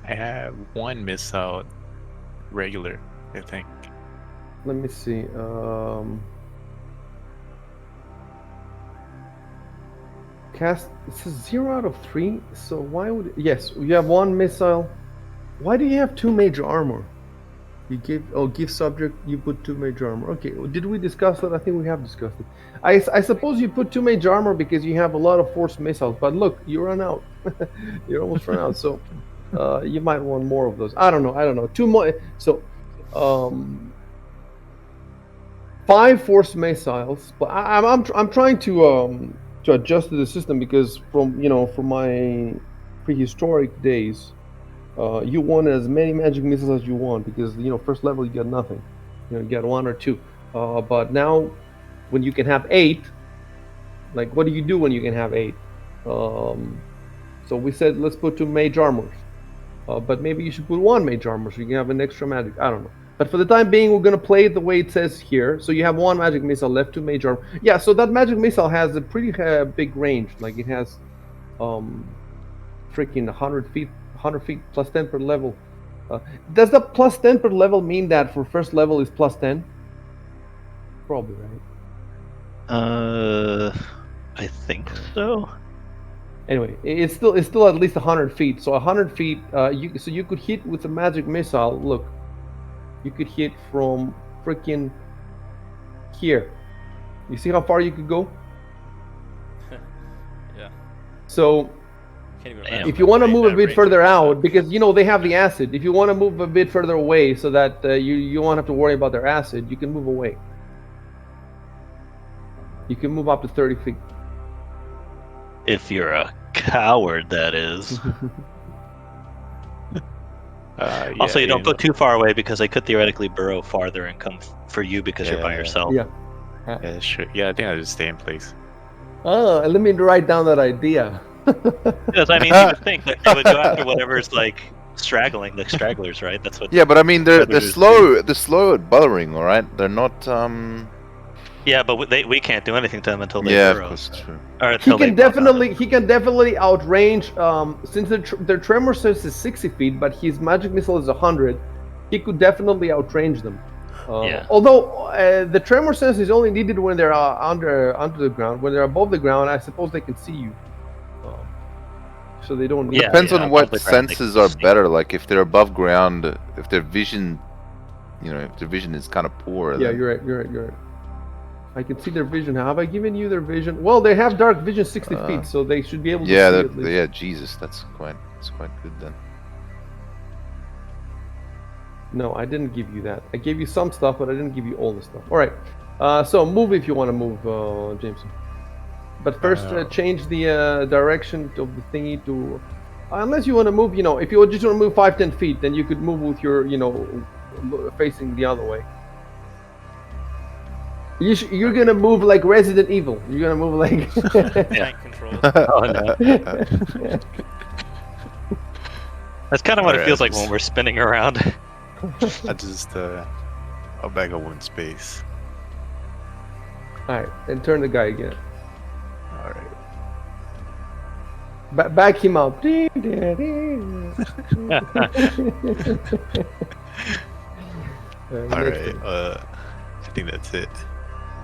E: I have one missile, regular, I think.
A: Let me see. Cast. It says 0 out of 3. So why would? Yes, you have one missile. Why do you have 2 major armor? You give subject. You put 2 major armor. Okay. Did we discuss that? I think we have discussed it. I suppose you put 2 major armor because you have a lot of force missiles. But look, you run out. You almost run out. So you might want more of those. I don't know. 2 more. So 5 force missiles. But I'm trying to adjust to the system because from my prehistoric days. You want as many magic missiles as you want because first level you get nothing, you get 1 or 2. But now, when you can have 8, like what do you do when you can have 8? So we said let's put 2 mage armors, but maybe you should put 1 mage armor so you can have an extra magic. I don't know. But for the time being, we're gonna play it the way it says here. So you have 1 magic missile left, 2 mage armor. Yeah. So that magic missile has a pretty big range. Like it has, freaking 100 feet. 100 feet plus 10 per level. Does the plus 10 per level mean that for first level is plus 10? Probably, right?
C: I think so.
A: Anyway, it's still at least 100 feet. So 100 feet, you could hit with a magic missile. Look, you could hit from freaking here. You see how far you could go?
B: Yeah.
A: So
B: Can't even
C: Damn.
B: imagine
A: if you want to
E: Right,
A: move a
E: that
A: bit
E: range
A: further
E: is
A: out,
E: up.
A: because they have the acid. If you want to move a bit further away, so that you won't have to worry about their acid, you can move away. You can move up to 30 feet.
C: If you're a coward, that is.
E: Yeah,
C: Also, you don't
E: know.
C: go too far away because they could theoretically burrow farther and come for you because you're by
E: Yeah.
C: yourself.
A: Yeah.
E: Yeah, sure. Yeah, I think I'll just stay in place.
A: Oh, let me write down that idea.
C: Because I mean, you would think that they would go after whatever's like straggling, like stragglers, right? That's what.
D: Yeah, but I mean they're
E: Predators
D: slow. They're slow at burrowing, all right. They're not.
C: Yeah, but we can't do anything to them until they
D: Yeah,
C: burrow.
D: of course, true.
C: Or
A: He
C: until they
A: can
C: pop out.
A: definitely outrange. Since their tremor sense is 60 feet, but his magic missile is 100, he could definitely outrange them.
C: Yeah.
A: Although the tremor sense is only needed when they're under the ground. When they're above the ground, I suppose they can see you. So they don't need.
C: Yeah,
D: Depends on
C: above
D: what
C: the ground, they
D: senses
C: can
D: are
C: see.
D: better. Like if they're above ground, if their vision, if their vision is kind of poor.
A: Yeah,
D: then...
A: you're right. I can see their vision. Have I given you their vision? Well, they have dark vision 60 feet, so they should be able to see at least.
D: Yeah, Jesus, that's quite good then.
A: No, I didn't give you that. I gave you some stuff, but I didn't give you all the stuff. All right. So move if you want to move, Jameson. But first, change the direction of the thingy to. Unless you want to move, if you just want to move 5-10 feet, then you could move with your, facing the other way. You're gonna move like Resident Evil. You're gonna move like.
B: Tank controls.
C: Oh no. That's kind of what it
E: Alright,
C: feels
E: I
C: like when
E: just-
C: we're spinning around.
E: I just I'll back up one space.
A: All right, and turn the guy again.
E: All right.
A: Back him up.
E: All right. I think that's it.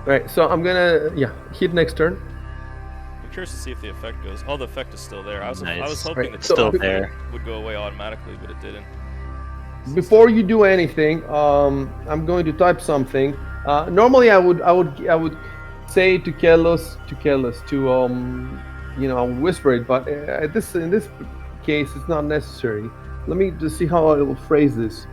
A: Right, so I'm gonna hit next turn.
B: I'm curious to see if the effect goes. Oh, the effect is still there. I was
C: Nice.
B: hoping
A: Right,
B: that
A: so-
C: Still
B: the
C: there.
B: would go away automatically, but it didn't.
A: Before you do anything, I'm going to type something. Normally, I would say to Kelos to I would whisper it, but in this case, it's not necessary. Let me just see how I will phrase this.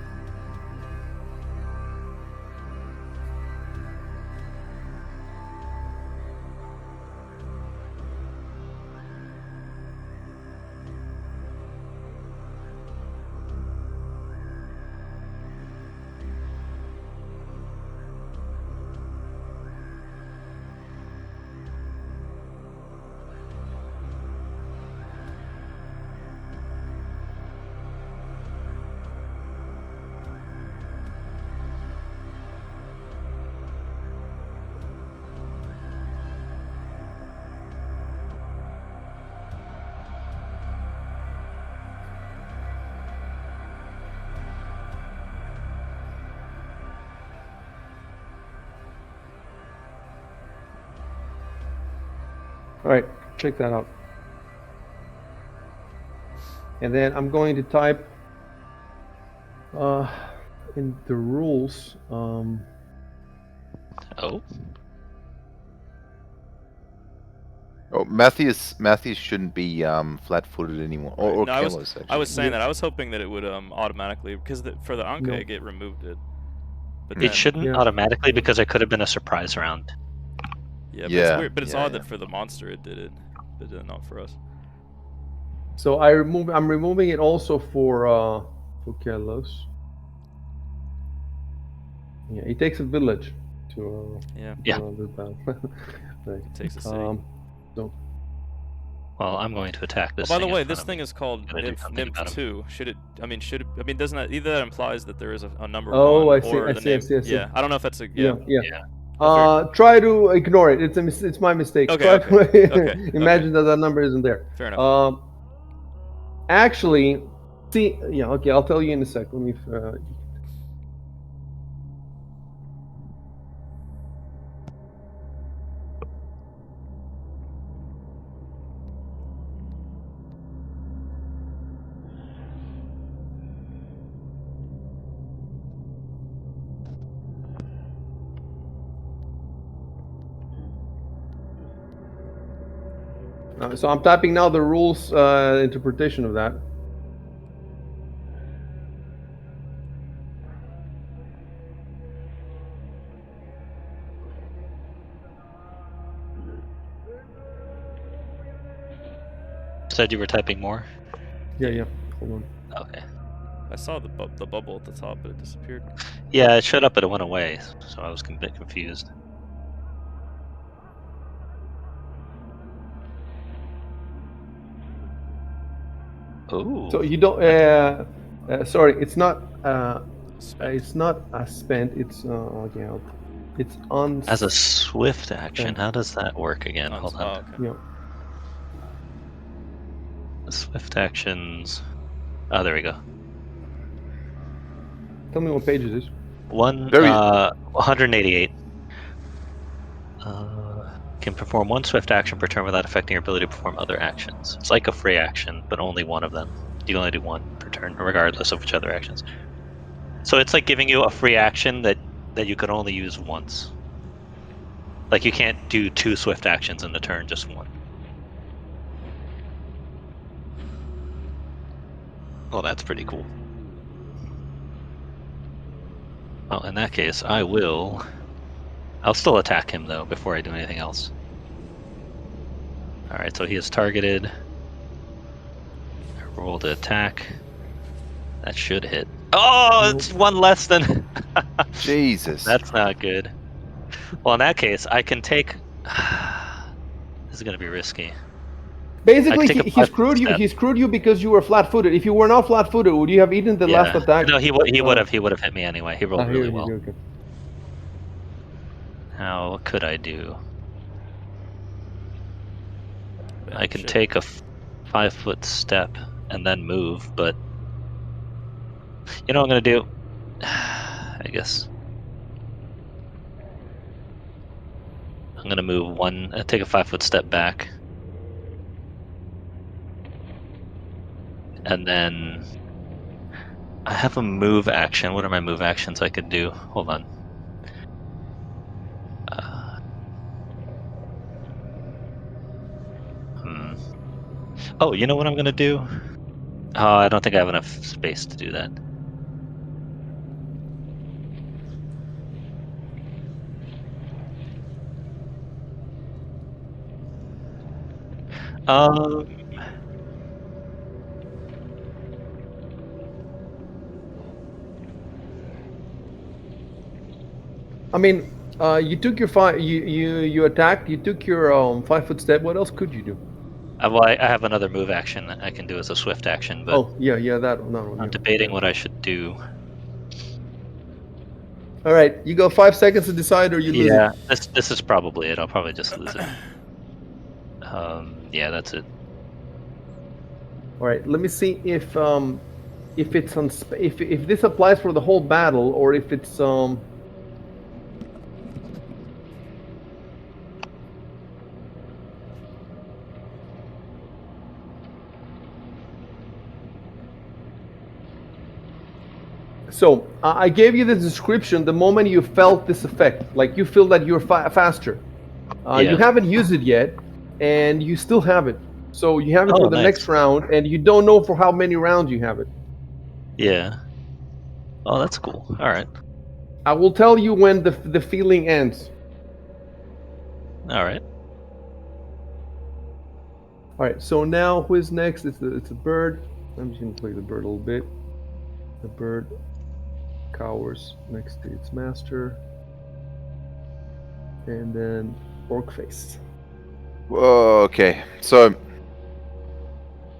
A: All right, check that out. And then I'm going to type in the rules.
C: Oh.
D: Oh, Matthias shouldn't be flat-footed anymore. Or
B: No, I was
D: Kelos,
B: I was
D: actually.
B: saying that I was hoping that it would automatically because for the
A: No.
B: Ankeg it removed it. But
C: It
B: then,
C: shouldn't
A: Yeah.
C: automatically because it could have been a surprise round.
B: yeah, but it's
D: Yeah,
B: weird. But it's
D: yeah,
B: odd
D: yeah.
B: that for the monster it did it, but not for us.
A: So I'm removing it also for Kelos. Yeah, it takes a village to
B: Yeah,
C: Yeah.
A: do that. Right.
B: it takes a city.
A: So
C: Well, I'm going to attack
B: Oh,
C: this.
B: by the
C: thing
B: way,
C: in
B: this
C: front of
B: thing
C: me.
B: is called
C: Gotta do something
B: Nymph
C: about 'em.
B: 2. Should it? I mean, doesn't that either that implies that there is a number
A: Oh,
B: one
A: I see,
B: or
A: I
B: the
A: see, I
B: name?
A: see, I see.
B: Yeah, I don't know if that's a
A: yeah.
C: Yeah.
A: Try to ignore it. It's my mistake.
B: Okay,
A: Try
B: okay,
A: to
B: okay,
A: imagine that number isn't there.
B: Fair enough.
A: Actually, see, yeah, okay, I'll tell you in a sec. Let me. So I'm typing now the rules interpretation of that.
C: Said you were typing more?
A: Yeah. Hold on.
C: Okay.
B: I saw the bubble at the top, but it disappeared.
C: Yeah, it showed up, but it went away, so I was a bit confused. Ooh.
A: So you don't. Sorry, it's not.
B: Spent.
A: It's not spent. It's okay. It's on.
C: As a swift action,
A: Yeah.
C: how does that work again? Hold on.
B: Oh, okay.
A: Yeah.
C: Swift actions. Oh, there we go.
A: Tell me what page it is.
C: 188. Can perform one swift action per turn without affecting your ability to perform other actions. It's like a free action, but only one of them. You can only do one per turn, regardless of which other actions. So it's like giving you a free action that you could only use once. Like you can't do two swift actions in a turn, just one. Well, that's pretty cool. Well, in that case, I'll still attack him, though, before I do anything else. Alright, so he is targeted. I roll to attack. That should hit. Oh, it's one less than...
D: Jesus.
C: That's not good. Well, in that case, I can take. This is gonna be risky. I
A: Basically,
C: can take a
A: he
C: 5-foot
A: screwed you.
C: step.
A: He screwed you because you were flat-footed. If you were not flat-footed, would you have eaten the last
C: Yeah.
A: attack?
C: No, he would have hit me anyway. He rolled really
A: Here,
C: well.
A: okay.
C: Now, what could I do?
B: Man,
C: I can
B: shit.
C: take a 5-foot step and then move, but you know what I'm gonna do? I guess I'm gonna move take a 5-foot step back, and then I have a move action. What are my move actions I could do? Hold on. Hmm. Oh, you know what I'm gonna do? Oh, I don't think I have enough space to do that. Um,
A: I mean, you took your you attacked. You took your 5-foot step. What else could you do?
C: well, I have another move action that I can do as a swift action, but
A: Oh, yeah, that one.
C: I'm
A: Yeah.
C: debating what I should do.
A: All right, you got 5 seconds to decide, or you lose it.
C: Yeah, this is probably it. I'll probably just lose it. Yeah, that's it.
A: All right, let me see if it's on if this applies for the whole battle, or if it's So I gave you this description the moment you felt this effect, like you feel that you're faster.
C: Yeah.
A: You haven't used it yet, and you still have it. So you have it
C: Oh,
A: for the
C: nice.
A: next round, and you don't know for how many rounds you have it.
C: Yeah. Oh, that's cool. All right.
A: I will tell you when the feeling ends.
C: All right.
A: All right. So now who is next? It's a bird. I'm just gonna play the bird a little bit. The bird cowers next to its master, and then orc face.
D: Whoa, okay. So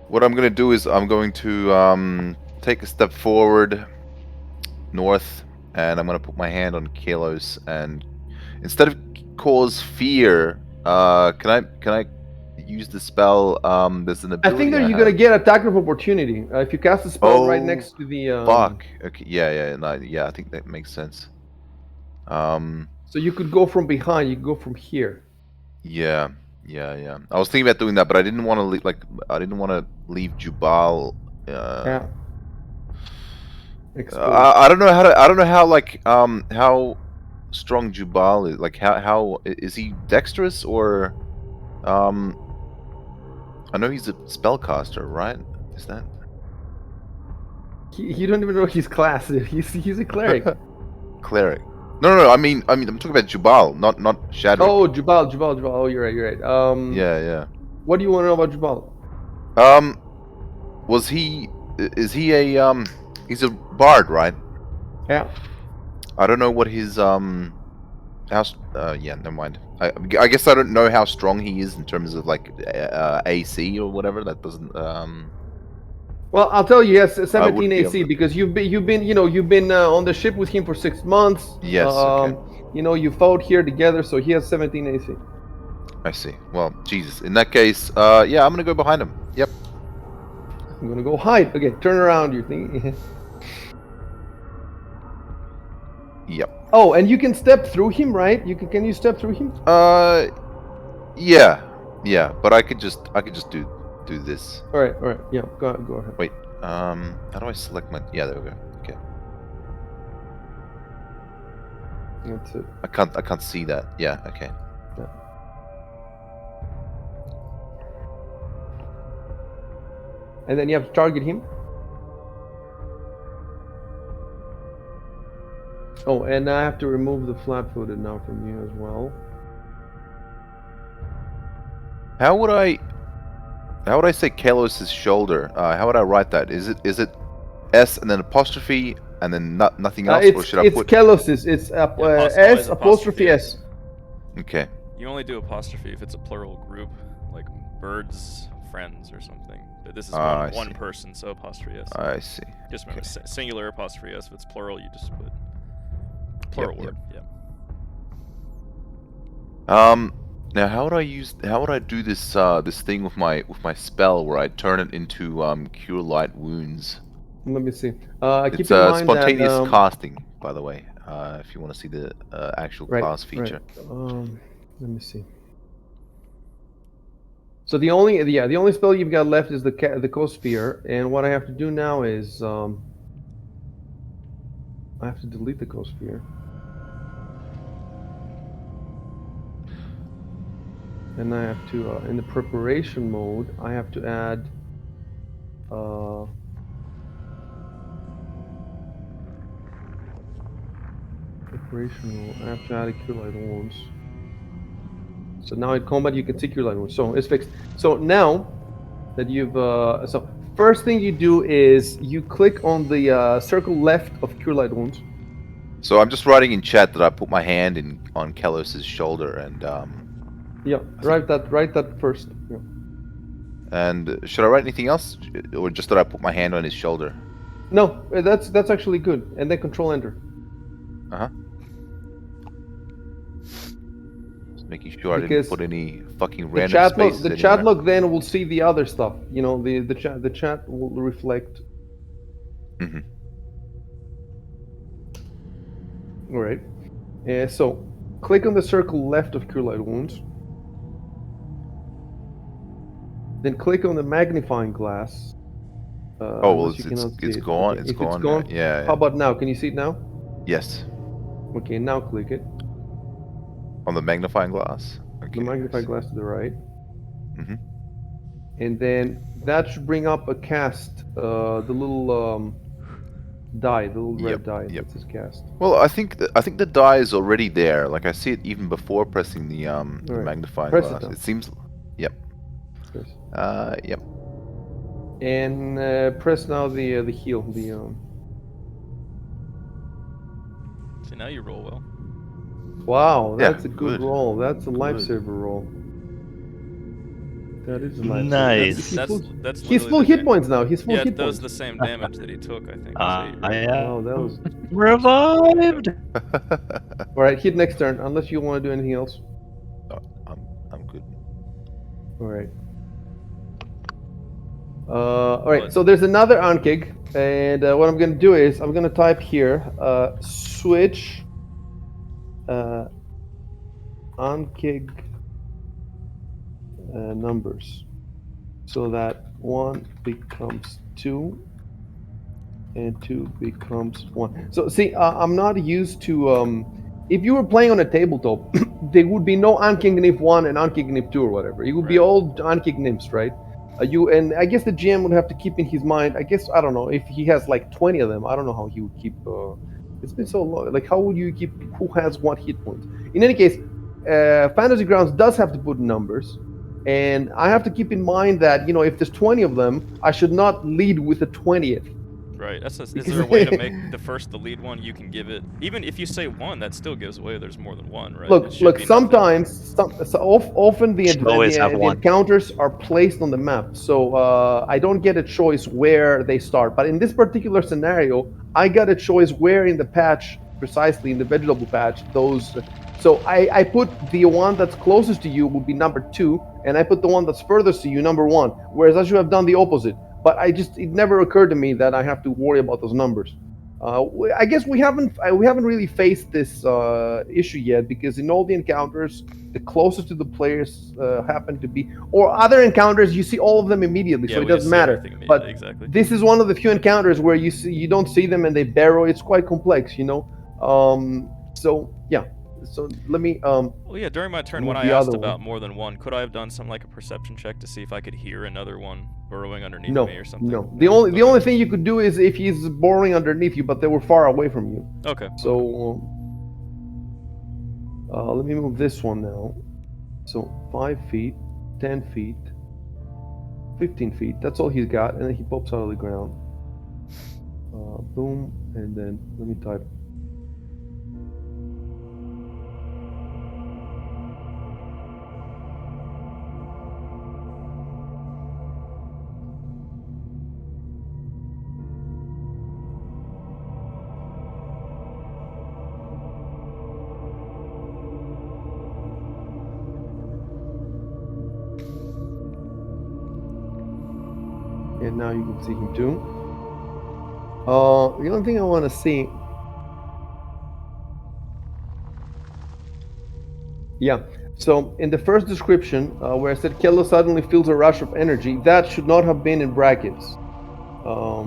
D: what I'm gonna do is I'm going to take a step forward north, and I'm gonna put my hand on Kalos, and instead of cause fear, can I use the spell? There's an
A: I
D: ability
A: think that you're
D: have.
A: gonna get attack of opportunity if you cast a spell right
D: Oh,
A: next to the.
D: Fuck. Okay. Yeah. No, yeah. I think that makes sense.
A: So you could go from behind. You could go from here.
D: Yeah. I was thinking about doing that, but I didn't want to leave. Like, I didn't want to leave Jubal.
A: Yeah.
D: I don't know how to. I don't know how how strong Jubal is. Like, how is he dexterous or I know he's a spellcaster, right? Is that?
A: You don't even know his class. He's a cleric.
D: Cleric. No. I mean, I'm talking about Jubal, not Shadwick.
A: Oh, Jubal. Oh, you're right.
D: Yeah.
A: What do you want to know about Jubal?
D: Was he? Is he a He's a bard, right?
A: Yeah.
D: I don't know what his yeah, never mind. I guess I don't know how strong he is in terms of like AC or whatever. That doesn't
A: Well, I'll tell you, he has 17
D: wouldn't be
A: AC
D: able to-
A: because you've been on the ship with him for 6 months.
D: Yes, okay.
A: You fought here together, so he has 17 AC.
D: I see. Well, Jesus. In that case, yeah, I'm gonna go behind him. Yep.
A: I'm gonna go hide. Okay, turn around. You think?
D: Yep.
A: Oh, and you can step through him, right? Can you step through him?
D: Yeah. But I could just do this.
A: All right. Yeah, go ahead.
D: Wait. How do I select my? Yeah, there we go. Okay.
A: That's it.
D: I can't see that. Yeah. Okay.
A: Yeah. And then you have to target him. Oh, and I have to remove the flat-footed now from you as well.
D: How would I say Kalos' shoulder? How would I write that? Is it S and then apostrophe and then nothing else, or should I
A: It's
D: put?
A: Kelos's. It's S apostrophe S.
D: Okay.
B: You only do apostrophe if it's a plural group, like birds, friends, or something. But this is
D: I
B: one
D: see.
B: person, so apostrophe S.
D: I see.
B: Just remember,
D: Okay.
B: singular apostrophe S. If it's plural, you just put plural
D: Yep,
B: word. Yeah.
D: Now how would I do this this thing with my spell where I turn it into cure light wounds?
A: Let me see.
D: It's
A: Keep in mind that
D: spontaneous casting, by the way. If you want to see the actual
A: right,
D: class feature.
A: right. Let me see. So the only spell you've got left is the co-sphere, and what I have to do now is I have to delete the co-sphere, and I have to in the preparation mode I have to add preparation mode. I have to add a cure light wounds. So now in combat you can see cure light wounds. So it's fixed. So now that you've so first thing you do is you click on the circle left of cure light wounds.
D: So I'm just writing in chat that I put my hand on Kelos's shoulder and
A: Yeah, write that first. Yeah.
D: and should I write anything else, or just that I put my hand on his shoulder?
A: No, that's actually good. And then Control Enter.
D: Just making sure I didn't
A: Because
D: put any fucking
A: The
D: random
A: chat log,
D: spaces
A: the
D: anywhere.
A: chat log then will see the other stuff. You know, the chat will reflect.
D: Mhm.
A: All right. So click on the circle left of Cure Light Wounds. Then click on the magnifying glass.
D: Oh well,
A: unless you cannot see
D: it's
A: it.
D: gone.
A: Okay,
D: It's
A: if it's
D: gone. Now.
A: gone,
D: Yeah.
A: how about now? Can you see it now?
D: Yes.
A: Okay, now click it.
D: On the magnifying glass. Okay.
A: The magnifying glass to the right.
D: Mhm.
A: And then that should bring up a cast, the little die, the little red die
D: Yep.
A: that says cast.
D: Well, I think the die is already there. Like I see it even before pressing the
A: Alright.
D: magnifying
A: Press it
D: glass.
A: down.
D: It seems. Yep.
A: Press.
D: Yep.
A: And press now the heal.
B: See, now you roll well.
A: Wow,
D: Yeah,
A: that's a good
D: good.
A: roll. That's a
D: Good.
A: lifesaver roll. That is a lifesaver.
C: Nice.
B: That's
A: He's
B: literally
A: full
B: the
A: hit
B: dam-
A: points now. He's full
B: Yeah,
A: hit
B: that was
A: points.
B: the same damage that he took, I think.
C: I
A: Wow, that was.
C: am revived.
A: All right, hit next turn. Unless you want to do anything else.
D: I'm good.
A: All right. All right.
B: What?
A: So there's another Ankig, and what I'm going to do is I'm going to type here switch Ankig numbers, so that 1 becomes 2 and 2 becomes 1. So see, I'm not used to. If you were playing on a tabletop, there would be no Ankig Nymph 1 and Ankig Nymph 2 or whatever. It would be
B: Right.
A: all Ankig Nymphs, right? And I guess the GM would have to keep in his mind. I guess I don't know if he has like 20 of them. I don't know how he would keep. It's been so long. Like how would you keep who has what hit points? In any case, Fantasy Grounds does have to put numbers, and I have to keep in mind that if there's 20 of them, I should not lead with the 20th.
B: Right. Is
A: Because-
B: there a way to make the lead one? You can give it, even if you say 1, that still gives away there's more than 1, right? It should
A: Look.
B: be nothing.
A: Sometimes, often the
C: Should always have one.
A: encounters are placed on the map, so I don't get a choice where they start. But in this particular scenario, I got a choice where in the patch, precisely in the vegetable patch, those. So I put the one that's closest to you would be number 2, and I put the one that's furthest to you number 1. Whereas I should have done the opposite. But it never occurred to me that I have to worry about those numbers. I guess we haven't really faced this issue yet, because in all the encounters, the closest to the players happen to be, or other encounters you see all of them immediately, so it
B: we
A: doesn't
B: see
A: matter.
B: everything immediately,
A: But
B: exactly.
A: this is one of the few encounters where you don't see them and they burrow. It's quite complex. So yeah. So let me.
B: Well, yeah, during my turn,
A: move
B: when I
A: the
B: asked
A: other
B: about
A: one.
B: more than one, could I have done something like a perception check to see if I could hear another one burrowing underneath
A: No,
B: me or something?
A: no. The only thing you could do is if he's burrowing underneath you, but they were far away from you.
B: Okay.
A: So let me move this one now. So 5 feet, 10 feet, 15 feet. That's all he's got, and then he pops out of the ground. Boom, and then let me type. And now you can see him too. The only thing I want to see. Yeah. So in the first description, where I said Kello suddenly feels a rush of energy, that should not have been in brackets. So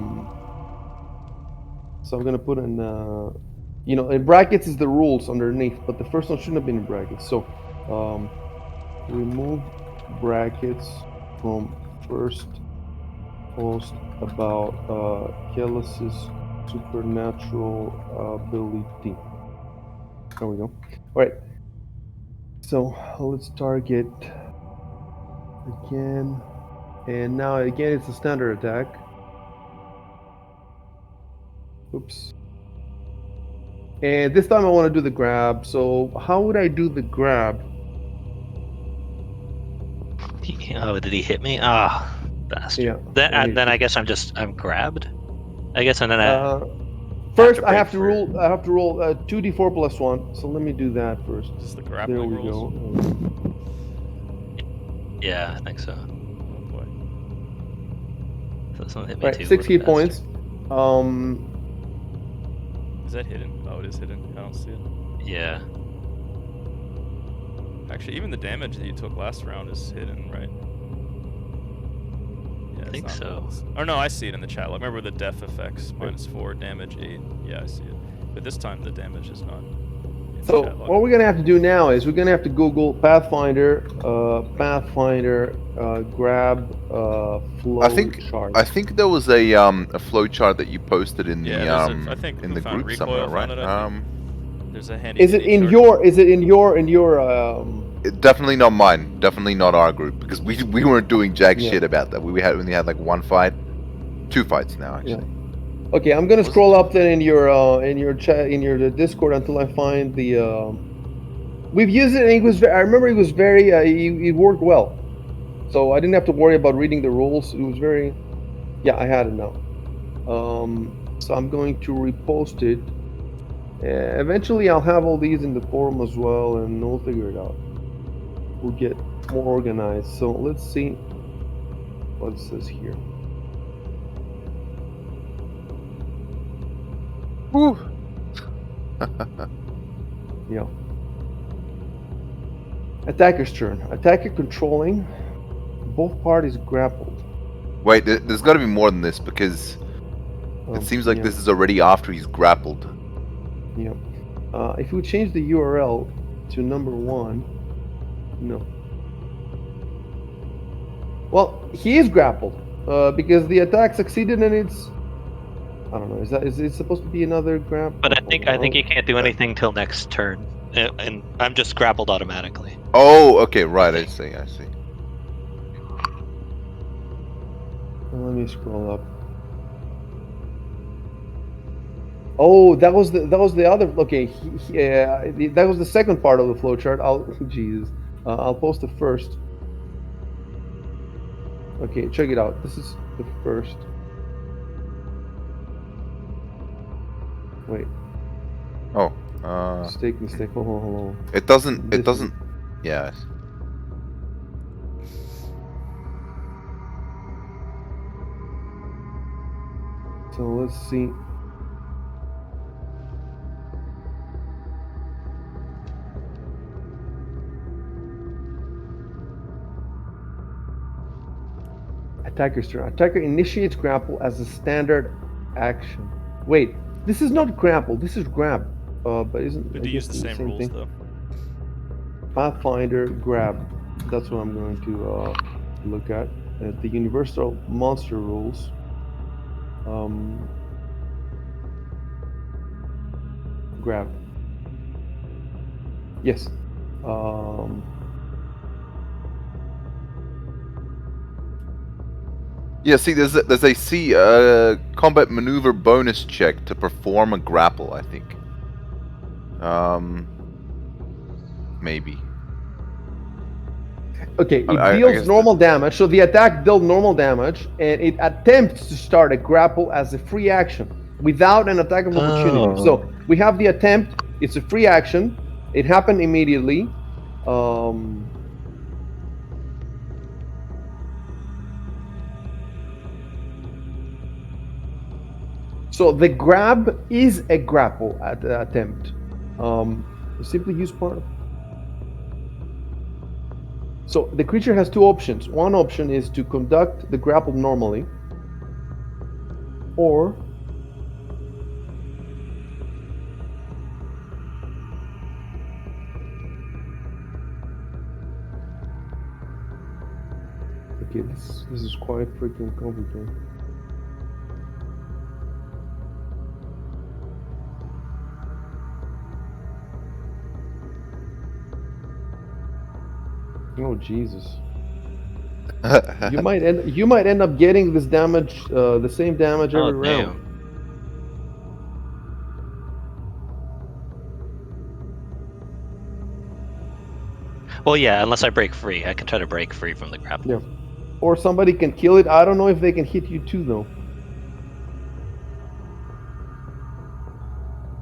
A: I'm gonna put in, in brackets is the rules underneath, but the first one shouldn't have been in brackets. So remove brackets from first post about Kellis's supernatural ability. There we go. All right. So let's target again, and now again it's a standard attack. Oops. And this time I want to do the grab. So how would I do the grab?
C: Oh, did he hit me? Ah, bastard.
A: Yeah.
C: Then I guess I'm grabbed. I guess, and then
A: first
B: to
A: I have
B: break
A: to
B: free.
A: roll. I have to roll 2d4 plus 1. So let me do that first.
B: Is this the
A: There
B: grappling
A: we
B: rules?
A: go.
C: yeah, I think so.
B: Oh boy.
C: So someone hit me
A: Right,
C: too.
A: 6
C: what a
A: key points.
C: bastard.
B: Is that hidden? Oh, it is hidden. I don't see it.
C: Yeah.
B: Actually, even the damage that you took last round is hidden, right? Yeah,
C: I think
B: it's not
C: so.
B: Oh no, I see it in the chat. Like, remember the death effects, -4, damage 8. Yeah, I see it. But this time the damage is not in the
A: So
B: chat log.
A: what we're gonna have to do now is we're gonna have to Google Pathfinder, grab flow
D: I think
A: chart.
D: there was a flow chart that you posted in
B: Yeah,
D: the
B: there's I think
D: in
B: who
D: the
B: found
D: group
B: Recoil
D: somewhere, right?
B: found it, I think. There's a handy
A: Is it
B: mini
A: in
B: chart.
A: your? Is it in your?
D: Definitely not mine. Definitely not our group because we weren't doing jack
A: Yeah.
D: shit about that. We only had like one fight, 2 fights now actually.
A: Yeah. Okay, I'm gonna scroll up then in your chat in your Discord until I find the. We've used it and it was. I remember it was very. It worked well, so I didn't have to worry about reading the rules. It was very. Yeah, I had it now. So I'm going to repost it. Eventually, I'll have all these in the forum as well, and we'll figure it out. We'll get more organized. So let's see what it says here.
D: Whew.
A: Yeah. Attacker's turn. Attacker controlling. Both parties grappled.
D: Wait, there's got to be more than this because it seems like
A: yeah.
D: this is already after he's grappled.
A: Yeah. If we change the URL to number 1, no. Well, he is grappled because the attack succeeded and it's. I don't know. Is it supposed to be another grab?
C: But I think he can't do anything till next turn, and I'm just grappled automatically.
D: Oh, okay, right. I see.
A: Let me scroll up. Oh, that was the other. Okay, that was the second part of the flowchart. I'll post it first. Okay, check it out. This is the first. Wait.
D: Oh.
A: Mistake. Hold on.
D: It doesn't. Yeah.
A: So let's see. Attacker's turn. Attacker initiates grapple as a standard action. Wait, this is not grapple. This is grab. But isn't?
B: But they use the same rules
A: thing?
B: though.
A: Pathfinder grab. That's what I'm going to look at. The universal monster rules. Grab. Yes.
D: Yeah, see, there's combat maneuver bonus check to perform a grapple, I think. Maybe.
A: Okay, it
D: I
A: deals
D: guess
A: normal damage, so the attack dealt normal damage, and it attempts to start a grapple as a free action without an attack of opportunity. So we have the attempt, it's a free action, it happened immediately. So the grab is a grapple attempt. Simply use part of. So the creature has two options. One option is to conduct the grapple normally, or okay, this is quite freaking complicated. Oh Jesus! You might end up getting this damage, the same damage every round.
C: Damn. Well, yeah, unless I break free. I can try to break free from the grapple.
A: Yeah. Or somebody can kill it. I don't know if they can hit you too, though.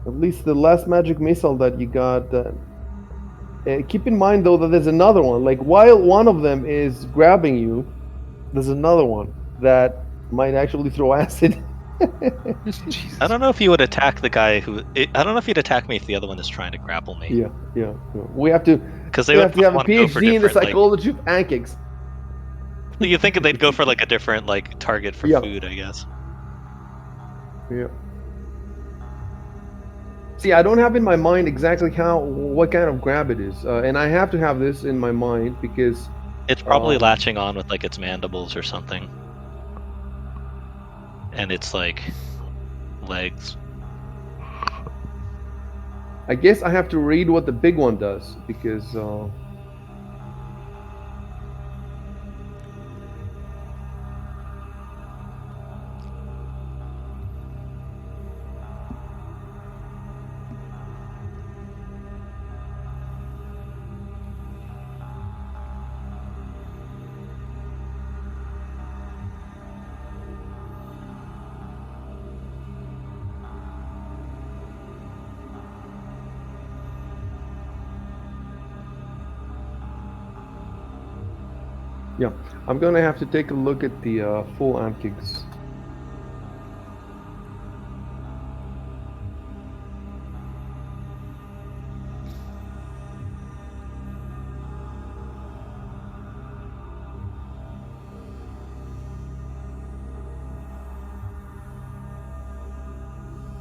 A: At least the last magic missile that you got. Keep in mind, though, that there's another one. Like, while one of them is grabbing you, there's another one that might actually throw acid.
C: I don't know if you would attack the guy who. I don't know if he'd attack me if the other one is trying to grapple me.
A: Yeah. We have to.
C: Because they
A: We
C: would
A: have to have a
C: want to go for
A: PhD in the
C: different.
A: psychology of pancakes.
C: Like, you think they'd go for like a different like target for
A: Yeah.
C: food, I guess.
A: Yeah. See, I don't have in my mind exactly what kind of grab it is, and I have to have this in my mind because
C: It's probably latching on with like its mandibles or something, and it's like legs.
A: I guess I have to read what the big one does because. Yeah, I'm gonna have to take a look at the full Amkigs.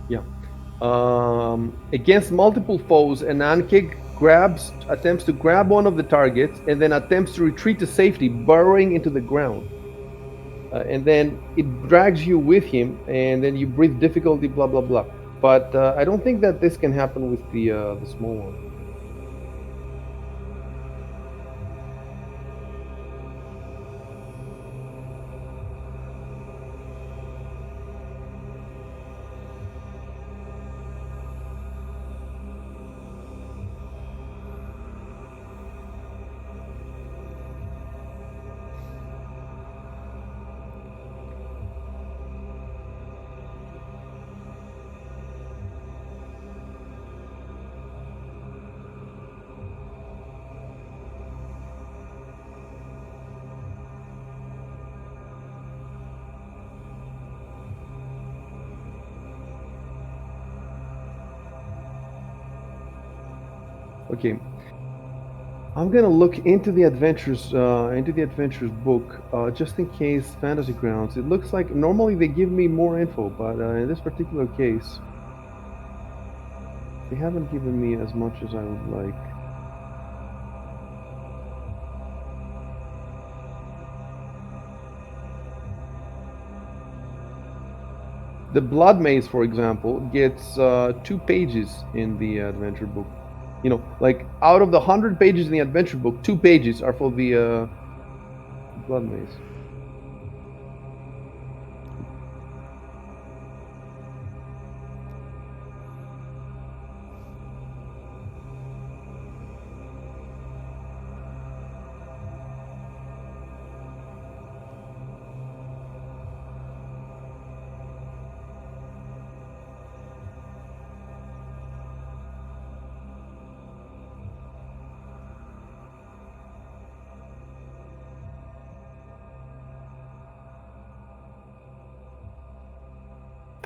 A: Yeah. Against multiple foes, an Ankig attempts to grab one of the targets and then attempts to retreat to safety, burrowing into the ground. And then it drags you with him, and then you breathe difficulty, blah blah blah. But I don't think that this can happen with the small one. Okay, I'm gonna look into the adventures book, just in case Fantasy Grounds. It looks like normally they give me more info, but in this particular case, they haven't given me as much as I would like. The Blood Maze, for example, gets 2 pages in the adventure book. You know, like out of the 100 pages in the adventure book, 2 pages are for the Blood Maze.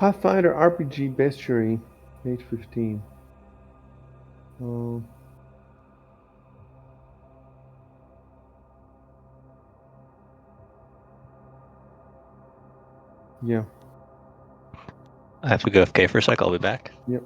A: Pathfinder RPG bestiary, page 15. Yeah.
C: I have to go AFK for a sec. I'll be back.
A: Yep.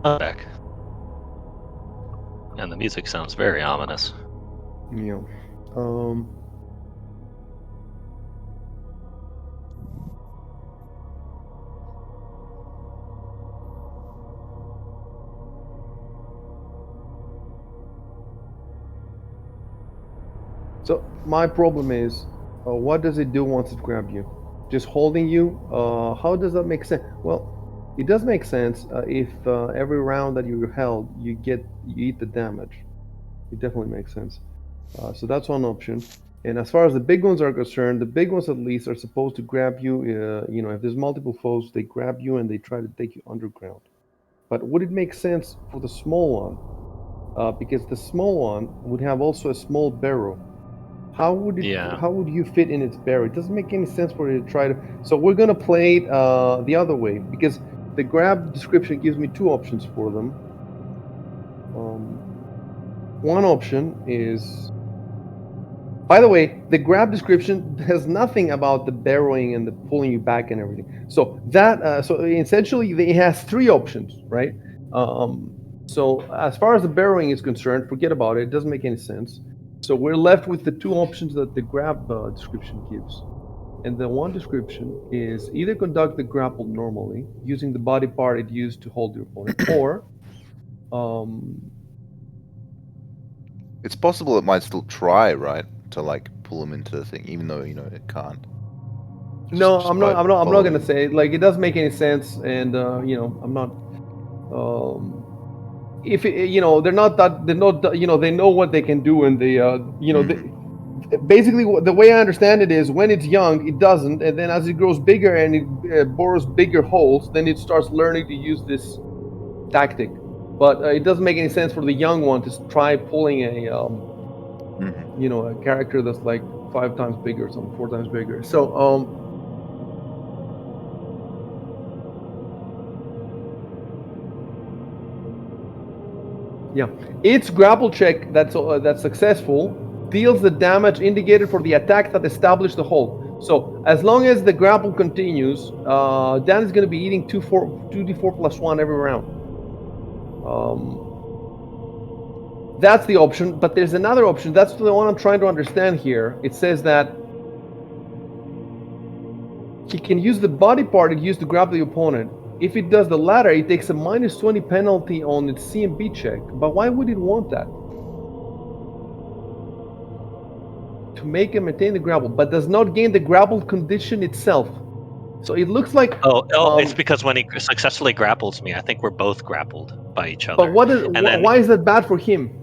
C: I'm back. And the music sounds very ominous.
A: Yeah. So my problem is, what does it do once it grabs you? Just holding you? How does that make sense? Well, it does make sense if every round that you're held, you eat the damage. It definitely makes sense. So that's one option. And as far as the big ones are concerned, the big ones at least are supposed to grab you. If there's multiple foes, they grab you and they try to take you underground. But would it make sense for the small one? Because the small one would have also a small barrel.
C: Yeah.
A: How would you fit in its barrel? It doesn't make any sense for it to try to. So we're gonna play it the other way because the grab description gives me two options for them. One option is, by the way, the grab description has nothing about the barreling and the pulling you back and everything. So essentially it has three options, right? So as far as the barreling is concerned, forget about it. It doesn't make any sense. So we're left with the two options that the grab description gives. And the one description is either conduct the grapple normally using the body part it used to hold your opponent, or um,
D: It's possible it might still try, right, to like pull him into the thing, even though it can't.
A: no,
D: Just
A: I'm
D: by
A: not. I'm not gonna
D: following.
A: say it. Like it doesn't make any sense, and I'm not. Um, if they're not that they know what they can do, and they basically the way I understand it is when it's young it doesn't, and then as it grows bigger and it bores bigger holes, then it starts learning to use this tactic. But it doesn't make any sense for the young one to try pulling a character that's like 5 times bigger or something, 4 times bigger. So yeah, its grapple check that's successful deals the damage indicated for the attack that established the hold. So as long as the grapple continues, Dan is going to be eating 2d4 plus 1 every round. That's the option, but there's another option. That's the one I'm trying to understand here. It says that he can use the body part used to grab the opponent. If it does the latter, it takes a minus 20 penalty on its CMB check. But why would it want that? To make and maintain the grapple, but does not gain the grapple condition itself. So it looks like...
C: it's because when he successfully grapples me, I think we're both grappled by each other.
A: But why is that bad for him?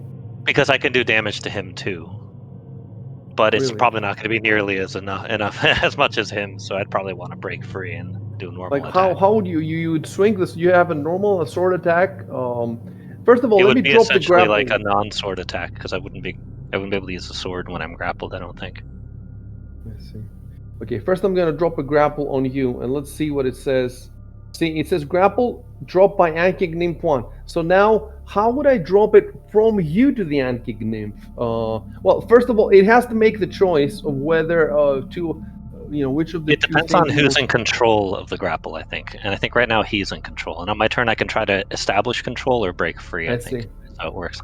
C: Because I can do damage to him too. But it's probably not going to be nearly as enough as much as him, so I'd probably want to break free and do a normal attack.
A: How would you would swing this? You have a sword attack. First of all, let me drop the grapple.
C: It would be essentially like a non-sword attack because I wouldn't be able to use the sword when I'm grappled, I don't think.
A: Let's see. Okay, first I'm going to drop a grapple on you, and let's see what it says. See, it says grapple drop by Ankig Nymph 1. So now, how would I drop it from you to the Ankig Nymph? Well, first of all, it has to make the choice of whether which of the
C: It depends on who's in control of the grapple, I think. And I think right now he's in control. And on my turn, I can try to establish control or break free, I think. That's how it works.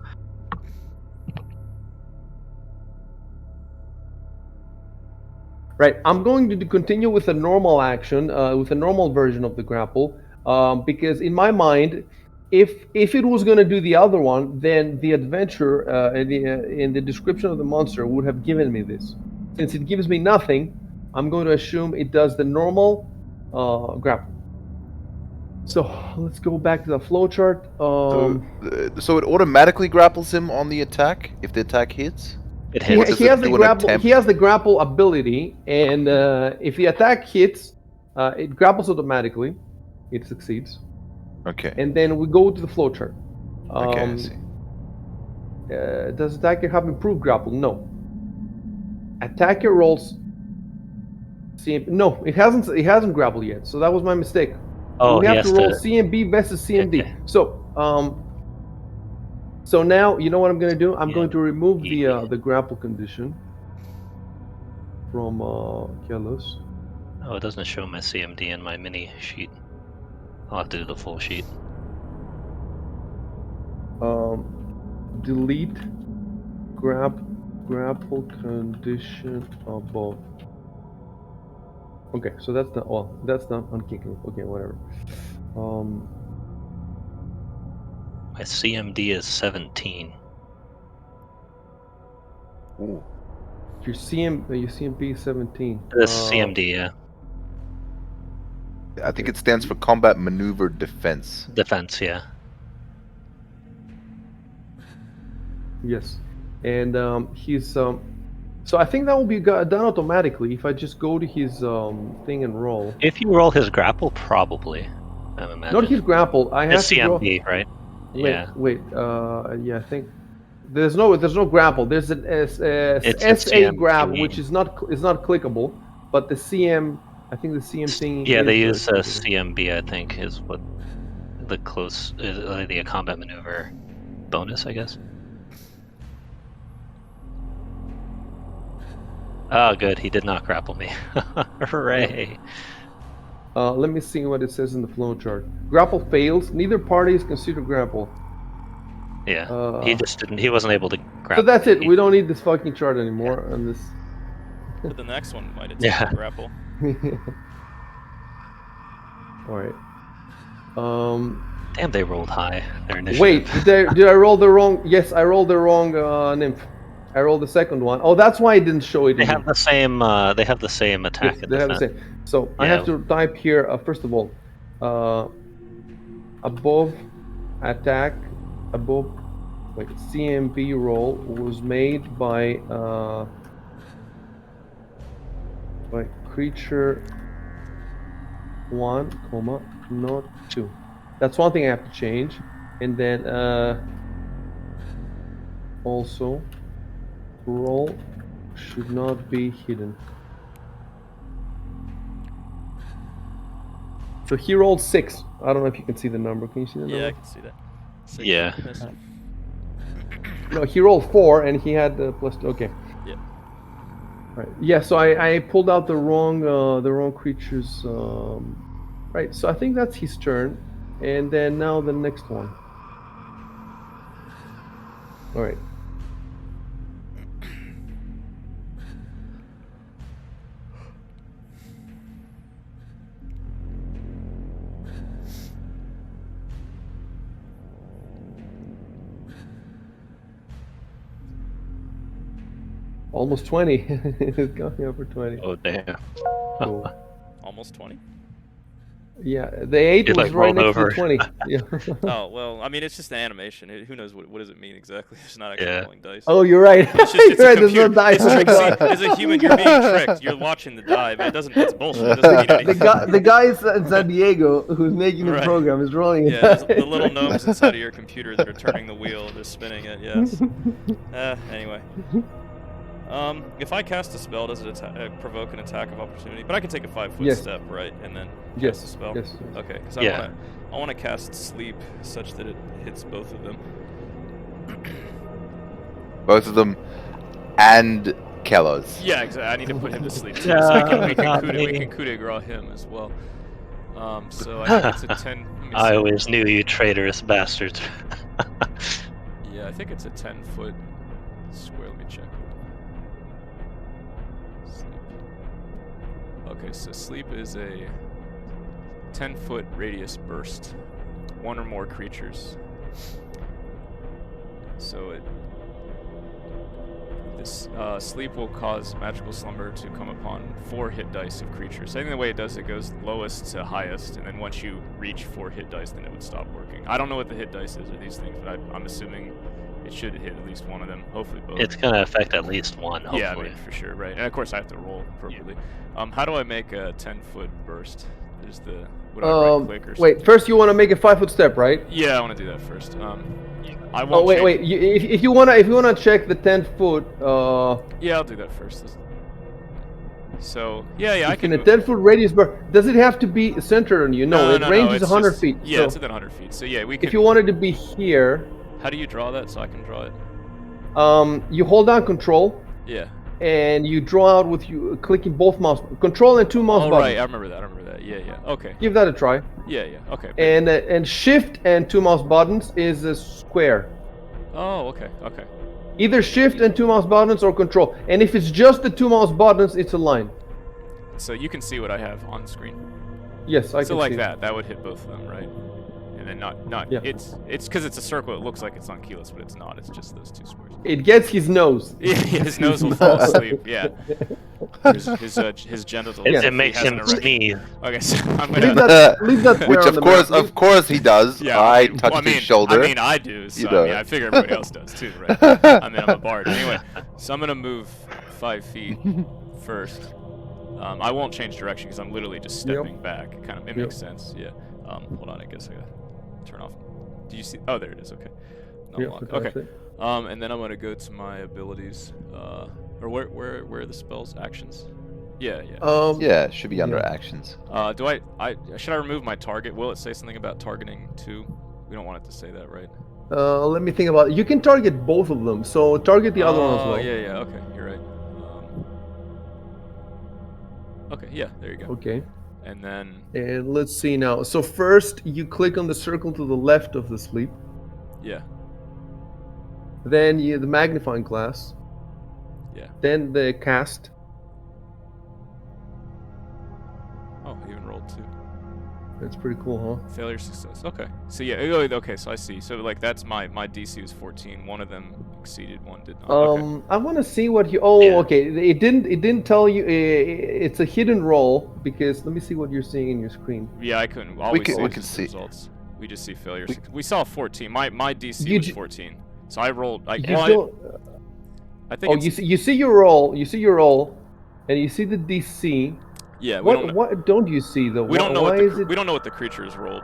A: Right, I'm going to continue with a normal action, with a normal version of the grapple, because in my mind, if it was going to do the other one, then the adventure in the description of the monster would have given me this. Since it gives me nothing, I'm going to assume it does the normal grapple. So let's go back to the flowchart.
D: So it automatically grapples him on the attack if the attack hits?
A: He has the grapple ability, and if the attack hits, it grapples automatically. It succeeds.
D: Okay.
A: And then we go to the flowchart.
D: Okay, I see.
A: Does attacker have improved grapple? No. Attacker rolls. No, it hasn't grappled yet. So that was my mistake. We have to roll CMB versus CMD. Okay. So now, you know what I'm going to do? I'm going to remove the grapple condition from Kelos.
C: Oh, it doesn't show my CMD in my mini sheet. I'll have to do the full sheet.
A: Delete grapple condition above. Okay, so that's not unkicking. Okay, whatever.
C: My CMD is 17.
D: Ooh.
A: Your CMB is 17.
C: This CMD, yeah.
D: I think it stands for Combat Maneuver Defense.
C: Defense, yeah.
A: Yes, and he's so I think that will be done automatically if I just go to his thing and roll.
C: If you roll his grapple, probably. I'm imagining.
A: Not his grapple. I have
C: it's CMD, right?
A: Wait. Yeah, I think there's no grapple. There's an SA grab, which is not clickable, but the CM. I think the CM thing.
C: Yeah, they use CMB. I think is what the the combat maneuver bonus, I guess. Oh, good. He did not grapple me. Hooray!
A: Let me see what it says in the flowchart. Grapple fails. Neither party is considered grapple.
C: Yeah, he just didn't. He wasn't able to grapple.
A: So that's it. We don't need this fucking chart anymore.
B: Yeah.
A: On this.
B: But the next one might attempt to grapple.
A: All right.
C: Damn, they rolled high. Their initiative.
A: Wait, did I roll the wrong? Yes, I rolled the wrong nymph. I rolled the second one. Oh, that's why I didn't show it.
C: They have the same. They have the same attack.
A: Yes, they have the same. So yeah. I have to type here. First of all, above attack above. Wait, CMB roll was made by creature 1, not 2. That's one thing I have to change, and then also roll should not be hidden. So he rolled 6. I don't know if you can see the number. Can you see the number?
B: Yeah, I can see that. 6
C: Yeah.
B: missed.
A: No, he rolled 4 and he had +2. Okay.
B: Yeah.
A: Right. Yeah. So I pulled out the wrong creatures. Right. So I think that's his turn, and then now the next one. All right. Almost 20. It's going over 20.
C: Oh damn.
A: Cool.
B: Almost 20.
A: Yeah, the 8
C: You,
A: was
C: like,
A: right
C: rolled
A: next to
C: over.
A: the 20. Yeah.
B: Oh well, I mean it's just an animation. Who knows what does it mean exactly? It's not actually
C: Yeah.
B: rolling dice.
A: Oh, you're right.
B: It's just, it's
A: You're
B: a
A: right. There's no
B: computer.
A: dice.
B: It's
A: Oh my
B: trick. See,
A: God.
B: as a human, you're being tricked. You're watching the die, but it doesn't. It's bullshit. It doesn't mean anything.
A: The guy in San Diego who's making the
B: Right.
A: program is rolling it.
B: Yeah, the little gnomes inside of your computer that are turning the wheel, they're spinning it. Yes. Anyway. If I cast a spell, does it provoke an attack of opportunity? But I can take a 5-foot
A: Yes.
B: step, right, and then
A: Yes.
B: cast a spell.
A: Yes.
B: Okay, because
C: Yeah.
B: I want to cast sleep such that it hits both of them.
D: Both of them and Kellos.
B: Yeah, exactly. I need to put him to sleep too,
F: Yeah,
B: so we
F: not
B: can
F: me.
B: coup de grace him as well. So I think it's a 10. Let me
C: I
B: see.
C: always knew you traitorous bastards.
B: Yeah, I think it's a 10-foot square. Let me check. Sleep. Okay, so sleep is a 10-foot radius burst. One or more creatures. So this sleep will cause magical slumber to come upon 4 hit dice of creatures. So I think the way it does it goes lowest to highest, and then once you reach 4 hit dice, then it would stop working. I don't know what the hit dice is or these things, but I'm assuming it should hit at least one of them. Hopefully both.
C: It's gonna affect at least one, hopefully.
B: Yeah, I mean, for sure, right. And of course I have to roll appropriately. How do I make a 10-foot burst? There's the... Would I right click or
A: Wait,
B: something?
A: first you want to make a 5-foot step, right?
B: Yeah, I want to do that first. I won't
A: Oh, wait,
B: change-
A: wait. If you wanna check the 10-foot,
B: Yeah, I'll do that first. So, yeah, I
A: in
B: can...
A: a 10-foot radius bar, does it have to be centered on you? No, it ranges
B: it's
A: 100
B: just-
A: feet.
B: Yeah,
A: so
B: it's within 100 feet. So yeah, we can...
A: if you wanted to be here,
B: How do you draw that so I can draw it?
A: you hold down Control
B: Yeah.
A: and you draw out with you clicking both mouse Control and 2 mouse
B: Oh,
A: buttons.
B: right, I remember that. Yeah. Okay.
A: Give that a try.
B: Yeah. Okay.
A: And Shift and 2 mouse buttons is a square.
B: Oh, okay.
A: Either Shift and 2 mouse buttons or Control. And if it's just the 2 mouse buttons, it's a line.
B: So you can see what I have on screen.
A: Yes, I
B: So
A: can
B: like
A: see.
B: that would hit both of them, right? And then not.
A: Yeah.
B: It's because it's a circle. It looks like it's on keyless, but it's not. It's just those 2 squares.
A: It gets his nose.
B: Yeah, his nose will fall asleep. Yeah. His genitals.
A: Yeah.
C: It makes him
B: sneeze.
C: sneeze.
B: Okay, so I'm
A: Leave
B: gonna.
A: that there
D: Which
A: on the map.
D: of course he does.
B: Yeah,
D: I
B: mean,
D: touched
B: well,
D: his shoulder.
B: I mean, I do. So
D: You
B: I mean,
D: don't.
B: I figure everybody else does too, right? I mean, I'm a bard. Anyway, so I'm gonna move 5 feet first. I won't change direction because I'm literally just stepping back. It makes sense. Yeah. Hold on. I guess I gotta turn off. Do you see? Oh, there it is. Okay. Unlock.
A: Yeah,
B: Okay. And then I'm gonna go to my abilities. Or where are the spells? Actions. Yeah.
D: Yeah, it should be under
A: Yeah.
D: actions.
B: Do I should I remove my target? Will it say something about targeting too? We don't want it to say that, right?
A: Let me think about it. You can target both of them, so target the other one as well.
B: Yeah. Okay, you're right. Okay, yeah, there you go.
A: Okay.
B: And then
A: And let's see now. So first, you click on the circle to the left of the sleep.
B: yeah,
A: Then the magnifying glass.
B: yeah.
A: Then the cast.
B: Oh, I even rolled 2.
A: That's pretty cool, huh?
B: Failure, success. Okay. So yeah. Okay. So I see. So like that's my DC was 14. One of them exceeded. One did not. Okay.
A: I want to see what you. Oh,
C: Yeah.
A: okay. It didn't tell you. It's a hidden roll because let me see what you're seeing in your screen.
B: Yeah, I couldn't always
D: can-
B: see
D: we
B: just
D: can
B: the
D: see.
B: results. We just see failures. We saw 14. My DC
A: You
B: was
A: ju-
B: 14. So I rolled.
A: You
B: Well,
A: don't.
B: I think
A: Oh,
B: it's,
A: you see your roll. You see your roll, and you see the DC.
B: yeah. We don't.
A: What don't you see though?
B: We don't know
A: Why
B: what the
A: is it?
B: we don't know what the creatures rolled.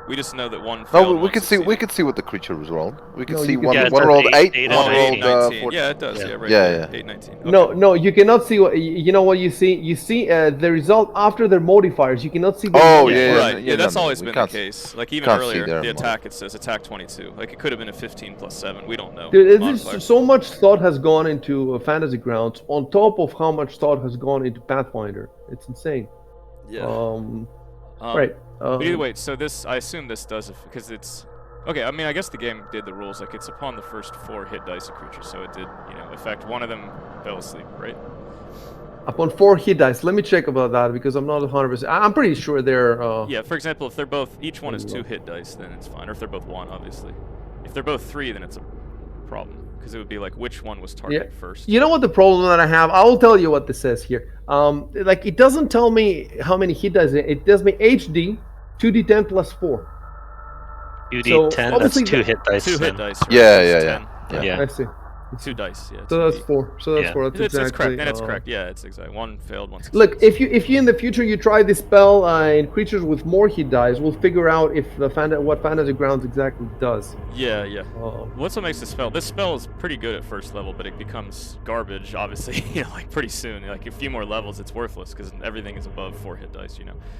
B: We just know that one
D: No,
B: failed.
D: we
B: one
D: could see. We
B: succeeded.
D: could see what the creature was rolled. We could
A: No,
D: see
A: you can
D: one.
A: see-
C: Yeah, it
D: One
C: says
D: rolled 8.
C: 8
D: One
C: and
B: Oh, 8,
D: rolled
B: 19.
D: 14.
B: Yeah, it does.
C: Yeah.
B: Yeah, right
D: Yeah,
B: there.
D: yeah.
B: 8, 19. Okay.
A: No, you cannot see what. You know what you see? You see the result after their modifiers. You cannot see the.
D: Oh,
A: modifiers.
D: yeah,
B: Right. Yeah, that's
D: no,
B: always
D: we
B: been the
D: can't
B: case. Like even
D: can't see
B: earlier,
D: their
B: the attack it says attack 22. Like it could have been a 15 plus 7. We don't know.
A: Dude, it's
B: Modifier.
A: just so much thought has gone into Fantasy Grounds on top of how much thought has gone into Pathfinder. It's insane.
B: Yeah.
A: Right.
B: But either way, so this, I assume this does, because it's, okay, I mean, I guess the game did the rules, like, it's upon the first 4 hit dice of creatures, so it did, affect one of them fell asleep, right?
A: Upon 4 hit dice. Let me check about that because I'm not 100%. I'm pretty sure they're.
B: Yeah, for example, if they're both, each one is 2 hit dice, then it's fine, or if they're both 1, obviously. If they're both 3, then it's a problem, because it would be like, which one was targeted first?
A: You know what the problem that I have? I will tell you what this says here. Like it doesn't tell me how many hit dice. It tells me HD 2d10 plus 4.
C: 2d10,
A: So,
C: that's
A: obviously
C: 2 hit dice.
B: 2 hit
C: then.
B: dice, right?
D: Yeah,
B: So it's
D: yeah,
B: 10.
D: yeah.
C: Yeah.
A: I see.
B: 2 dice, yeah.
A: So that's
B: 2d.
A: 4. So that's
C: Yeah.
A: 4. That's
B: It's correct,
A: exactly.
B: and it's correct, yeah, it's exactly. 1 failed, 1 succeeded.
A: Look, if you in the future you try this spell in creatures with more hit dice, we'll figure out if what Fantasy Grounds exactly does.
B: Yeah, yeah.
A: Um,
B: What's what makes this spell? This spell is pretty good at first level, but it becomes garbage, obviously, like pretty soon. Like a few more levels, it's worthless because everything is above 4 hit dice,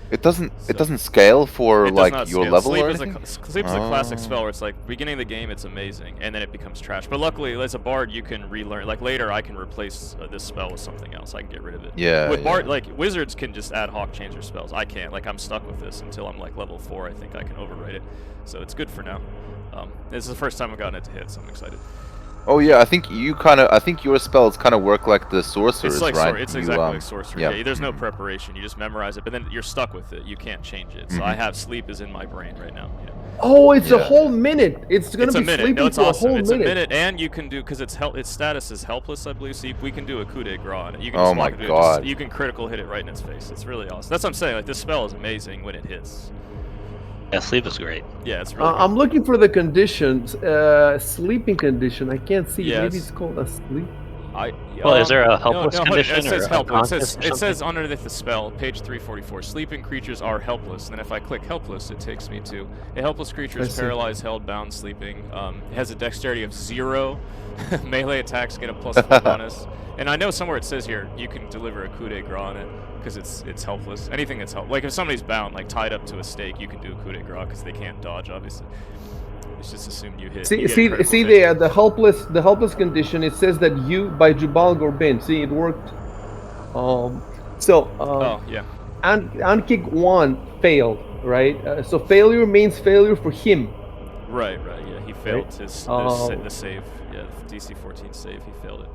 D: It doesn't.
B: So-
D: It doesn't scale for
B: It does
D: like
B: not
D: your
B: scale.
D: level
B: Sleep
D: or
B: is
D: anything.
B: Sleep is a classic
D: Oh.
B: spell where it's like beginning of the game it's amazing, and then it becomes trash. But luckily, as a bard, you can relearn. Like later, I can replace this spell with something else. I can get rid of it.
D: Yeah,
B: With
D: yeah.
B: bard, like wizards can just ad hoc change their spells. I can't. Like I'm stuck with this until I'm like level 4. I think I can overwrite it. So it's good for now. This is the first time I've gotten it to hit, so I'm excited.
D: Oh yeah, I think your spells kind of work like the sorcerers,
B: It's like
D: right?
B: it's
D: You,
B: exactly like sorcery.
D: yeah.
B: Yeah, there's no preparation. You just memorize it, but then you're stuck with it. You can't change it. So I have sleep is in my brain right now.
A: Oh, it's a
D: Yeah.
A: whole minute. It's gonna
B: It's
A: be
B: a minute.
A: sleeping
B: No, it's
A: for
B: awesome.
A: a whole
B: It's
A: minute.
B: a minute, and you can do because its status is helpless, I believe. So we can do a coup de grace on it. You can
D: Oh
B: just
D: my
B: walk into it,
D: God.
B: you can critical hit it right in its face. It's really awesome. That's what I'm saying. Like this spell is amazing when it hits.
C: Yeah, sleep is great.
B: Yeah, it's really.
A: I'm looking for the conditions. Sleeping condition. I can't see.
B: Yes.
A: Maybe it's called a sleep.
C: Well, is there a
B: no,
C: helpless
B: hold it.
C: condition
B: It says
C: or
B: helpless.
C: unconscious or
B: It says
C: something?
B: underneath the spell, page 344. Sleeping creatures are helpless. And then if I click helpless, it takes me to a helpless creature
A: I
B: is
A: see.
B: paralyzed, held, bound, sleeping. It has a dexterity of 0. Melee attacks get a +4 bonus. And I know somewhere it says here you can deliver a coup de grace on it because it's helpless. Anything that's helpless, like if somebody's bound, like tied up to a stake, you can do a coup de grace because they can't dodge. Obviously, it's just assumed you hit.
A: See,
B: you get a critical
A: see
B: hit.
A: the helpless condition. It says that you by Jubal Gorbin. See, it worked.
B: Oh yeah.
A: Ankick 1 failed, right? So failure means failure for him.
B: Right, yeah. He failed
A: Right.
B: the save. Yeah, the DC 14 save. He failed it.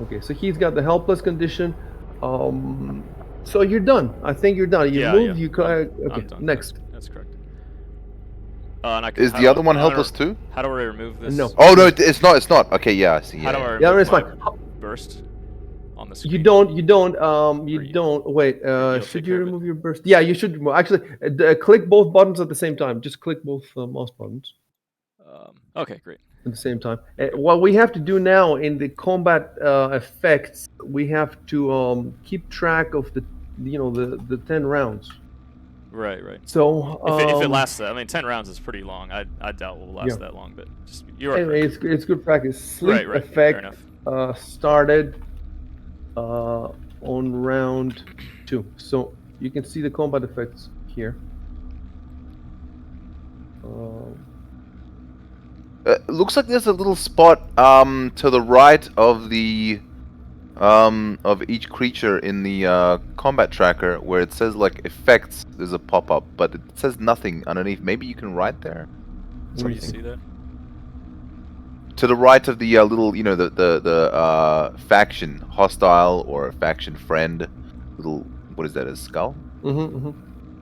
A: Okay, so he's got the helpless condition. So you're done. I think you're done. You
B: Yeah,
A: moved.
B: yeah.
A: You
B: I'm
A: okay?
B: done.
A: Next.
B: That's correct. And
D: Is the other one helpless too?
B: How do I remove this?
A: No.
D: Oh no, it's not. It's not. Okay, yeah, I see.
B: How do I remove
A: Yeah, it's
B: my
A: fine.
B: burst on the screen?
A: You don't.
B: you-
A: Don't. Wait.
B: you'll take
A: Should
B: care
A: you
B: of it?
A: remove your burst? Yeah, you should remove. Actually, click both buttons at the same time. Just click both mouse buttons
B: Okay, great.
A: at the same time. What we have to do now in the combat effects, we have to keep track of the 10 rounds.
B: Right.
A: So
B: If it lasts that, I mean, 10 rounds is pretty long. I doubt it will last
A: Yeah.
B: that long, but just you are
A: anyway,
B: correct.
A: it's good practice. Sleep
B: Right, fair
A: effect
B: enough.
A: started on round 2. So you can see the combat effects here.
D: Looks like there's a little spot to the right of the of each creature in the combat tracker where it says like effects. There's a pop-up, but it says nothing underneath. Maybe you can write there.
B: Where do you
A: Something.
B: see that?
D: To the right of the little, the faction hostile or faction friend. Little, what is that? A skull?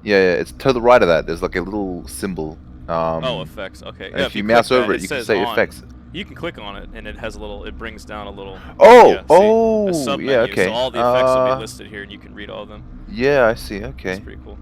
D: Yeah, it's to the right of that. There's like a little symbol.
B: Effects. Okay.
D: And
B: Yeah,
D: if you
B: click
D: mouse
B: that,
D: over it, you can
B: says
D: say
B: on.
D: effects.
B: You can click on it, and it has a little. It brings down a little.
D: Oh,
B: a sub
D: yeah, okay.
B: So all the effects will be listed here, and you can read all of them.
D: Yeah, I see.
B: It's
D: Okay.
B: pretty cool.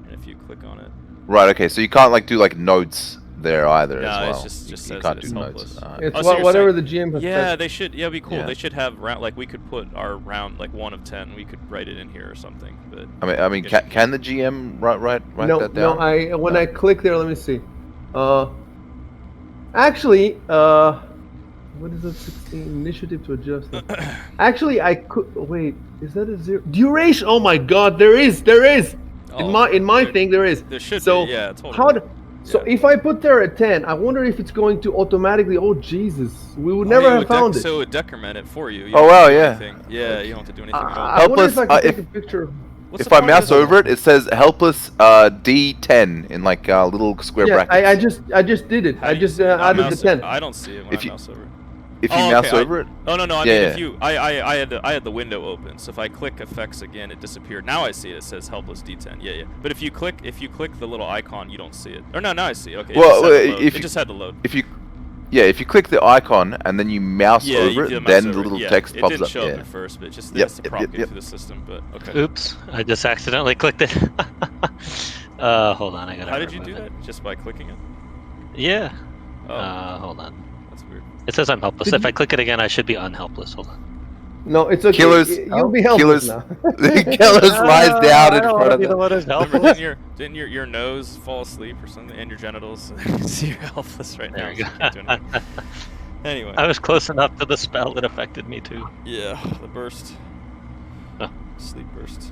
B: And if you click on it,
D: Right. Okay. So you can't like do like notes there either as
B: No,
D: well.
B: it's just
D: You
B: says that
D: can't
B: it's
D: do
B: helpless.
D: notes.
A: It's
B: Oh, so you're
A: whatever
B: saying-
A: the GM has
B: Yeah,
A: said.
B: they should. Yeah, it'd be cool.
D: Yeah.
B: They should have round. Like we could put our round like 1 of 10. We could write it in here or something. But
D: I mean, can the GM write
A: No,
D: that down?
A: no. When
D: No.
A: I click there, let me see. Actually, what is that? 16 initiative to adjust. Actually, I could wait. Is that a 0 duration? Oh my God, there is. In my
B: there-
A: thing, there is.
B: There should
A: So
B: be. Yeah, totally.
A: how? So
B: Yeah.
A: if I put there a 10, I wonder if it's going to automatically. Oh Jesus, we would
B: Oh,
A: never
B: yeah,
A: have
B: would
A: found it.
B: So it would decrement it for you. You
D: Oh,
B: don't have to
D: wow,
B: do
D: yeah.
B: anything. Yeah, you don't have to do anything at all.
A: I wonder if
D: Helpless,
A: I could take
D: if-
A: a picture.
B: What's
D: If
B: the
D: I
B: point of
D: mouse
B: this?
D: over it, it says helpless D10 in like little square
A: Yeah,
D: brackets.
A: I just did it.
B: How
A: I
B: do you
A: just
B: see it?
A: added the
B: mouse
A: 10.
B: I don't see it when
D: If
B: I
D: you-
B: mouse over it.
D: If you
B: Oh,
D: mouse
B: okay,
D: over it,
B: Oh no, I
D: Yeah,
B: mean
D: yeah.
B: if you, I had the window open, so if I click effects again, it disappeared. Now I see it. It says helpless D10. Yeah. But if you click the little icon, you don't see it. Or no, now I see it. Okay.
D: Well,
B: It just had to load.
D: if you click the icon and then you mouse
B: Yeah,
D: over
B: you
D: it,
B: mouse
D: then
B: over
D: the
B: it.
D: little
B: Yeah,
D: text
B: it
D: pops
B: didn't
D: up.
B: show up
D: Yeah.
B: at first, but it just
D: Yep,
B: has to
D: yep,
B: propagate
D: yep.
B: through the system. But okay.
C: Oops, I just accidentally clicked it. Hold on, I gotta.
B: How did you
C: remove
B: do
C: it.
B: that? Just by clicking it?
C: Yeah.
B: Oh,
C: Hold on.
B: that's weird.
C: It says I'm helpless.
A: Did
C: If I
A: you-
C: click it again, I should be unhelpless. Hold on.
A: No, it's okay.
D: Killers-
A: You'll be helpless
D: Killers-
A: now.
D: The killers lies down in front of
C: the
D: it.
C: one who's
B: Remember,
C: helpless.
B: didn't your nose fall asleep or something, and your genitals? So you're helpless right
C: There
B: now.
C: we
B: so
C: go.
B: you can't do anything. Anyway.
C: I was close enough to the spell that affected me too.
B: Yeah, the burst.
C: Oh.
B: Sleep burst.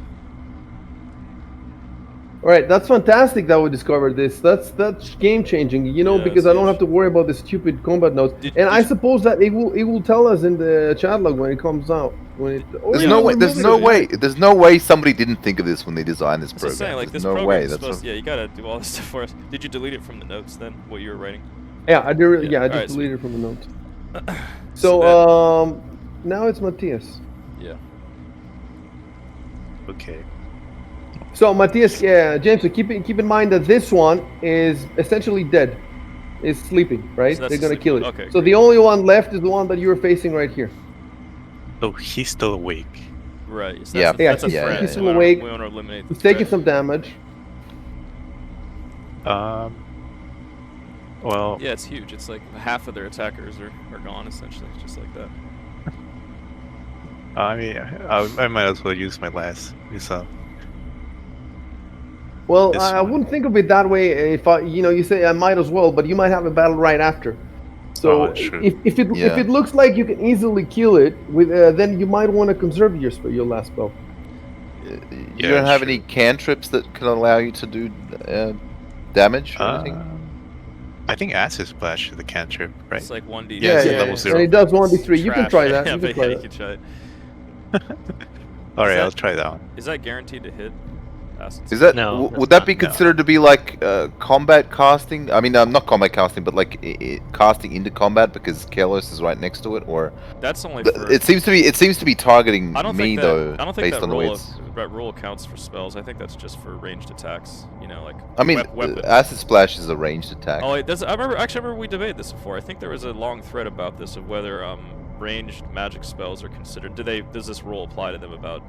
A: All right, that's fantastic that we discovered this. That's game changing, you know,
B: Yeah,
A: because
B: it's
A: I don't
B: huge.
A: have to worry about the stupid combat notes.
B: Did-
A: And I
B: did-
A: suppose that it will tell us in the chat log when it comes out.
D: There's
B: Yeah,
D: no way.
B: we're
D: There's
B: moving
D: no
B: it.
D: way. There's no way somebody didn't think of this when they designed this
B: That's what I'm
D: program.
B: saying, like
D: There's
B: this
D: no
B: program
D: way.
B: is
D: That's
B: supposed.
D: what-
B: Yeah, you gotta do all this stuff for us. Did you delete it from the notes then? What you were writing?
A: Yeah, I did.
B: Yeah,
A: Yeah, I
B: alright,
A: just
B: sweet.
A: deleted it from the notes.
B: So
A: So now it's Matthias.
B: Yeah.
E: Okay.
A: So Matthias, James, so keep in mind that this one is essentially dead, is sleeping, right?
B: So that's
A: They're gonna
B: sleeping.
A: kill it.
B: Okay,
A: So
B: great.
A: the only one left is the one that you're facing right here.
E: So he's still awake.
B: Right. So
D: Yeah.
B: that's a
A: Yeah,
B: threat.
A: he's
B: We
A: still
B: wanna-
A: awake.
B: We want to eliminate.
A: He's
B: the
A: taking
B: threat.
A: some damage.
E: Well,
B: Yeah, it's huge. It's like half of their attackers are gone essentially, just like that.
E: I mean, I might as well use my last.
A: Well,
E: This
A: I
E: one.
A: wouldn't think of it that way. If you say I might as well, but you might have a battle right after. So
E: Oh, true.
A: if
D: Yeah.
A: it looks like you can easily kill it, with then you might want to conserve your last spell.
D: You
E: Yeah,
D: don't have
E: sure.
D: any cantrips that can allow you to do damage or anything?
E: I think Acid Splash is the cantrip, right?
B: It's like 1d.
D: Yeah,
A: Yeah,
E: level 0.
A: and it does 1d3. You can
B: Trash.
A: try that.
B: Yeah,
A: You
B: but
A: can try
B: yeah, you
A: that.
B: can try it.
E: All right,
B: that-
E: I'll try that one.
B: Is that guaranteed to hit? Acid
D: Is that
C: No,
D: would
C: that's
D: that
C: not-
D: be
E: no.
D: considered to be like combat casting? I mean, not combat casting, but like casting into combat because Kalos is right next to it. Or
B: That's only for.
D: it seems to be targeting
B: I don't
D: me
B: think
D: though,
B: that. I don't think
D: based
B: that
D: on the way
B: rule
D: it's.
B: that rule counts for spells. I think that's just for ranged attacks. You know, like.
D: I mean,
B: weapons.
D: acid splash is a ranged attack.
B: Oh, it does. I remember we debated this before. I think there was a long thread about this of whether ranged magic spells are considered. Does this rule apply to them about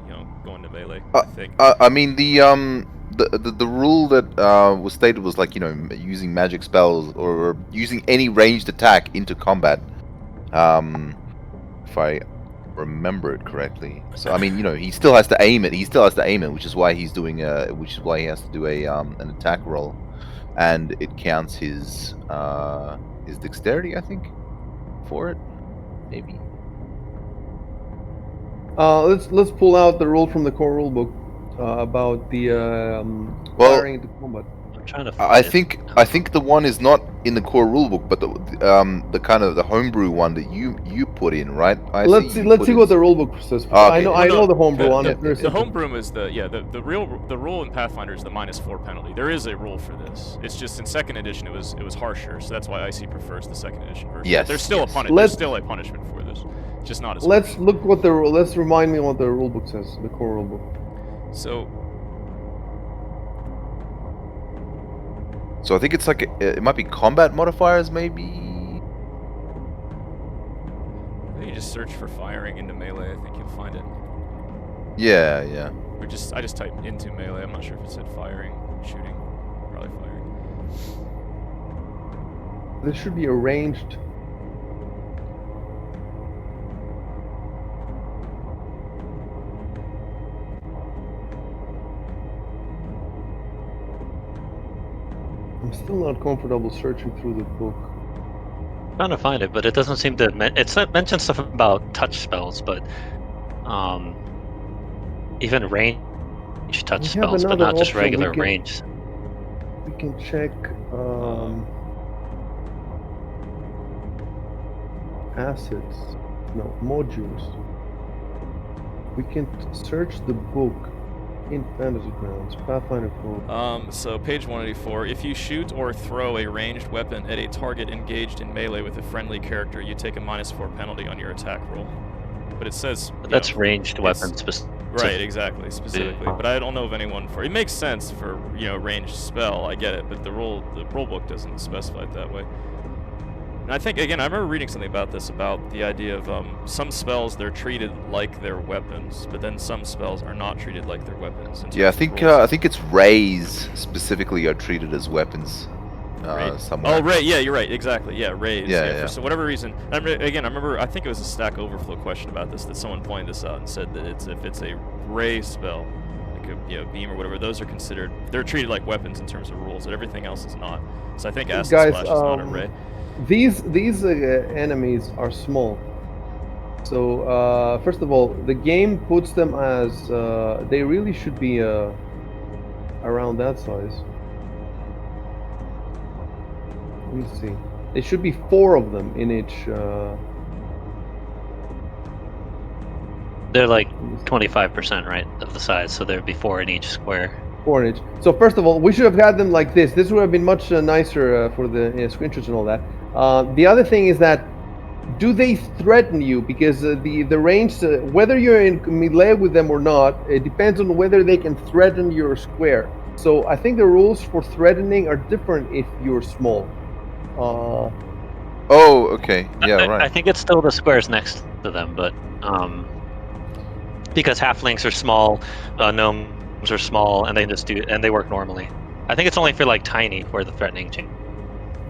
B: going to melee? I think.
D: I mean the rule that was stated was like using magic spells or using any ranged attack into combat. If I remember it correctly. So I mean he still has to aim it. He still has to aim it, which is why he's doing which is why he has to do an attack roll, and it counts his dexterity, I think, for it. Maybe.
A: Let's pull out the rule from the core rulebook about the firing into combat.
C: I'm trying to.
D: I
C: Find it.
D: think the one is not in the core rulebook, but the kind of the homebrew one that you put in, right?
A: Let's see what the rulebook says.
D: Ah,
A: I
D: okay.
A: know
B: Well,
A: I know
B: no,
A: the homebrew
B: the-
A: one.
B: the-
A: if there's
B: The
A: something-
B: homebrew is the rule in Pathfinder is the -4 penalty. There is a rule for this. It's just in second edition it was harsher, so that's why IC prefers the second edition version.
D: Yes,
B: There's still
D: yes.
B: there's still a punishment for this, just not as
A: Let's
B: harsh.
A: look what let's remind me what the rulebook says. The core rulebook.
D: So I think it's like it might be combat modifiers, maybe.
B: You just search for firing into melee. I think you'll find it.
D: Yeah.
B: Or I just typed into melee. I'm not sure if it said firing, shooting. probably firing.
A: This should be arranged. I'm still not comfortable searching through the book.
C: Trying to find it, but it doesn't seem to. It's not mentioned stuff about touch spells, but even range touch
A: We have
C: spells, but
A: another
C: not just
A: option.
C: regular range.
A: We can check assets. No, modules. We can search the book in Fantasy Grounds. Pathfinder book.
B: So page 184. If you shoot or throw a ranged weapon at a target engaged in melee with a friendly character, you take a -4 penalty on your attack roll. But it says
C: But that's ranged weapons specifically.
B: Right, exactly, specifically. But I don't know of anyone for. It makes sense for ranged spell. I get it, but the rule book doesn't specify it that way. And I think again, I remember reading something about this, about the idea of some spells they're treated like they're weapons, but then some spells are not treated like they're weapons.
D: Yeah, I think it's rays specifically are treated as weapons. Somewhere.
B: Oh, right. Yeah, you're right. Exactly. Yeah, rays.
D: Yeah.
B: For whatever reason, I remember. I think it was a Stack Overflow question about this that someone pointed this out and said that if it's a ray spell, like a beam or whatever, those are considered. They're treated like weapons in terms of rules, but everything else is not. So I think Acid Splash is not a ray.
A: These enemies are small. So first of all, the game puts them as they really should be around that size. Let me see. There should be 4 of them in each.
C: They're like 25%, right, of the size, so there'd be 4 in each square.
A: 4 in each. So first of all, we should have had them like this. This would have been much nicer for the screenshots and all that. The other thing is that, do they threaten you? Because the range, whether you're in melee with them or not, it depends on whether they can threaten your square. So I think the rules for threatening are different if you're small.
D: Oh, okay. Yeah, right.
C: I think it's still the squares next to them, but because halflings are small, gnomes are small, and they work normally. I think it's only for like tiny where the threatening changes.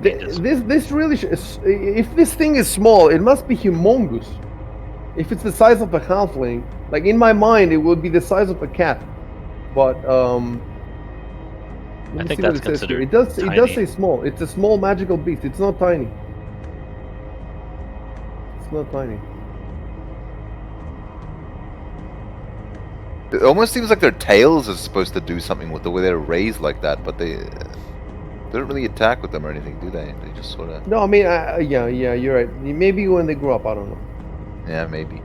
A: This really if this thing is small, it must be humongous. If it's the size of a halfling, like in my mind, it would be the size of a cat. But
C: I think that's considered.
A: It does say small. It's a small magical beast. It's not tiny. It's not tiny.
D: It almost seems like their tails are supposed to do something with the way they're raised like that, but they don't really attack with them or anything, do they? They just sort of.
A: No, I mean, yeah, you're right. Maybe when they grow up, I don't know.
D: Yeah, maybe.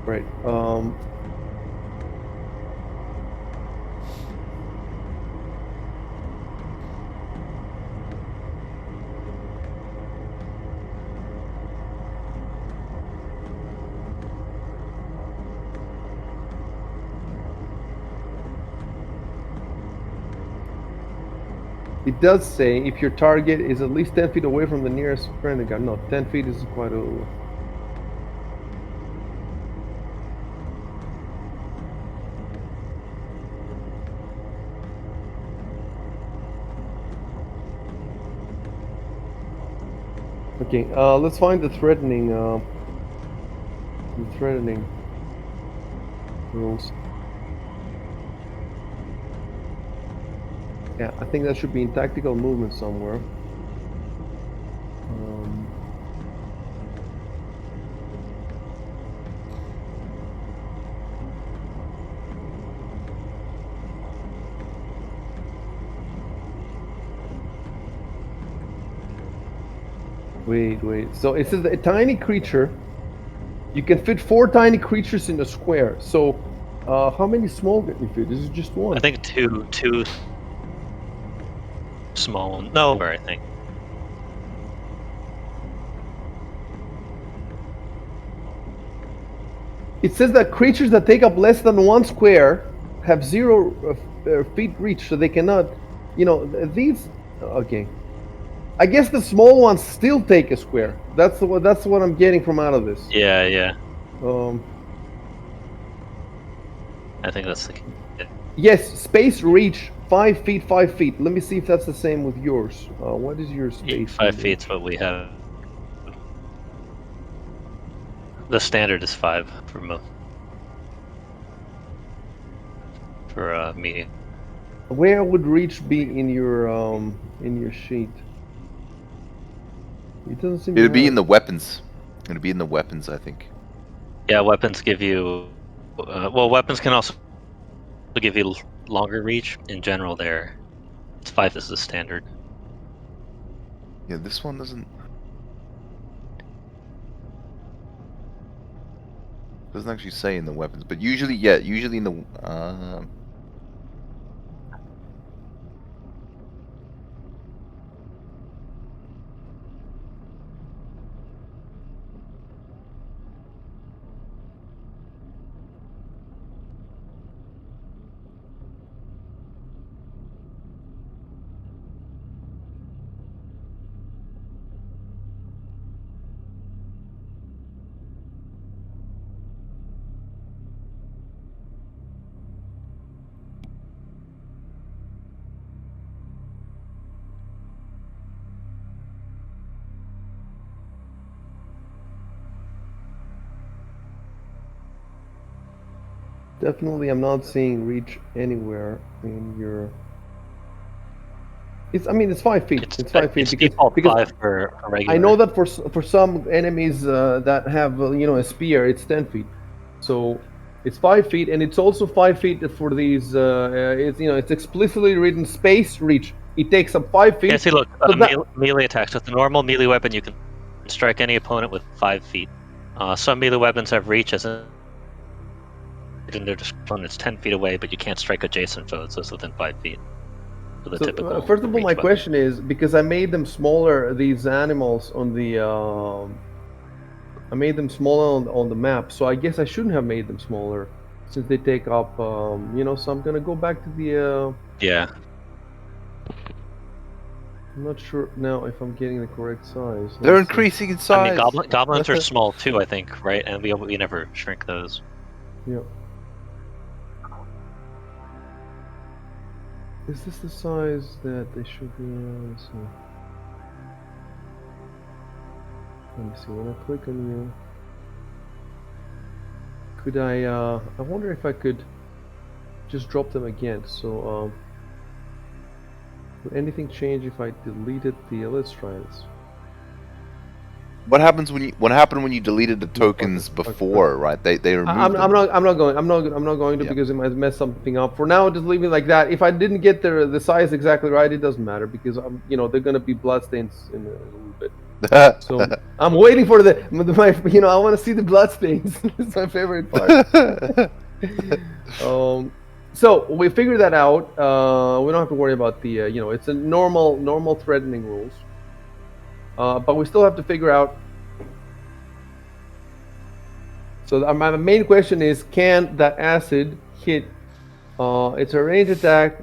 A: Right. It does say if your target is at least 10 feet away from the nearest friendly guard. No, 10 feet is quite a little. Okay, let's find the threatening rules. Yeah, I think that should be in tactical movement somewhere. Wait. So it says a tiny creature. You can fit 4 tiny creatures in a square. So, how many small can you fit? This is just 1.
C: I think two small. No, I think.
A: It says that creatures that take up less than 1 square have 0 feet reach, so they cannot. These. Okay. I guess the small ones still take a square. That's what I'm getting from out of this.
C: Yeah. I think that's the.
A: Yes, space reach 5 feet, 5 feet. Let me see if that's the same with yours. What is your space?
C: 5 feet's what we have. The standard is 5 for medium.
A: Where would reach be in your sheet? It doesn't seem.
D: It'd be in the weapons. It'd be in the weapons, I think.
C: Yeah, weapons give you. Well, weapons can also give you longer reach. In general, it's 5 is the standard.
D: Yeah, this one doesn't actually say in the weapons, but usually, yeah, usually in the
A: Definitely, I'm not seeing reach anywhere in your. I mean, it's 5 feet. It's 5 feet
C: It's default
A: because
C: 5 for regular.
A: I know that for some enemies that have a spear, it's 10 feet. So it's 5 feet, and it's also 5 feet for these. It's explicitly written space reach. It takes up 5 feet.
C: Yeah, see, look,
A: So
C: melee attacks. With the normal melee weapon, you can strike any opponent with 5 feet. Some melee weapons have reach as in their opponent's 10 feet away, but you can't strike adjacent foes that's within 5 feet. The typical
A: first of all,
C: reach
A: my
C: weapon.
A: question is because I made them smaller. These animals on the. I made them smaller on the map, so I guess I shouldn't have made them smaller since they take up. So I'm gonna go back to the.
C: Yeah.
A: I'm not sure now if I'm getting the correct size.
D: they're
A: Let's see.
D: increasing in size.
C: I mean, goblins are small too, I think, right? And we never shrink those.
A: Yeah. Is this the size that they should be? Let's see. Let me see. When I click on you, could I wonder if I could just drop them again. So, would anything change if I deleted the? Let's try this.
D: What happened when you deleted the tokens before, right? They removed
A: I'm
D: them.
A: not going to
D: Yeah.
A: because it might mess something up. For now, just leave it like that. If I didn't get the size exactly right, it doesn't matter because they're gonna be bloodstains in a little bit. So I'm waiting for I want to see the bloodstains. It's my favorite part. So we figured that out. We don't have to worry about the it's a normal threatening rules. But we still have to figure out. So my main question is, can that acid hit? It's a range attack.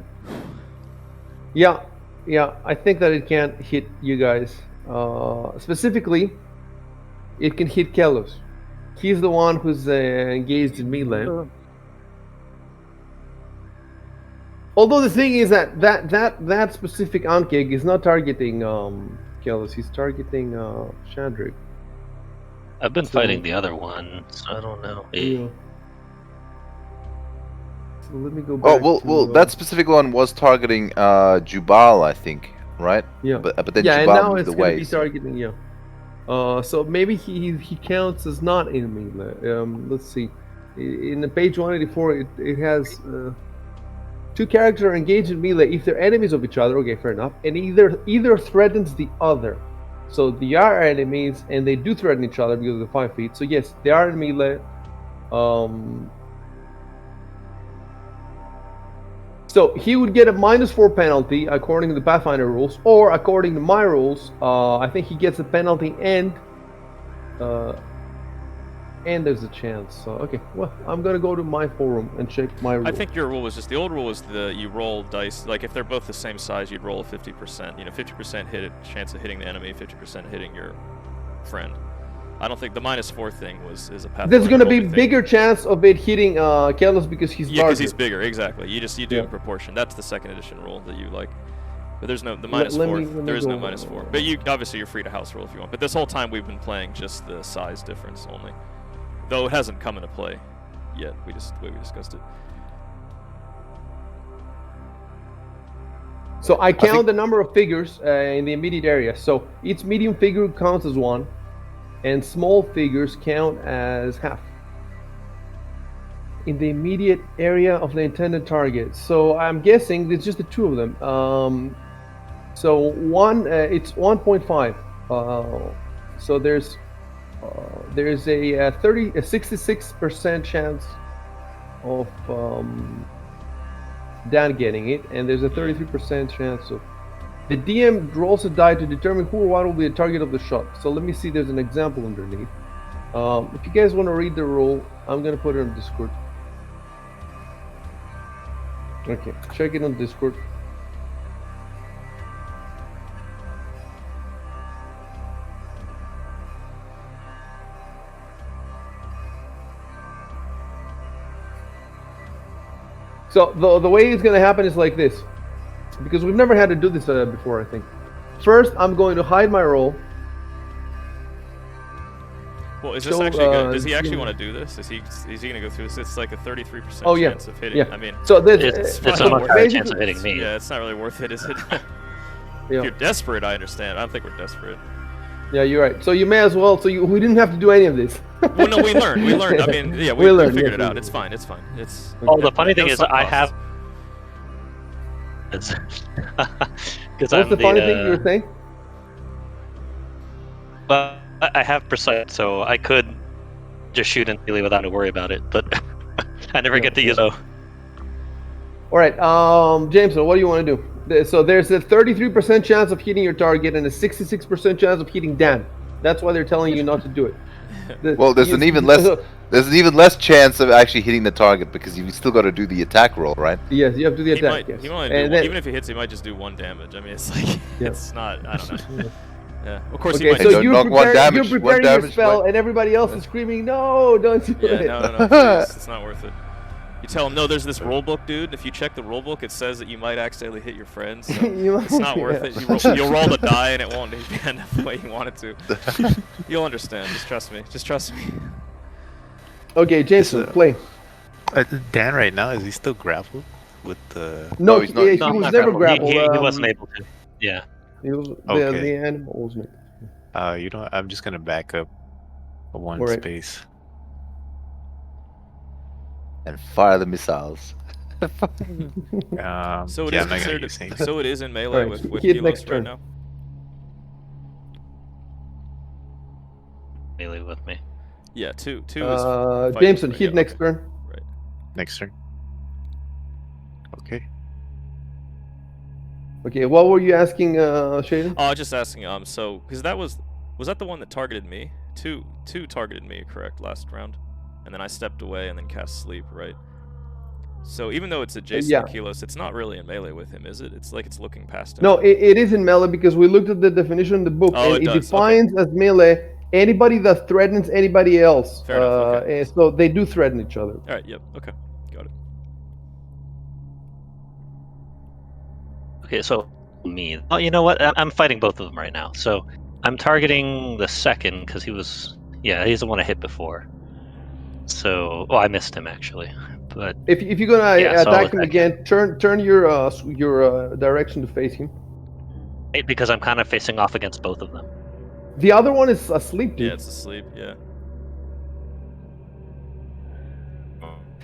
A: Yeah, I think that it can hit you guys. Specifically, it can hit Kelos. He's the one who's engaged in melee. Although the thing is that specific Ankig is not targeting Kelos. He's targeting Shandrick.
C: I've been fighting the other one, so I don't know.
A: Yeah. So let me go back.
D: Well, that specific one was targeting Jubal, I think, right?
A: Yeah.
D: But then
A: And
D: Jubal
A: now
D: moved
A: it's
D: away.
A: gonna be targeting. Yeah. So maybe he counts as not enemy. Let's see. In the page 184, it has two characters are engaged in melee if they're enemies of each other. Okay, fair enough. And either threatens the other. So they are enemies, and they do threaten each other because of the 5 feet. So yes, they are in melee. So he would get a -4 penalty according to the Pathfinder rules, or according to my rules, I think he gets a penalty and there's a chance. So okay, well, I'm gonna go to my forum and check my rule.
B: I think your rule was just the old rule was you roll dice, like if they're both the same size, you'd roll a 50%. 50% chance of hitting the enemy, 50% hitting your friend. I don't think the -4 thing is a Pathfinder.
A: There's gonna be
B: only thing.
A: bigger chance of it hitting Kelos because he's
B: Yeah,
A: larger.
B: because he's bigger. Exactly. You do
A: Yeah.
B: in proportion. That's the second edition rule that you like. But there's no the
A: Let
B: -4.
A: me
B: There is no
A: go-
B: -4. But you obviously you're free to house roll if you want. But this whole time we've been playing just the size difference only, though it hasn't come into play yet. We discussed it.
A: So I count
D: think-
A: the number of figures in the immediate area. So each medium figure counts as 1, and small figures count as half. In the immediate area of the intended target. So I'm guessing it's just the 2 of them. So it's 1.5. So there's a 66% chance of Dan getting it, and there's a 33% chance of. The DM rolls a die to determine who or what will be the target of the shot. So let me see. There's an example underneath. If you guys want to read the rule, I'm gonna put it on Discord. Okay, check it on Discord. So the way it's gonna happen is like this, because we've never had to do this before. I think. First, I'm going to hide my roll.
B: Well, is this
A: So,
B: actually good? Does he actually
A: yeah.
B: want to do this? Is he gonna go through this? It's like a 33%
A: Oh, yeah.
B: chance of hitting.
A: Yeah.
B: I mean,
A: So this
C: It's
B: not
C: a much higher
A: basically-
C: chance of hitting me.
B: yeah, it's not really worth it, is it?
A: Yeah.
B: If you're desperate, I understand. I don't think we're desperate.
A: Yeah, you're right. So you may as well. So we didn't have to do any of this.
B: Well, no, we learned. We learned. I mean, yeah,
A: We learned,
B: figured
A: yes,
B: it
A: we
B: out.
A: did.
B: It's fine. It's fine. It's.
C: Oh, the funny thing
B: There's
C: is,
B: some
C: I
B: costs.
C: have. It's because
A: What's the funny thing you were saying?
C: But I have precise, so I could just shoot instantly without to worry about it. But I never
A: Yeah,
C: get to use. So
A: All right, Jameson, what do you want to do? So there's a 33% chance of hitting your target and a 66% chance of hitting Dan. That's why they're telling you not to do it.
D: Well, there's an even less chance of actually hitting the target because you've still got to do the attack roll, right?
A: Yes, you have to do the
B: He
A: attack.
B: might.
A: Yes.
B: He might
A: And
B: do
A: then-
B: even if he hits, he might just do 1 damage. I mean, it's like
A: Yeah.
B: it's not. I don't know. Yeah. Of course, he
A: Okay,
B: might.
A: so
D: Don't
A: you're
D: knock one
A: preparing,
D: damage,
A: you're
D: one
A: preparing your
D: damage,
A: spell,
D: one-
A: and everybody else is screaming, "No, don't do
B: Yeah,
A: it!"
B: no, please, it's not worth it. You tell him, no, there's this rule book, dude. If you check the rule book, it says that you might accidentally hit your friends. So it's not worth it. You'll roll the die, and it won't end up the way you want it to. You'll understand. Just trust me. Just trust me.
A: Okay, Jason, play.
E: Dan right now, is he still grappled with the?
A: No,
D: he's not-
A: he
D: no,
A: was
D: not
A: never
D: grappled.
A: grappled.
C: he wasn't able to. Yeah.
A: He was,
E: Okay.
A: the animal wasn't.
E: You know, I'm just gonna back up one
A: Alright.
E: space.
D: And fire the missiles.
B: So it
E: Yeah,
B: is
E: I'm not gonna
B: considered.
E: use anything.
B: So it is in melee
A: Alright,
B: with
A: hit
B: Kelos
A: next
B: right
A: turn.
B: now.
C: Melee with me.
B: Yeah, two is. fighting
A: Jameson,
B: right,
A: hit
B: yeah,
A: next
B: okay.
A: turn.
B: Right.
E: Next turn. Okay.
A: Okay, what were you asking, Shaden?
B: Oh, I was just asking. So because that was that the one that targeted me? Two targeted me, correct? Last round, and then I stepped away and then cast sleep, right? So even though it's adjacent
A: yeah.
B: to Kelos, it's not really in melee with him, is it? It's like it's looking past him.
A: No, it is in melee because we looked at the definition in the book,
B: Oh,
A: and
B: it
A: it
B: does,
A: defines as melee anybody that threatens anybody else.
B: Fair enough, okay.
A: And so they do threaten each other.
B: All right. Yep. Okay. Got it.
C: Okay, so me. Oh, you know what? I'm fighting both of them right now. So I'm targeting the second because he was. Yeah, he's the one I hit before. So, I missed him actually, but
A: If you're gonna
C: Yeah, so I'll
A: attack him
C: attack
A: again, turn your direction to face him.
C: because I'm kind of facing off against both of them.
A: The other one is asleep, dude.
B: Yeah, it's asleep. Yeah.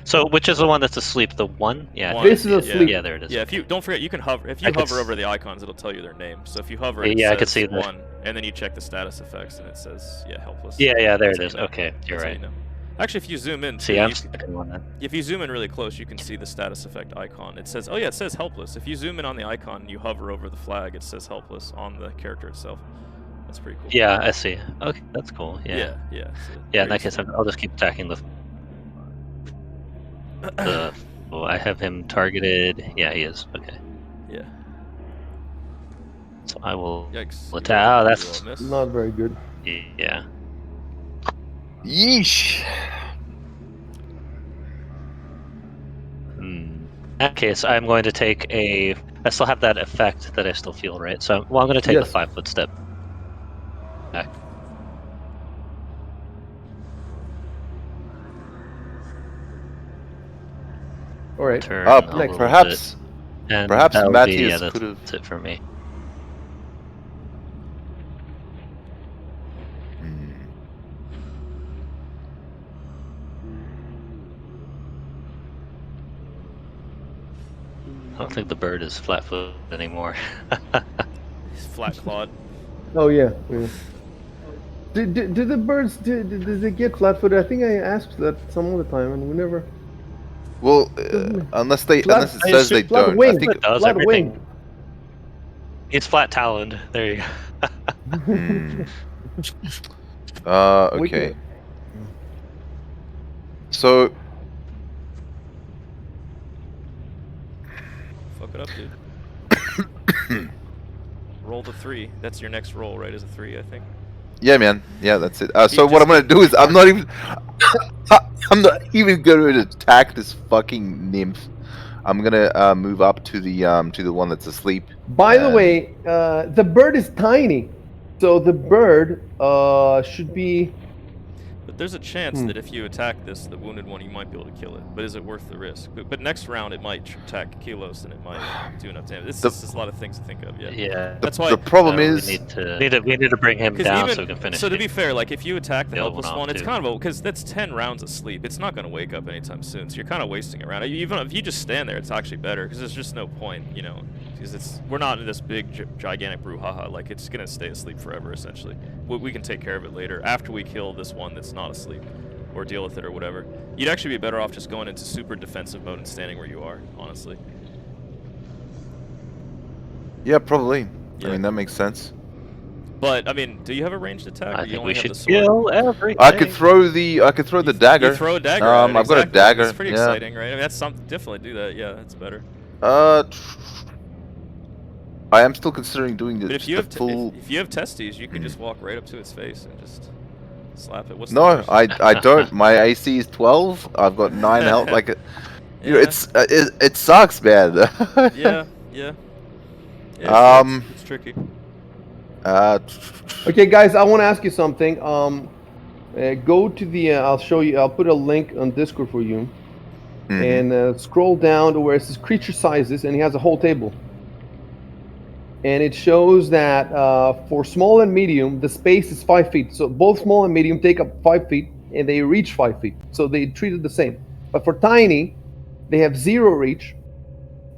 C: So, which is the one that's asleep? The one? Yeah.
B: One,
A: This is
B: yeah,
A: asleep.
C: Yeah, there it is.
B: Yeah. If you don't forget, you can hover. If you
C: I could
B: hover
C: s-
B: over the icons, it'll tell you their name. So if you hover, and
C: Yeah, I
B: it
C: could
B: says
C: see that.
B: one, and then you check the status effects, and it says helpless.
C: Yeah, there
B: That's
C: it
B: how
C: is.
B: you know.
C: Okay, you're
B: That's how
C: right.
B: you know. Actually, if you zoom in,
C: See,
B: too,
C: I'm
B: you
C: stuck in one then.
B: if you zoom in really close, you can see the status effect icon. It says, it says helpless. If you zoom in on the icon and you hover over the flag, it says helpless on the character itself. That's pretty cool.
C: Yeah, I see. Okay, that's cool. Yeah.
B: Yeah.
C: Yeah, in that case, I'll just keep attacking the. Oh, I have him targeted. Yeah, he is. Okay.
B: Yeah.
C: So I will
B: Yikes.
C: attack. Oh, that's
B: You miss.
A: Not very good.
C: yeah.
D: Yeesh.
C: In that case, I'm going to take a. I still have that effect that I still feel, right? So, I'm going to take the
A: Yes.
C: 5-foot step back.
A: All right.
C: Turn
D: Up.
C: a little
D: Perhaps.
C: bit. And
D: Perhaps
C: that'll be,
D: Matthias
C: that's
D: could have.
C: it for me. I don't think the bird is flat-footed anymore.
B: He's flat clawed.
A: Oh yeah. Yeah. Do the birds do they get flat-footed? I think I asked that some other time, and we never.
D: Well, unless it says they
A: flat
D: don't. I
A: wing.
D: think.
C: It does
A: Flat
C: everything.
A: wing.
C: It's flat-taloned. There you go.
D: Hmm.
A: We
D: Okay.
A: can-
D: So
B: Fuck it up, dude. Roll the 3. That's your next roll, right? Is a 3, I think.
D: yeah, man. Yeah, that's it. So
B: You
D: what I'm
B: just
D: gonna do is I'm not even. I'm not even going to attack this fucking nymph. I'm gonna move up to the one that's asleep.
A: By the
D: and-
A: way, the bird is tiny, so the bird should be.
B: But there's a chance that if you attack this, the wounded one, you might be able to kill it. But is it worth the risk? But next round, it might attack Kilos, and it might do enough damage. This is a lot of things to think of. Yeah.
C: Yeah.
B: That's why.
D: the problem
C: we
D: is
C: need to bring him
B: 'Cause
C: down
B: even,
C: so we can finish.
B: so to be fair, like if you attack the
C: The other
B: helpless
C: one
B: one,
C: off,
B: it's
C: too.
B: kind of because that's 10 rounds of sleep. It's not going to wake up anytime soon, so you're kind of wasting a round. Even if you just stand there, it's actually better because there's just no point, you know, because we're not in this big gigantic brouhaha. Like it's going to stay asleep forever essentially. We can take care of it later after we kill this one that's not asleep, or deal with it or whatever. You'd actually be better off just going into super defensive mode and standing where you are, honestly.
D: yeah, probably.
B: Yeah.
D: I mean that makes sense.
B: But I mean, do you have a ranged attack? Or
C: I
B: you
C: think
B: only
C: we
B: have
C: should
B: the sword?
C: kill everything.
D: I could throw the dagger.
B: You throw a dagger. At it,
D: I've got a
B: exactly.
D: dagger.
B: It's pretty
D: yeah.
B: exciting, right? I mean, that's something. Definitely do that. Yeah, that's better.
D: I am still considering doing
B: But
D: the,
B: if you have
D: full.
B: if you have testes, you can just walk right up to its face and just slap it. What's the
D: No,
B: worst?
D: I don't. My AC is 12. I've got 9 health. Like, you know,
B: Yeah.
D: it sucks, man.
B: Yeah. Yeah,
D: Um,
B: it's tricky.
A: Okay, guys, I want to ask you something. Go to the. I'll show you. I'll put a link on Discord for you,
D: mhm.
A: and scroll down to where it says creature sizes, and he has a whole table. And it shows that for small and medium, the space is 5 feet. So both small and medium take up 5 feet, and they reach 5 feet. So they treat it the same. But for tiny, they have 0 reach,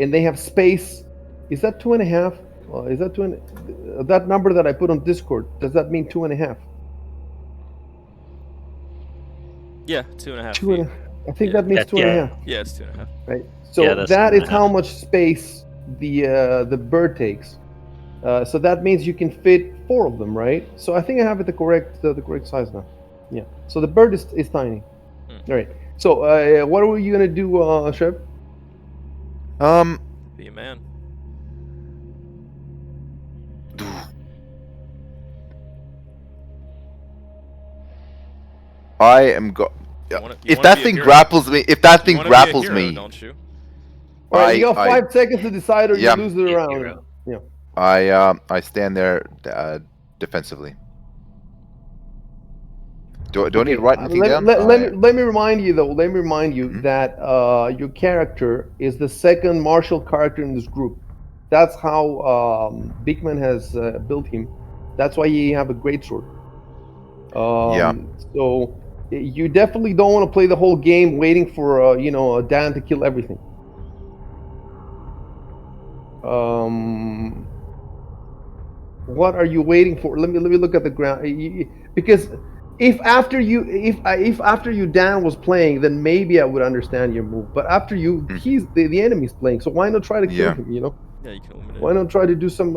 A: and they have space. Is that 2.5? Is that 2? That number that I put on Discord, does that mean 2.5?
B: Yeah, 2.5
A: Two and
B: feet.
A: I think
B: Yeah.
A: that means
C: Yeah.
A: 2.5,
B: Yeah, it's 2.5.
A: right? So
C: Yeah, that's
A: that is
C: 2.5.
A: how much space the bird takes. So that means you can fit 4 of them, right? So I think I have it the correct size now. Yeah. So the bird is tiny. All right. So what are you gonna do, Chef?
B: Be a man.
D: I am go.
B: You wanna
D: If
B: be
D: that
B: a
D: thing
B: hero.
D: grapples me, if that
B: You
D: thing
B: wanna be a
D: grapples
B: hero,
D: me,
B: don't you?
A: All right, you got
D: I-
A: 5 seconds to decide, or
D: Yeah.
A: you lose the
C: Be a
A: round.
C: hero.
A: Yeah.
D: I stand there defensively. Do I need to write anything down?
A: Let me remind you though. Let me remind you
D: Mhm.
A: that your character is the second martial character in this group. That's how Bigman has built him. That's why he have a great sword.
D: Yeah.
A: So you definitely don't want to play the whole game waiting for Dan to kill everything. What are you waiting for? Let me look at the ground, because if after you Dan was playing, then maybe I would understand your move. But after you, he's the enemy's playing, so why not try to kill
D: Yeah.
A: him? You know,
B: Yeah, you can eliminate.
A: why not try to do some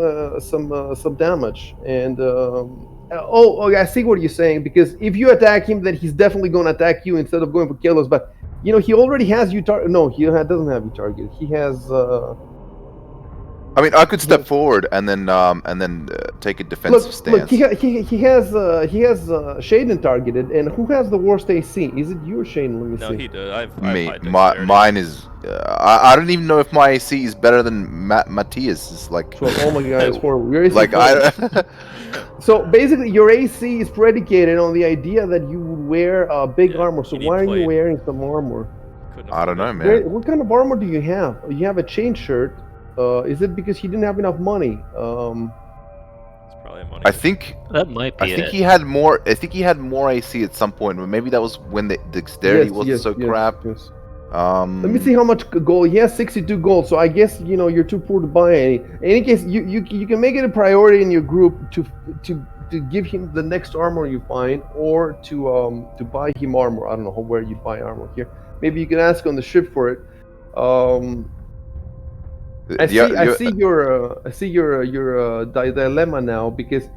A: damage? And I see what you're saying, because if you attack him, then he's definitely going to attack you instead of going for kills. But you know, he already has you target. No, he doesn't have you targeted. He has.
D: I mean, I could step forward and then take a defensive stance.
A: Look, he has Shaden targeted, and who has the worst AC? Is it you or Shaden? Let me
B: No,
A: see.
B: he did. I have
D: Me,
B: high dexterity.
D: mine is. I don't even know if my AC is better than Matthias. It's like,
A: So, oh my god, it's horrible. Your AC
D: like
A: is horrible.
D: I.
A: So basically, your AC is predicated on the idea that you would wear big
B: Yeah,
A: armor. So
B: you need
A: why are you
B: plate.
A: wearing some armor?
B: Couldn't
D: I don't
B: afford
D: know,
B: it.
D: man.
A: What kind of armor do you have? You have a chain shirt. Is it because he didn't have enough money?
B: It's probably a money.
D: I think
C: That might be
D: I think
C: it.
D: he had more. I think he had more AC at some point, but maybe that was when the dexterity wasn't so crap.
A: Yes.
D: Let
A: Let me see how much gold. He has 62 gold, so I guess you're too poor to buy any. In any case, you can make it a priority in your group to give him the next armor you find, or to buy him armor. I don't know where you buy armor here. Maybe you can ask on the ship for it. I see your dilemma now, because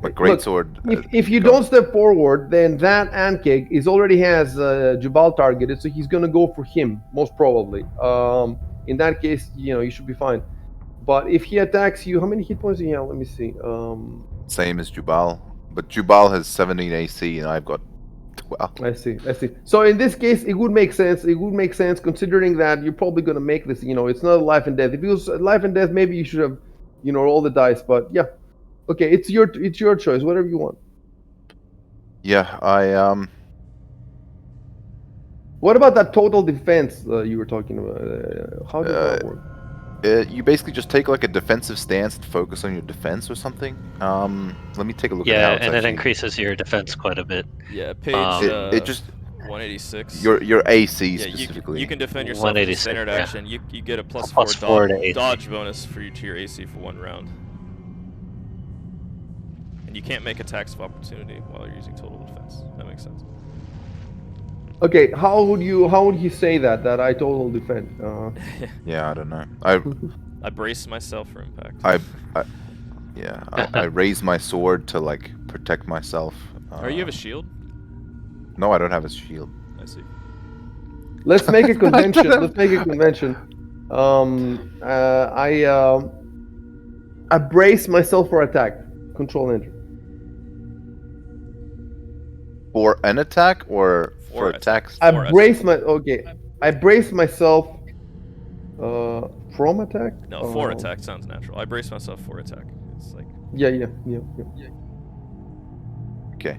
D: My greatsword.
A: if you don't step forward, then that Ankeg already has Jubal targeted, so he's gonna go for him most probably. In that case, you should be fine. But if he attacks you, how many hit points do you have? Let me see.
D: Same as Jubal, but Jubal has 17 AC and I've got 12.
A: I see. So in this case, it would make sense. It would make sense considering that you're probably gonna make this. It's not a life and death. If it was life and death, maybe you should have, roll the dice. But yeah, okay, it's your choice. Whatever you want.
D: Yeah,
A: What about that total defense you were talking about? How does that work?
D: you basically just take like a defensive stance and focus on your defense or something. Let me take a look at how
C: Yeah,
D: it's
C: and it
D: actually...
C: increases your defense quite a bit.
B: Yeah, page
D: It just
B: 186.
D: your AC
B: Yeah,
D: specifically.
B: you can defend yourself with a
C: 186,
B: standard
C: yeah.
B: action. You get a plus
C: plus
B: 4
C: 4 to AC.
B: dodge bonus to your AC for 1 round. And you can't make attacks of opportunity while you're using total defense. That makes sense.
A: Okay, how would you say that I total defend?
D: Yeah, I don't know.
B: I brace myself for impact.
D: I raise my sword to like protect myself.
B: Or you have a shield?
D: No, I don't have a shield.
B: I see.
A: Let's make a convention. I brace myself for attack. Control enter.
D: For an attack or for attacks?
A: I brace myself from attack?
B: No, for attack sounds natural. I brace myself for attack. It's like...
A: Yeah.
D: Okay.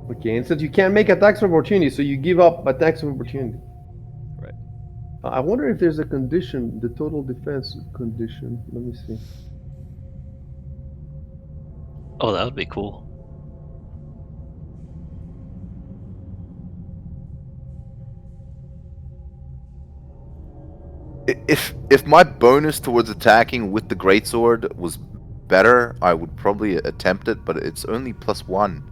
A: Okay, and since you can't make attacks of opportunity, so you give up attacks of opportunity.
B: Right.
A: I wonder if there's a condition, the total defense condition. Let me see.
C: Oh, that would be cool.
D: If my bonus towards attacking with the greatsword was better, I would probably attempt it, but it's only +1.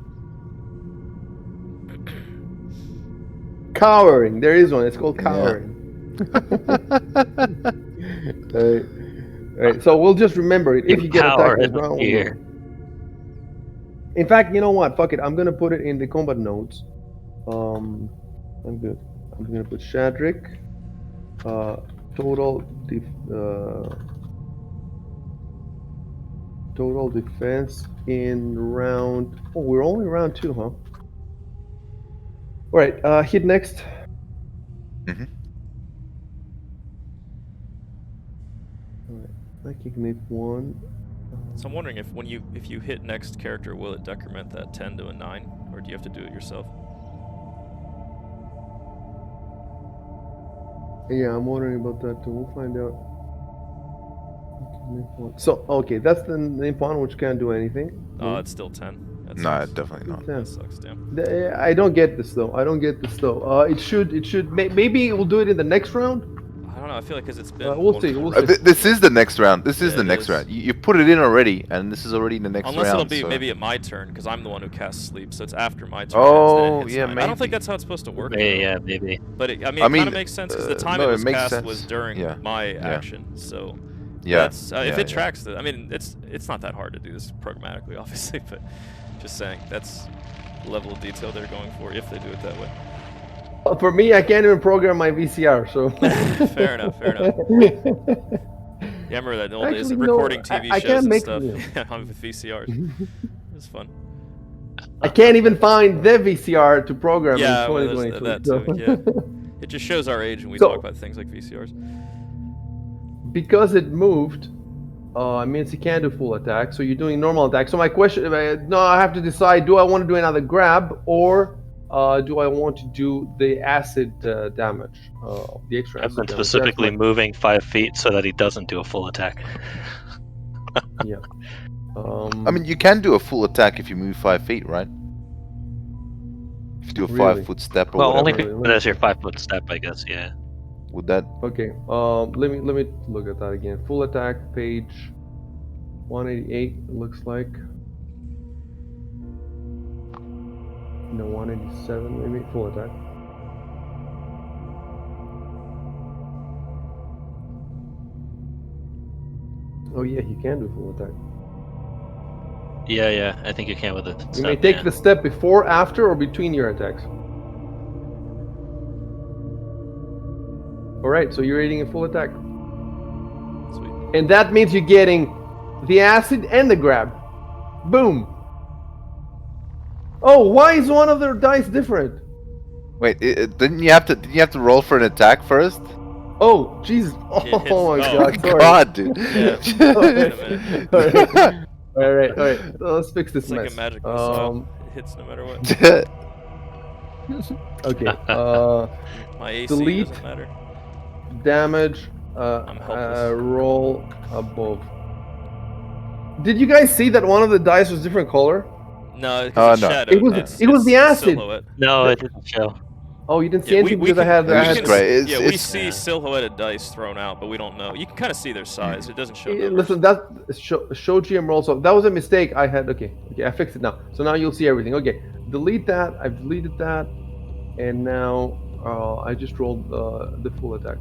A: Cowering. There is one. It's called cowering. Alright, so we'll just remember it. If you get attacked this round,
C: here.
A: In fact, you know what? Fuck it. I'm gonna put it in the combat notes. I'm good. I'm gonna put Shadrick. Total defense in round. Oh, we're only round 2, huh? All right. Hit next.
D: Mm-hmm.
A: All right. I can make 1.
B: So I'm wondering if you hit next character, will it decrement that 10 to a 9, or do you have to do it yourself?
A: Yeah, I'm wondering about that too. We'll find out. So, okay, that's the name pawn, which can't do anything.
B: It's still 10. That
D: No,
B: sucks.
D: definitely not.
B: That sucks, damn.
A: I don't get this though. It should. Maybe we'll do it in the next round.
B: I don't know. I feel like because it's been.
A: We'll see.
D: This is the next round. This is
B: Yeah,
D: the
B: it
D: next
B: is.
D: round. You put it in already, and this is already the next
B: Unless
D: round.
B: it'll be
D: so...
B: maybe at my turn, because I'm the one who casts sleep, so it's after my turn.
D: Oh,
B: and then it hits
D: yeah,
B: 9. I don't
D: maybe.
B: think that's how it's supposed to work.
C: Yeah, maybe.
B: But it kind of makes sense because the time
D: no,
B: it was
D: it makes
B: cast
D: sense.
B: was during my action. So
D: Yeah.
B: that's if it tracks the. I mean, it's not that hard to do this programmatically, obviously, but just saying that's level of detail they're going for if they do it that way.
A: For me, I can't even program my VCR, so.
B: Fair enough. Yeah, I remember that in the old days
A: Actually,
B: of
A: no,
B: recording TV
A: I
B: shows
A: can't
B: and
A: make
B: stuff.
A: them.
B: Yeah, with VCRs. It was fun.
A: I can't even find the VCR to program
B: Yeah,
A: in
B: well,
A: 2022.
B: that too. Yeah, it just shows our age when we
A: So-
B: talk about things like VCRs.
A: Because it moved, it means you can't do full attack, so you're doing normal attack. So my question, no, I have to decide: do I want to do another grab, or do I want to do the acid damage, the extra
C: I've
A: acid
C: been
A: damage?
C: specifically
A: That's my-
C: moving 5 feet so that he doesn't do a full attack.
A: Yeah.
D: I mean, you can do a full attack if you move 5 feet, right? If you do a
A: Really?
D: 5-foot step or
C: Well, only
D: whatever,
C: if
A: Really?
C: it has your 5-foot step, I guess. Yeah.
D: would that?
A: Okay. Let me look at that again. Full attack, page 188. It looks like. No, 187 maybe. Full attack. Oh yeah, he can do full attack.
C: Yeah. I think you can with it.
A: You may take the step before, after, or between your attacks. Alright, so you're eating a full attack.
B: Sweet.
A: And that means you're getting the acid and the grab. Boom! Oh, why is one of their dice different?
D: Wait, didn't you have to? Did you have to roll for an attack first?
A: Oh, Jesus.
B: It hits-
A: Oh my
B: oh.
A: god, sorry.
D: God, dude.
B: Yeah.
A: Alright. Let's fix this
B: It's like
A: mess.
B: a magic missile. It hits no matter what.
A: Okay,
B: My AC
A: delete.
B: doesn't matter.
A: damage,
B: I'm helpless.
A: roll above. Did you guys see that one of the dice was different color?
B: No, because
D: no.
B: shadow.
A: It was the acid.
B: Silhouette.
C: No, it didn't show.
A: Oh, you didn't see
B: Yeah,
A: anything because I had.
D: It was
A: I
D: just
A: had
D: great. It's-
B: yeah, we
D: it's-
B: see silhouetted dice thrown out, but we don't know. You can kind of see their size. It doesn't show numbers.
A: Listen, that show GM rolls off. That was a mistake I had. Okay, I fixed it now. So now you'll see everything. Okay, delete that. I've deleted that, and now I just rolled the full attack.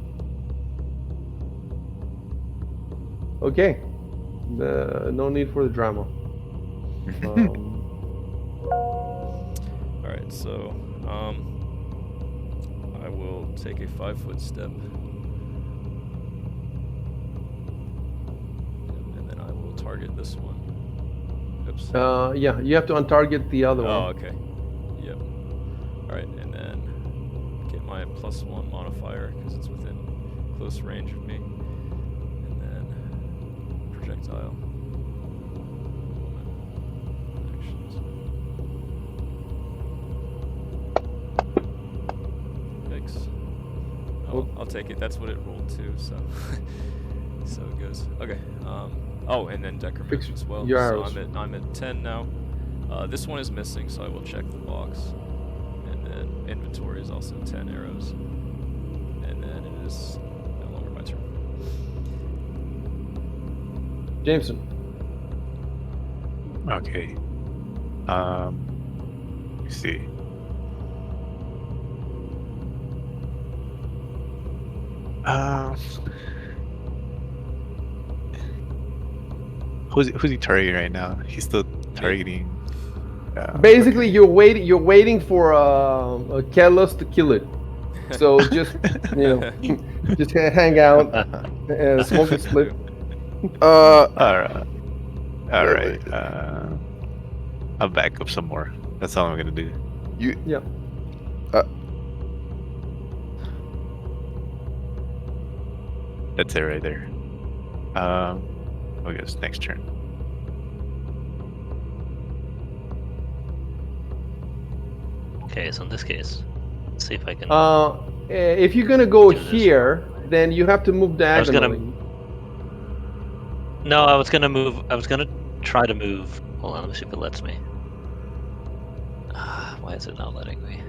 A: Okay, no need for the drama.
B: All right, so I will take a 5-foot step, and then I will target this one. Oops.
A: Yeah, you have to untarget the other
B: Oh,
A: one.
B: okay. Yep. All right, and then get my +1 modifier because it's within close range of me, and then projectile. Actions. Yikes. Oh, I'll take it. That's what it rolled to, so so it goes. Okay. Oh, and then decrement
A: Fix
B: as well.
A: your
B: So
A: arrows.
B: I'm at 10 now. This one is missing, so I will check the box. And then inventory is also 10 arrows. And then it is no longer my turn.
A: Jameson.
E: Okay. Let me see. Who's he targeting right now? He's still targeting.
A: Basically, you're waiting for Kelos to kill it. So just just hang out, smoke a split.
E: All right. I'll back up some more. That's all I'm gonna do.
A: Yeah.
E: That's it right there. I guess next turn.
C: Okay, so in this case, let's see if I can.
A: If you're gonna go
C: Do this.
A: here, then you have to move
C: was
A: diagonally.
C: gonna- No, I was gonna move. I was gonna try to move. Hold on, let me see if it lets me. Why is it not letting me?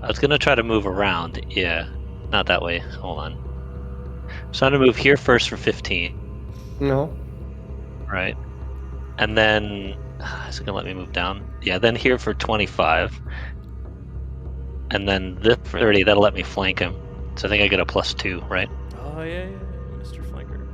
C: I was gonna try to move around. Yeah, not that way. Hold on. So I'm gonna move here first for 15,
A: No.
C: right? And then is it gonna let me move down? Yeah, then here for 25, and then this for 30. That'll let me flank him. So I think I get a +2, right?
B: Oh, yeah, Mr. Flanker.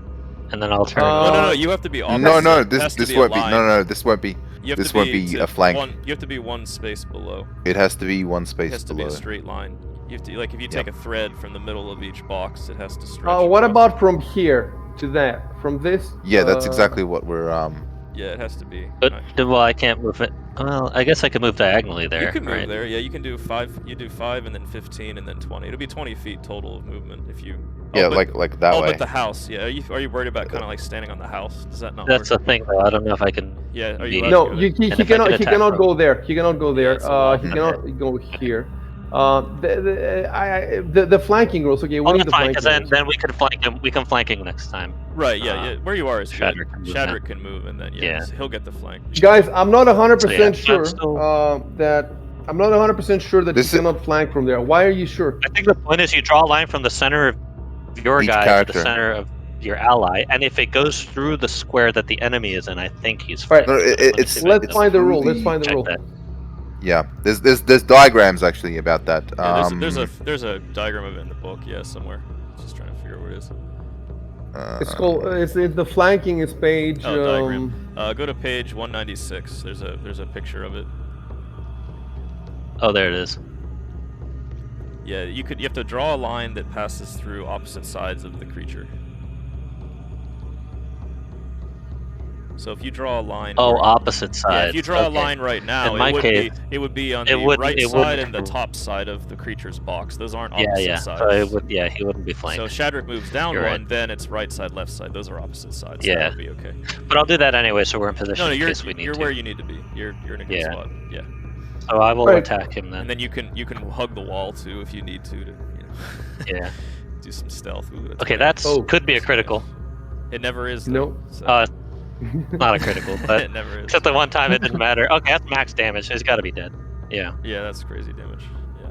C: and then I'll turn.
B: No. You have to be opposite.
D: No.
B: It has to
D: This
B: be a
D: won't be.
B: line.
D: No. This won't be.
B: You have
D: This
B: to
D: won't be
B: to
D: a flank.
B: you have to be one space below.
D: It has to be one
B: It
D: space
B: has to
D: below.
B: be a straight line. You have to like if you take a thread from the middle of each box, it has to stretch.
A: What
B: across.
A: about from here to that? From this?
D: Yeah, that's exactly what we're.
B: Yeah, it has to be.
C: But well, I can't move it. Well, I guess I can move diagonally there.
B: You can move
C: right?
B: there. Yeah, you can do 5. You do 5 and then 15 and then 20. It'll be 20 feet total of movement if you.
D: Yeah,
B: but,
D: like that way.
B: but the house. Yeah. Are you worried about kind of like standing on the house? Does that not
C: That's
B: work?
C: the thing, though. I don't know if I can.
B: Yeah. Are you?
C: be-
A: No,
B: allowed to go
A: he
B: there?
C: And if I can attack
A: cannot
C: from-
A: go there. He cannot go there.
B: it's a wall.
A: He cannot go here. The flanking rules. Okay, what
C: Oh,
A: are the
C: fine,
A: flanking
C: because then,
A: rules?
C: then we can flank him. We can flank him next time.
B: Right. Yeah. Where you are is good.
C: Shadrick can move
B: Shadrick
C: now.
B: can move, and then
C: Yeah.
B: he'll get the flank.
A: Guys, I'm not 100%
C: So, yeah,
A: sure
C: I'm still-
A: that I'm not 100% sure that
D: This
A: he
D: is-
A: cannot flank from there. Why are you sure?
C: I think the point is you draw a line from the center of your
D: Each
C: guy to
D: character.
C: the center of your ally, and if it goes through the square that the enemy is in, I think he's.
A: Right.
C: flanked.
D: No,
C: But let me
D: it's-
C: see if I
A: Let's
C: can
A: find the
D: through
A: rule. Let's
D: the-
A: find the
C: check
A: rule.
C: that.
D: Yeah, there's diagrams actually about that.
B: Yeah, there's a diagram of it in the book. Yeah, somewhere. Just trying to figure out where it is.
A: It's called. It's the flanking is page.
B: Oh, diagram. Go to page 196. There's a picture of it.
C: Oh, there it is.
B: Yeah, you have to draw a line that passes through opposite sides of the creature. So if you draw a line.
C: Oh,
B: where-
C: opposite sides.
B: Yeah, if you draw a
C: okay.
B: line right now,
C: In my case,
B: it would be on
C: it
B: the
C: wouldn't-
B: right
C: it
B: side
C: wouldn't-
B: and the top side of the creature's box. Those aren't
C: Yeah,
B: opposite
C: yeah.
B: sides.
C: So it would, yeah, he wouldn't be flanked.
B: So Shadrick moves down
C: You're
B: one,
C: right.
B: then it's right side, left side. Those are opposite sides. So
C: Yeah.
B: that would be okay.
C: But I'll do that anyway, so we're in position
B: No,
C: in
B: you're
C: case we need
B: you're
C: to.
B: where you need to be. You're in a good
C: Yeah.
B: spot. Yeah.
C: So I will
A: Right.
C: attack him then.
B: And then you can hug the wall too if you need to
C: Yeah.
B: do some stealth. Ooh, that's
C: Okay,
B: great.
C: that's
A: Oh.
C: could be a critical.
B: It never is.
A: No.
B: Though, so.
C: Not a critical, but
B: It never is.
C: except the one time it didn't matter. Okay, that's max damage. He's got to be dead. Yeah,
B: Yeah, that's crazy damage. Yeah.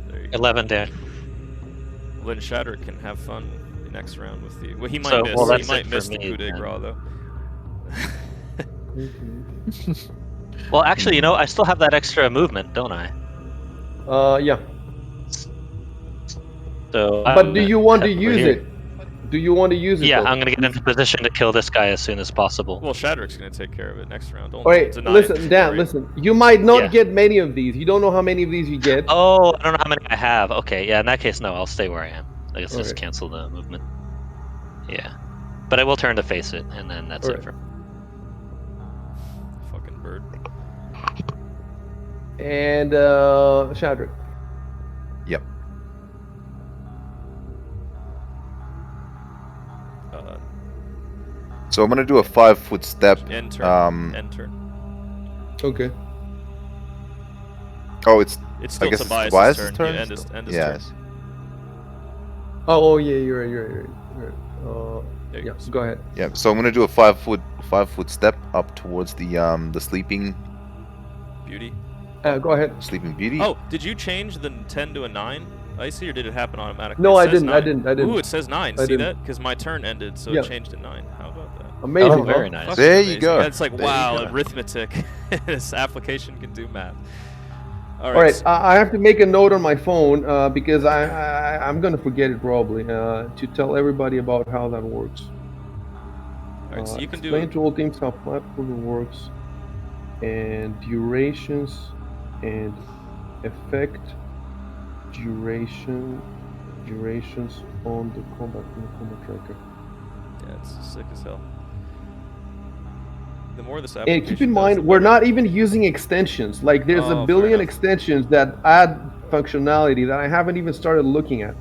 B: There you go.
C: 11 damage.
B: Well, then Shadrick can have fun the next round with the. Well, he might
C: So,
B: miss.
C: well,
B: He
C: that's
B: might
C: it for
B: miss the
C: me,
B: coup de
C: then.
B: grace though.
C: Well, actually, you know, I still have that extra movement, don't I?
A: Yeah.
C: So.
A: But do you want to
C: over
A: use
C: here.
A: it? Do you want to use it?
C: Yeah,
A: though?
C: I'm gonna get into position to kill this guy as soon as possible.
B: Well, Shadrick's gonna take care of it next round. Don't
A: Wait,
B: deny
A: listen,
B: it.
A: Dan,
B: Right?
A: listen. You might not
C: Yeah.
A: get many of these. You don't know how many of these you get.
C: Oh, I don't know how many I have. Okay, yeah, in that case, no, I'll stay where I am. I guess just
A: Okay.
C: cancel the movement. Yeah. But I will turn to face it, and then that's
A: Alright.
C: it for.
B: Fucking bird.
A: And Shadrick.
D: Yep. So I'm gonna do a 5-foot step.
B: End turn. End turn.
A: Okay.
D: Oh, it's
B: It's
D: I
B: still
D: guess it's
B: Tobias'
D: Tobias'
B: turn.
D: turn.
B: Yeah, end his turn.
D: Yes.
A: Oh, yeah, you're right. You're right.
B: There you
A: Yeah,
B: go.
A: go ahead.
D: Yeah. So I'm gonna do a 5-foot step up towards the sleeping
B: Beauty.
A: Go ahead.
D: beauty.
B: Oh, did you change the 10 to a 9, Icy, or did it happen automatically?
A: No,
B: It
A: I
B: says
A: didn't. I
B: 9.
A: didn't. I didn't.
B: Ooh, it says 9.
A: I
B: See
A: didn't.
B: that? Because my turn ended, so
A: Yeah.
B: it changed to 9. How about that?
A: Amazing.
C: Oh, very
A: huh?
C: nice.
B: Fucking
D: There you
B: amazing.
D: go.
B: It's like,
D: There you
B: wow,
D: go.
B: arithmetic. This application can do math. All
A: All
B: right.
A: right, I have to make a note on my phone because I'm gonna forget it probably to tell everybody about how that works.
B: All right, so you can do.
A: Explain to all teams how platformer works, and durations, and effect durations on the combat tracker.
B: Yeah, it's sick as hell. The more this
A: And
B: application
A: keep in
B: does,
A: mind,
B: the
A: we're
B: better.
A: not even using extensions. Like there's
B: Oh,
A: a
B: fair
A: billion
B: enough.
A: extensions that add functionality that I haven't even started looking at.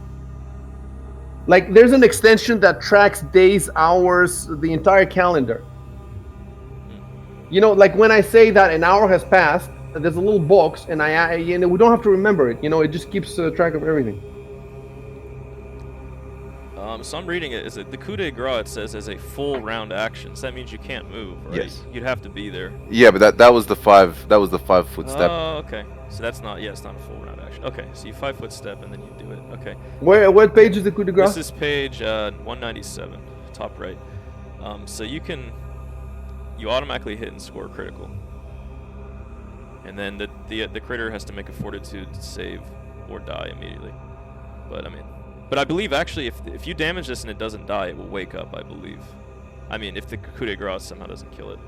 A: Like there's an extension that tracks days, hours, the entire calendar. You know, like when I say that an hour has passed, there's a little box, and we don't have to remember it. You know, it just keeps track of everything.
B: So I'm reading it. Is it the coup de grace? It says as a full round action. So that means you can't move, right?
D: Yes.
B: You'd have to be there.
D: Yeah, but that was the 5-foot step.
B: Oh, okay. So that's not. Yeah, it's not a full round action. Okay, so you 5-foot step and then you do it. Okay.
A: What page is the coup de grace?
B: This is page 197, top right. So you automatically hit and score critical, and then the critter has to make a fortitude save or die immediately. But I mean, But I believe actually, if you damage this and it doesn't die, it will wake up. I believe. I mean, if the coup de grace somehow doesn't kill it,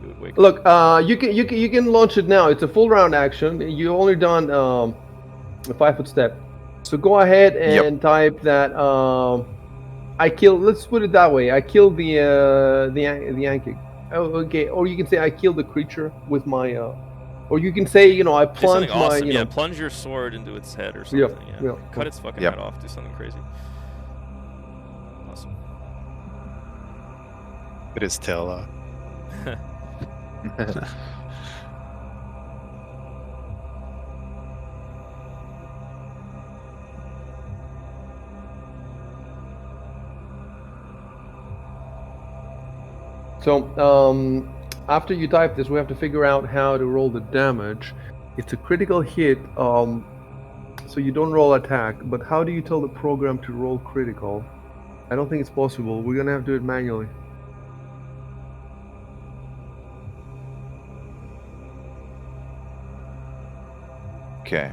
B: it would wake up.
A: Look, you can launch it now. It's a full round action. You only done a 5-foot step. So go ahead and type that. I kill. Let's put it that way. I killed the Yankee. Oh, okay. Or you can say I killed the creature with my. Or you can say, I
B: Do
A: plunge
B: something
A: my.
B: awesome. Yeah, plunge your sword into its head or something. Yeah. Cut its fucking head off. Do something crazy. Awesome.
E: Cut its tail off.
A: So after you type this, we have to figure out how to roll the damage. It's a critical hit, so you don't roll attack. But how do you tell the program to roll critical? I don't think it's possible. We're gonna have to do it manually.
D: Okay.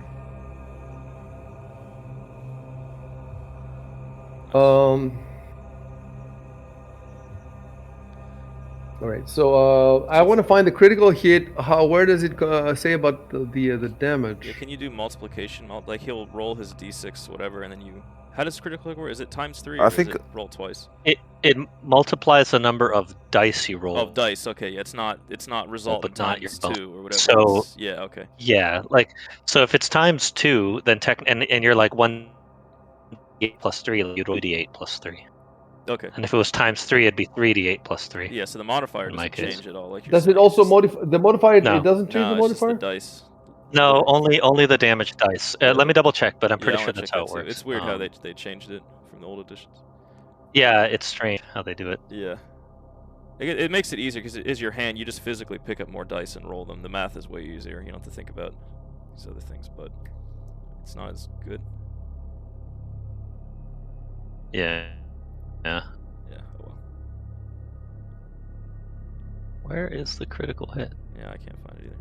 A: All right. So I want to find the critical hit. Where does it say about the damage?
B: Yeah, can you do multiplication? Like he'll roll his d6, whatever, and then you. How does critical work? Is it times 3 or
D: I
B: is
D: think
B: it roll twice?
C: It multiplies the number of dice you roll.
B: Of dice, okay. Yeah, it's not result
C: but not your
B: times 2 or whatever.
C: So
B: yeah, okay.
C: Yeah, so if it's times 2, then and you're like 1d8 plus 3, you'd roll 2d8 plus 3.
B: Okay.
C: And if it was times 3, it'd be 3d8 plus 3.
B: Yeah, so the modifier
C: in my
B: doesn't
C: case.
B: change at all. Like
A: Does it also modify the modifier?
C: No.
A: It doesn't change
B: No,
A: the
B: it's just
A: modifier.
B: the dice.
C: No, only the damage dice. Let me double check, but I'm pretty
B: I
C: sure
B: wanna
C: that's
B: check
C: how
B: that
C: it
B: too.
C: works.
B: It's weird how they changed it from the old editions.
C: Yeah, it's strange how they do it.
B: Yeah. It makes it easier because it is your hand. You just physically pick up more dice and roll them. The math is way easier. You don't have to think about these other things, but it's not as good.
C: Yeah.
B: Yeah, oh well.
C: Where is the critical hit?
B: Yeah, I can't find it either.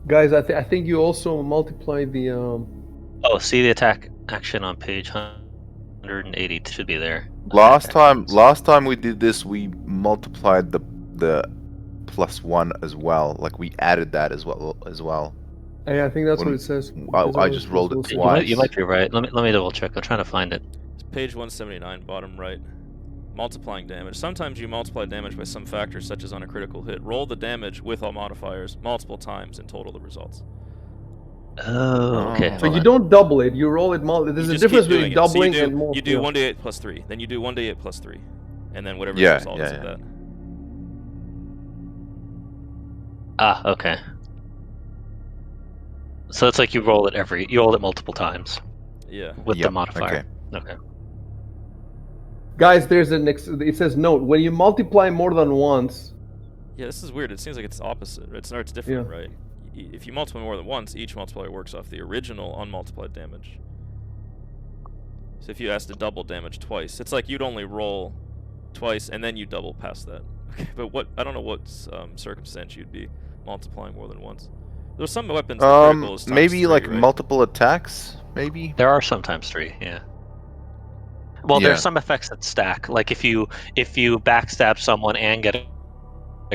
A: Guys, I think you also multiply the.
C: Oh, see the attack action on page 180. It should be there.
D: Last time we did this, we multiplied the +1 as well. Like we added that as well.
A: Yeah, I think that's what it says.
D: I just rolled it twice.
C: You might be right. Let me double check. I'm trying to find it.
B: It's page 179, bottom right. Multiplying damage. Sometimes you multiply damage by some factor, such as on a critical hit. Roll the damage with all modifiers multiple times and total the results.
C: Oh, okay.
A: So you don't double it. You roll it. There's a difference between doubling and more.
B: You do 1d8 plus 3. Then you do 1d8 plus 3, and then whatever the result is of that.
C: Ah, okay. So it's like you roll it multiple times.
B: Yeah.
C: With the modifier. Okay.
A: Guys, there's it says note, when you multiply more than once.
B: Yeah, this is weird. It seems like it's opposite. It's different, right? If you multiply more than once, each multiplier works off the original unmultiplied damage. So if you asked to double damage twice, it's like you'd only roll twice and then you double past that. Okay, but I don't know what circumstance you'd be multiplying more than once. There's some weapons that critical is times
D: maybe
B: 3,
D: like
B: right?
D: multiple attacks, maybe?
C: There are sometimes 3, yeah. Well, there's some effects that stack. Like if you backstab someone and get a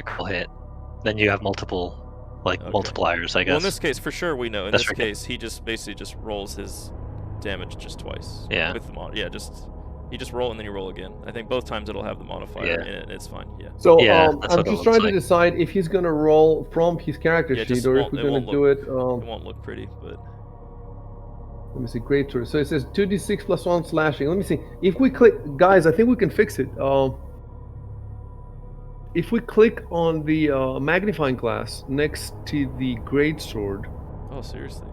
C: critical hit, then you have multiple multipliers, I guess.
B: Well, in this case, for sure, we know. In
C: That's
B: this case, he just basically rolls his damage just twice.
C: Yeah.
B: With the you just roll and then you roll again. I think both times it'll have the modifier in it, and it's fine. Yeah.
A: So I'm just trying to decide if he's gonna roll from his character sheet or if we're gonna do it.
B: It won't look pretty, but.
A: Let me see, great tour. So it says 2d6 plus 1 slashing. Let me see. If we click, guys, I think we can fix it. If we click on the magnifying glass next to the greatsword.
B: Oh, seriously?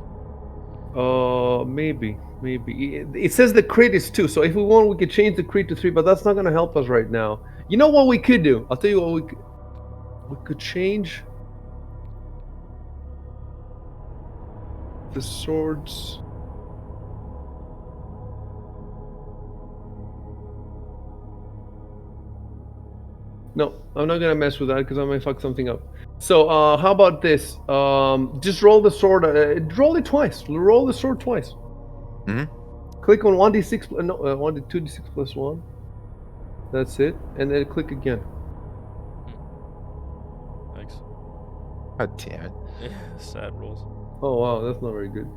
A: Maybe. It says the crit is 2, so if we want, we could change the crit to 3, but that's not going to help us right now. You know what we could do? I'll tell you what we could change the swords. No, I'm not gonna mess with that because I might fuck something up. So how about this? Just roll the sword. Roll it twice. Roll the sword twice. Click on 1d6. No, 2d6 plus 1. That's it, and then click again.
B: Thanks.
D: God damn it.
B: Sad rules.
A: Oh wow, that's not very good.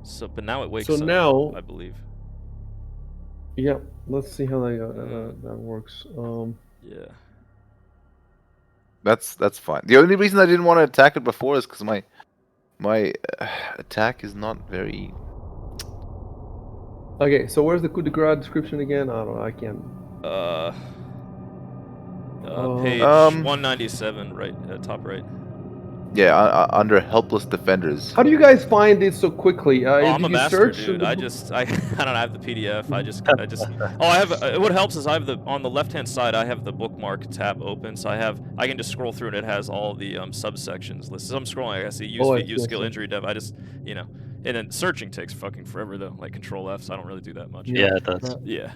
B: So, but now it wakes
A: So
B: up.
A: now-
B: I believe.
A: Yeah, let's see how that works.
B: Yeah.
D: That's fine. The only reason I didn't want to attack it before is because my attack is not very.
A: Okay, so where's the coup de grace description again? I don't know. I can't.
B: Page
D: Um,
B: 197, right, top right.
D: Yeah, under helpless defenders.
A: How do you guys find it so quickly?
B: Oh, I'm
A: did
B: a
A: you
B: master,
A: search
B: dude.
A: in the
B: I
A: book?
B: just, I don't have the PDF. I just. Oh, I have. What helps is I have on the left-hand side. I have the bookmark tab open, so I can just scroll through and it has all the subsections listed. So I'm scrolling. I see use
A: Oh, I
B: feat, use
A: see, I
B: skill,
A: see.
B: injury, dev. I just, and then searching takes fucking forever though. Like Control F, so I don't really do that much.
C: Yeah, it does.
B: Yeah.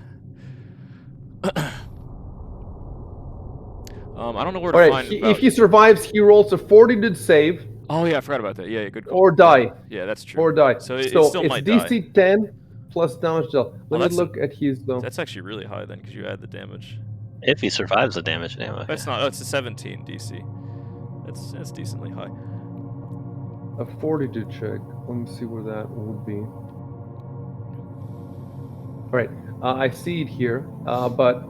B: I don't know where
A: All
B: to
A: right,
B: find.
A: if he survives, he rolls a 40 to save
B: Oh yeah, I forgot about that. Yeah, good call.
A: or die.
B: Yeah, that's true.
A: Or die.
B: So it
A: So
B: still
A: it's
B: might die.
A: DC 10 plus damage dealt. Let me
B: that's
A: look at his.
B: That's actually really high then, because you add the damage.
C: If he survives the damage, anyway.
B: That's not. Oh, it's a 17 DC. That's decently high.
A: A 40 to check. Let me see where that would be. All right, I see it here, but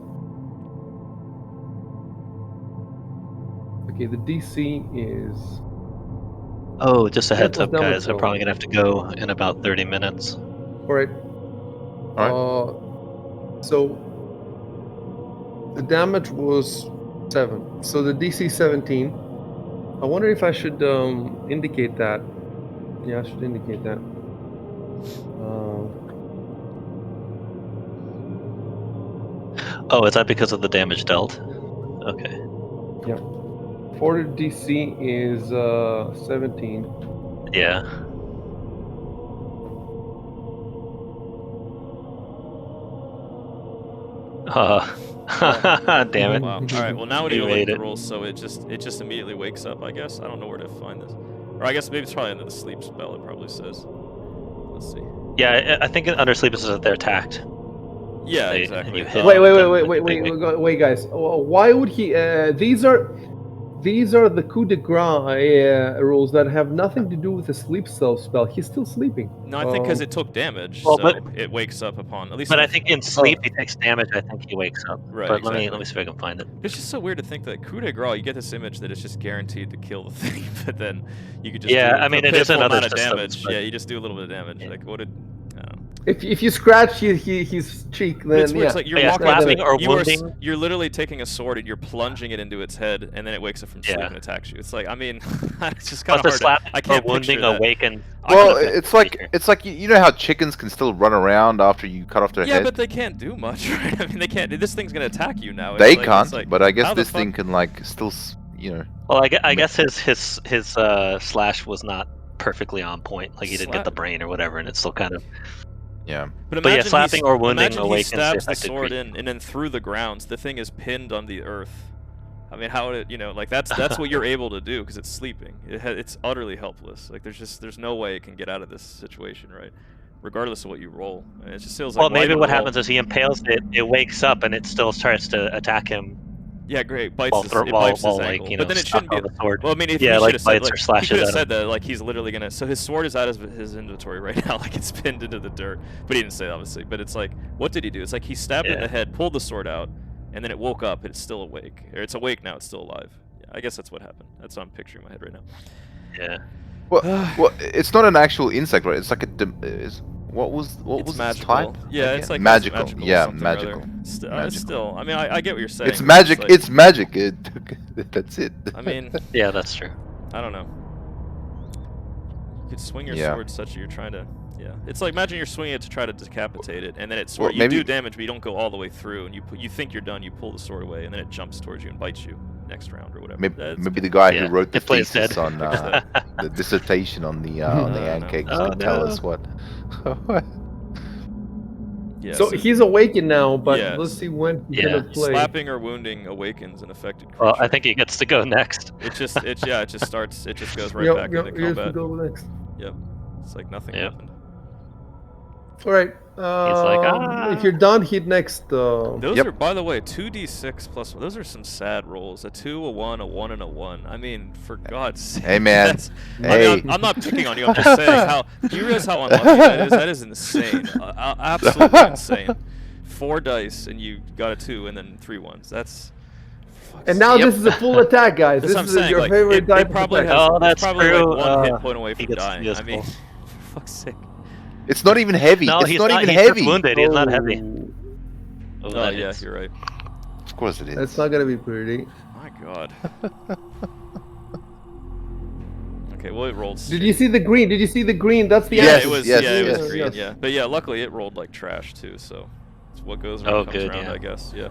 A: okay, the DC is.
C: Oh, just a heads
A: plus
C: up,
A: damage
C: guys. I'm
A: dealt.
C: probably gonna have to go in about 30 minutes.
A: All right. So the damage was 7. So the DC 17. I wonder if I should indicate that. Yeah, I should indicate that.
C: Oh, is that because of the damage dealt? Okay.
A: Yeah. 40 DC is 17.
C: Yeah. Damn it.
B: Wow. All right. Well, now we need
C: You
B: to look
C: made
B: at the
C: it.
B: rules, so it just immediately wakes up. I guess I don't know where to find this, or I guess maybe it's probably under the sleep spell. It probably says. Let's see.
C: Yeah, I think under sleep is that they're attacked.
B: Yeah,
C: They-
B: exactly.
C: you hit-
A: Wait, guys. Why would he? These are the coup de grace rules that have nothing to do with the sleep spell. He's still sleeping.
B: No, I think because it took damage,
C: well,
B: so
C: but-
B: it wakes up upon at least.
C: But I think in sleep he takes damage. I think he wakes up.
B: Right,
C: But
B: exactly.
C: let me see if I can find it.
B: It's just so weird to think that coup de grace, you get this image that it's just guaranteed to kill the thing, but then you could just
C: Yeah,
B: do
C: I mean,
B: a
C: it is in
B: pitiful
C: other
B: amount of
C: systems,
B: damage.
C: but-
B: Yeah, you just do a little bit of damage.
C: Yeah.
B: Like what did? I don't know.
A: If you scratch his cheek,
B: But
A: then
B: it's weird.
A: yeah.
B: It's like you're
C: Yeah,
B: walking
C: slapping
B: into,
C: or
B: you are
C: wounding.
B: you're literally taking a sword and you're plunging it into its head, and then it wakes up from sleep
C: Yeah.
B: and attacks you. It's like I mean, it's just kind
C: Plus
B: of
C: the
B: hard.
C: slapping
B: I
C: or
B: can't picture
C: wounding
B: that.
C: awakens.
D: Well,
C: could've
D: it's
C: been
D: like you know how chickens can still run around after you cut off their
B: Yeah,
D: head.
B: but they can't do much, right? I mean, they can't. This thing's gonna attack you now.
D: They
B: It's like,
D: can't,
B: it's like,
D: but I guess
B: how the
D: this thing
B: fuck-
D: can like still, you know.
C: Well, I guess his slash was not perfectly on point. Like he didn't get the brain or whatever, and it's still kind of.
D: Yeah.
B: But
C: But yeah,
B: imagine
C: slapping or wounding
B: imagine he
C: awakens the
B: stabs the
C: affected
B: sword
C: creature.
B: in, and then through the grounds, the thing is pinned on the earth. I mean, how would it, like that's what you're able to do because it's sleeping. It's utterly helpless. Like there's no way it can get out of this situation, right? Regardless of what you roll, and it just feels like.
C: Well,
B: why
C: maybe
B: even
C: what
B: roll?
C: happens is he impales it. It wakes up and it still starts to attack him.
B: Yeah, great. Bites
C: While
B: his,
C: throw-
B: it
C: while-
B: bites his
C: while, like,
B: ankle.
C: you
B: But
C: know,
B: then it
C: stuck
B: shouldn't be.
C: on the sword.
B: Well, I mean, if
C: Yeah,
B: he
C: like
B: should have said,
C: bites or
B: like, he
C: slashes
B: could have
C: at
B: said that, like, he's literally gonna. So his sword is out of his inventory right now, like it's pinned into the dirt. But he didn't say that, obviously. But it's like, what did he do? It's like he stabbed it in the head, pulled the sword out, and then it woke up. It's still awake, or it's awake now. It's still alive. Yeah, I guess that's what happened. That's what I'm picturing in my head right now.
C: Yeah.
D: Well, it's not an actual insect, right? It's like what was
B: It's
D: its
B: magical.
D: type?
B: Yeah,
D: again?
B: it's like
D: magical. Yeah,
B: something or other.
D: magical.
B: It's
D: Magical.
B: still. I mean, I get what you're saying.
D: It's
B: but
D: magic.
B: like-
D: It's magic. That's it.
B: I mean,
C: Yeah, that's true.
B: I don't know. You could swing your
D: Yeah.
B: sword such that you're trying to. Yeah, it's like imagine you're swinging it to try to decapitate it, and then it's
D: Well,
B: you
D: maybe-
B: do damage, but you don't go all the way through, and you think you're done, you pull the sword away, and then it jumps towards you and bites you next round or whatever.
D: Maybe the guy
C: Yeah,
D: who wrote the
C: it plays
D: thesis
C: dead.
D: on the dissertation on the ant cake
C: Oh,
D: can tell
C: no.
D: us what.
B: Yeah,
A: So he's awakened now, but
B: Yes.
A: let's see when he's
C: Yeah.
A: gonna play.
B: slapping or wounding awakens an affected creature.
C: Well, I think he gets to go next.
B: it just it just starts. It just goes right
A: Yep,
B: back
A: yep,
B: into
A: here's
B: combat.
A: the go next.
B: Yep, it's like nothing
C: Yep.
B: happened.
A: All right. If you're done, hit next.
B: Those
D: Yep.
B: are, by the way, 2d6 plus. Those are some sad rolls. A 2, a 1, a 1, and a 1. I mean, for God's sake.
D: Hey, man.
B: That's, I mean,
D: Hey.
B: I'm not picking on you. I'm just saying how. Do you realize how unlucky that is? That is insane. Absolutely insane. 4 dice and you got a 2 and then 3 ones. That's.
A: And now
C: Yep.
A: this is a full attack, guys.
B: That's
A: This
B: what I'm
A: is
B: saying.
A: your
B: Like,
A: favorite type
B: it probably
A: of
B: has.
A: attack.
C: Oh,
B: It's
C: that's
B: probably
C: true.
B: like 1 hit point away
C: he
B: from
C: gets
B: dying. I mean,
C: useful.
B: for fuck's sake.
D: It's not even heavy.
C: No,
D: it's
C: he's
D: not even
C: he's
D: heavy.
C: just wounded. He's not heavy.
A: Oh,
C: Oh,
B: Oh,
C: that
B: yeah,
C: hits.
B: you're right.
D: Of course it is.
A: That's not gonna be pretty.
B: My God. Okay, well, it rolled.
A: Did you see the green? Did you see the green? That's the
B: Yeah,
D: Yes,
B: it was.
D: yes,
B: yeah, it was
D: yes.
B: green.
A: Yes.
B: Yeah, but yeah, luckily it rolled like trash too. So it's what goes around
C: Oh,
B: comes
C: good,
B: around,
C: yeah.
B: I guess. Yeah.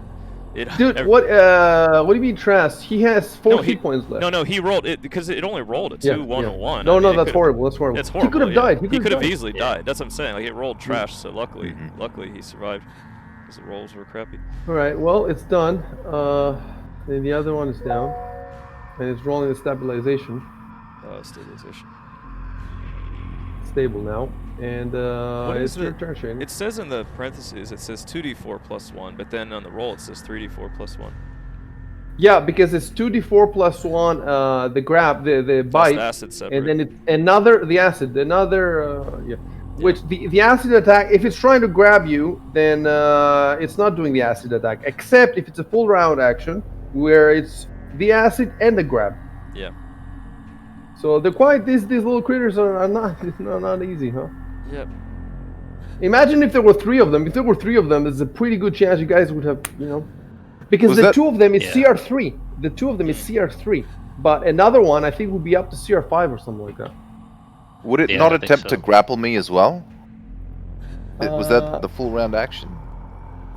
B: It,
A: Dude,
B: every-
A: what do you mean trash? He has 4
B: No,
A: hit points left.
B: No, he rolled it because it only rolled a 2,
A: Yeah,
B: 1,
A: yeah.
B: and 1.
A: No,
B: I mean, it
A: that's
B: could've-
A: horrible. That's horrible.
B: It's horrible.
A: He could have
B: yeah.
A: died.
B: He
A: could've
B: could have
A: died.
B: easily died. That's what I'm saying. Like it rolled trash, so luckily,
D: Mhm.
B: luckily he survived because the rolls were crappy.
A: All right. Well, it's done. And the other one is down, and it's rolling the stabilization.
B: Stabilization.
A: Stable now, and
B: What
A: it's
B: is
A: your
B: it?
A: turn, Shane.
B: It says in the parentheses, it says 2d4 plus 1, but then on the roll it says 3d4 plus 1.
A: Yeah, because it's 2d4 plus 1. The grab, the
B: Plus
A: bite,
B: the acid separate.
A: and then it's another yeah. Which the acid attack, if it's trying to grab you, then it's not doing the acid attack, except if it's a full round action where it's the acid and the grab.
B: Yeah.
A: So they're quite these little critters are not easy, huh?
B: Yep.
A: Imagine if there were 3 of them. If there were 3 of them, there's a pretty good chance you guys would have, because
D: Was
A: the
D: that-
A: 2 of them is
C: Yeah.
A: CR3. The 2 of them is CR3, but another one I think would be up to CR5 or something like that.
D: Would it
C: Yeah,
D: not
C: I think
D: attempt to
C: so.
D: grapple me as well? Was
A: Uh,
D: that the full round action?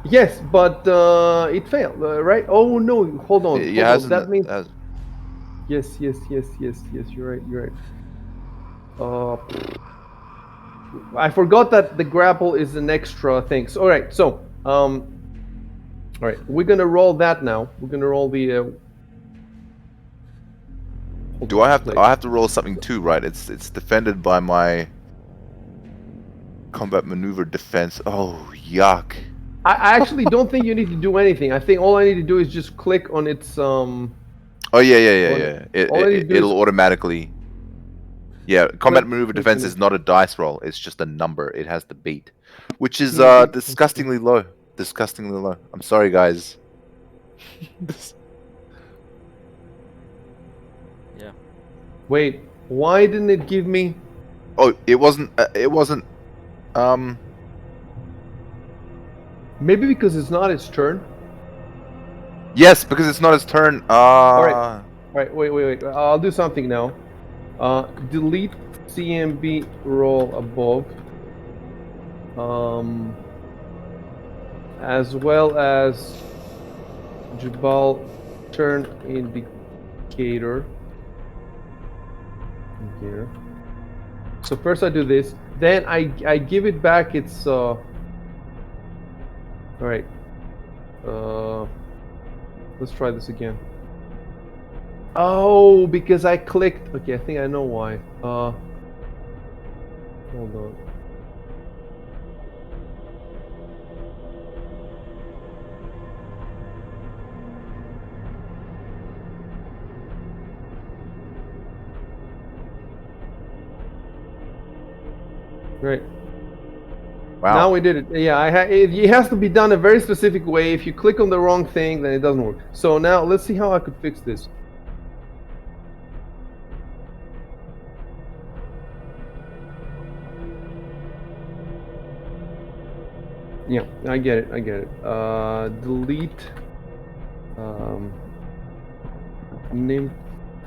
A: Yes, but it failed, right? Oh no! Hold on.
D: It
A: hold on.
D: hasn't.
A: That means
D: has-
A: yes. You're right. You're right. I forgot that the grapple is an extra thing. So, all right. So, all right. We're gonna roll that now. We're gonna roll the. hold
D: Do
A: on,
D: I have to?
A: wait.
D: I have to roll something too, right? It's defended by my combat maneuver defense. Oh, yuck!
A: I actually don't think you need to do anything. I think all I need to do is just click on its
D: Oh yeah.
A: All- all I need to do
D: It'll
A: is-
D: automatically. Yeah, combat
A: Click-
D: maneuver
A: click
D: defense
A: on
D: is not a dice roll. It's just a number. It has the beat, which is
A: Yeah, beat.
D: disgustingly low. Disgustingly low. I'm sorry, guys.
B: Yeah.
A: Wait. Why didn't it give me?
D: Oh, it wasn't. It wasn't.
A: Maybe because it's not its turn.
D: Yes, because it's not his turn.
A: right. All right. Wait. I'll do something now. Delete CMB roll above. As well as Jabal turn indicator. So first I do this, then I give it back its all right. Let's try this again. Oh, because I clicked. Okay, I think I know why. Hold on. Right.
D: Wow.
A: Now we did it. Yeah, it has to be done a very specific way. If you click on the wrong thing, then it doesn't work. So now let's see how I could fix this. Yeah, I get it. Delete nymph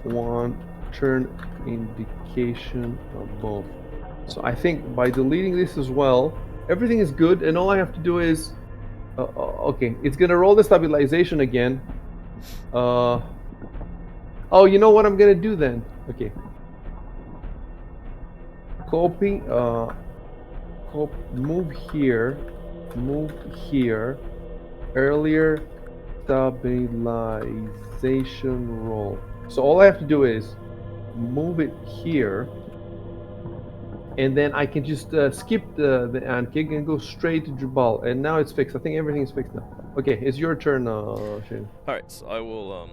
A: one turn indication above. So I think by deleting this as well, everything is good, and all I have to do is, okay, it's gonna roll the stabilization again. Oh, you know what I'm gonna do then? Okay. Copy. Move here. Earlier stabilization roll. So all I have to do is move it here. and then I can just skip the ant kick and go straight to Jubal. And now it's fixed. I think everything's fixed now. Okay, it's your turn, Shane.
B: All right, so I will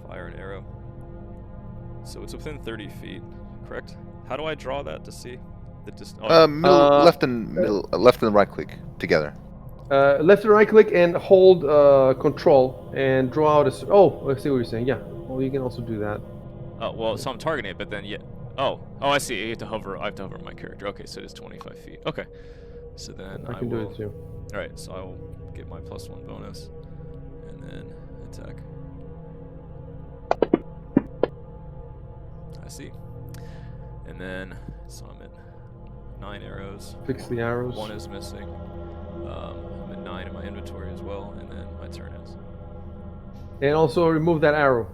B: fire an arrow. So it's within 30 feet, correct? How do I draw that to see the distance?
D: Left and right click together.
A: Left and right click and hold control and draw out a. Oh, I see what you're saying. Yeah. Well, you can also do that.
B: Oh, well, so I'm targeting it, but then yeah. Oh, I see. I have to hover my character. Okay, so it is 25 feet. Okay. So then
A: I can do it too.
B: All right, so I will get my +1 bonus, and then attack. I see. And then so I'm at 9 arrows.
A: Fix the arrows.
B: 1 is missing. I'm at 9 in my inventory as well, and then my turn is.
A: And also remove that arrow.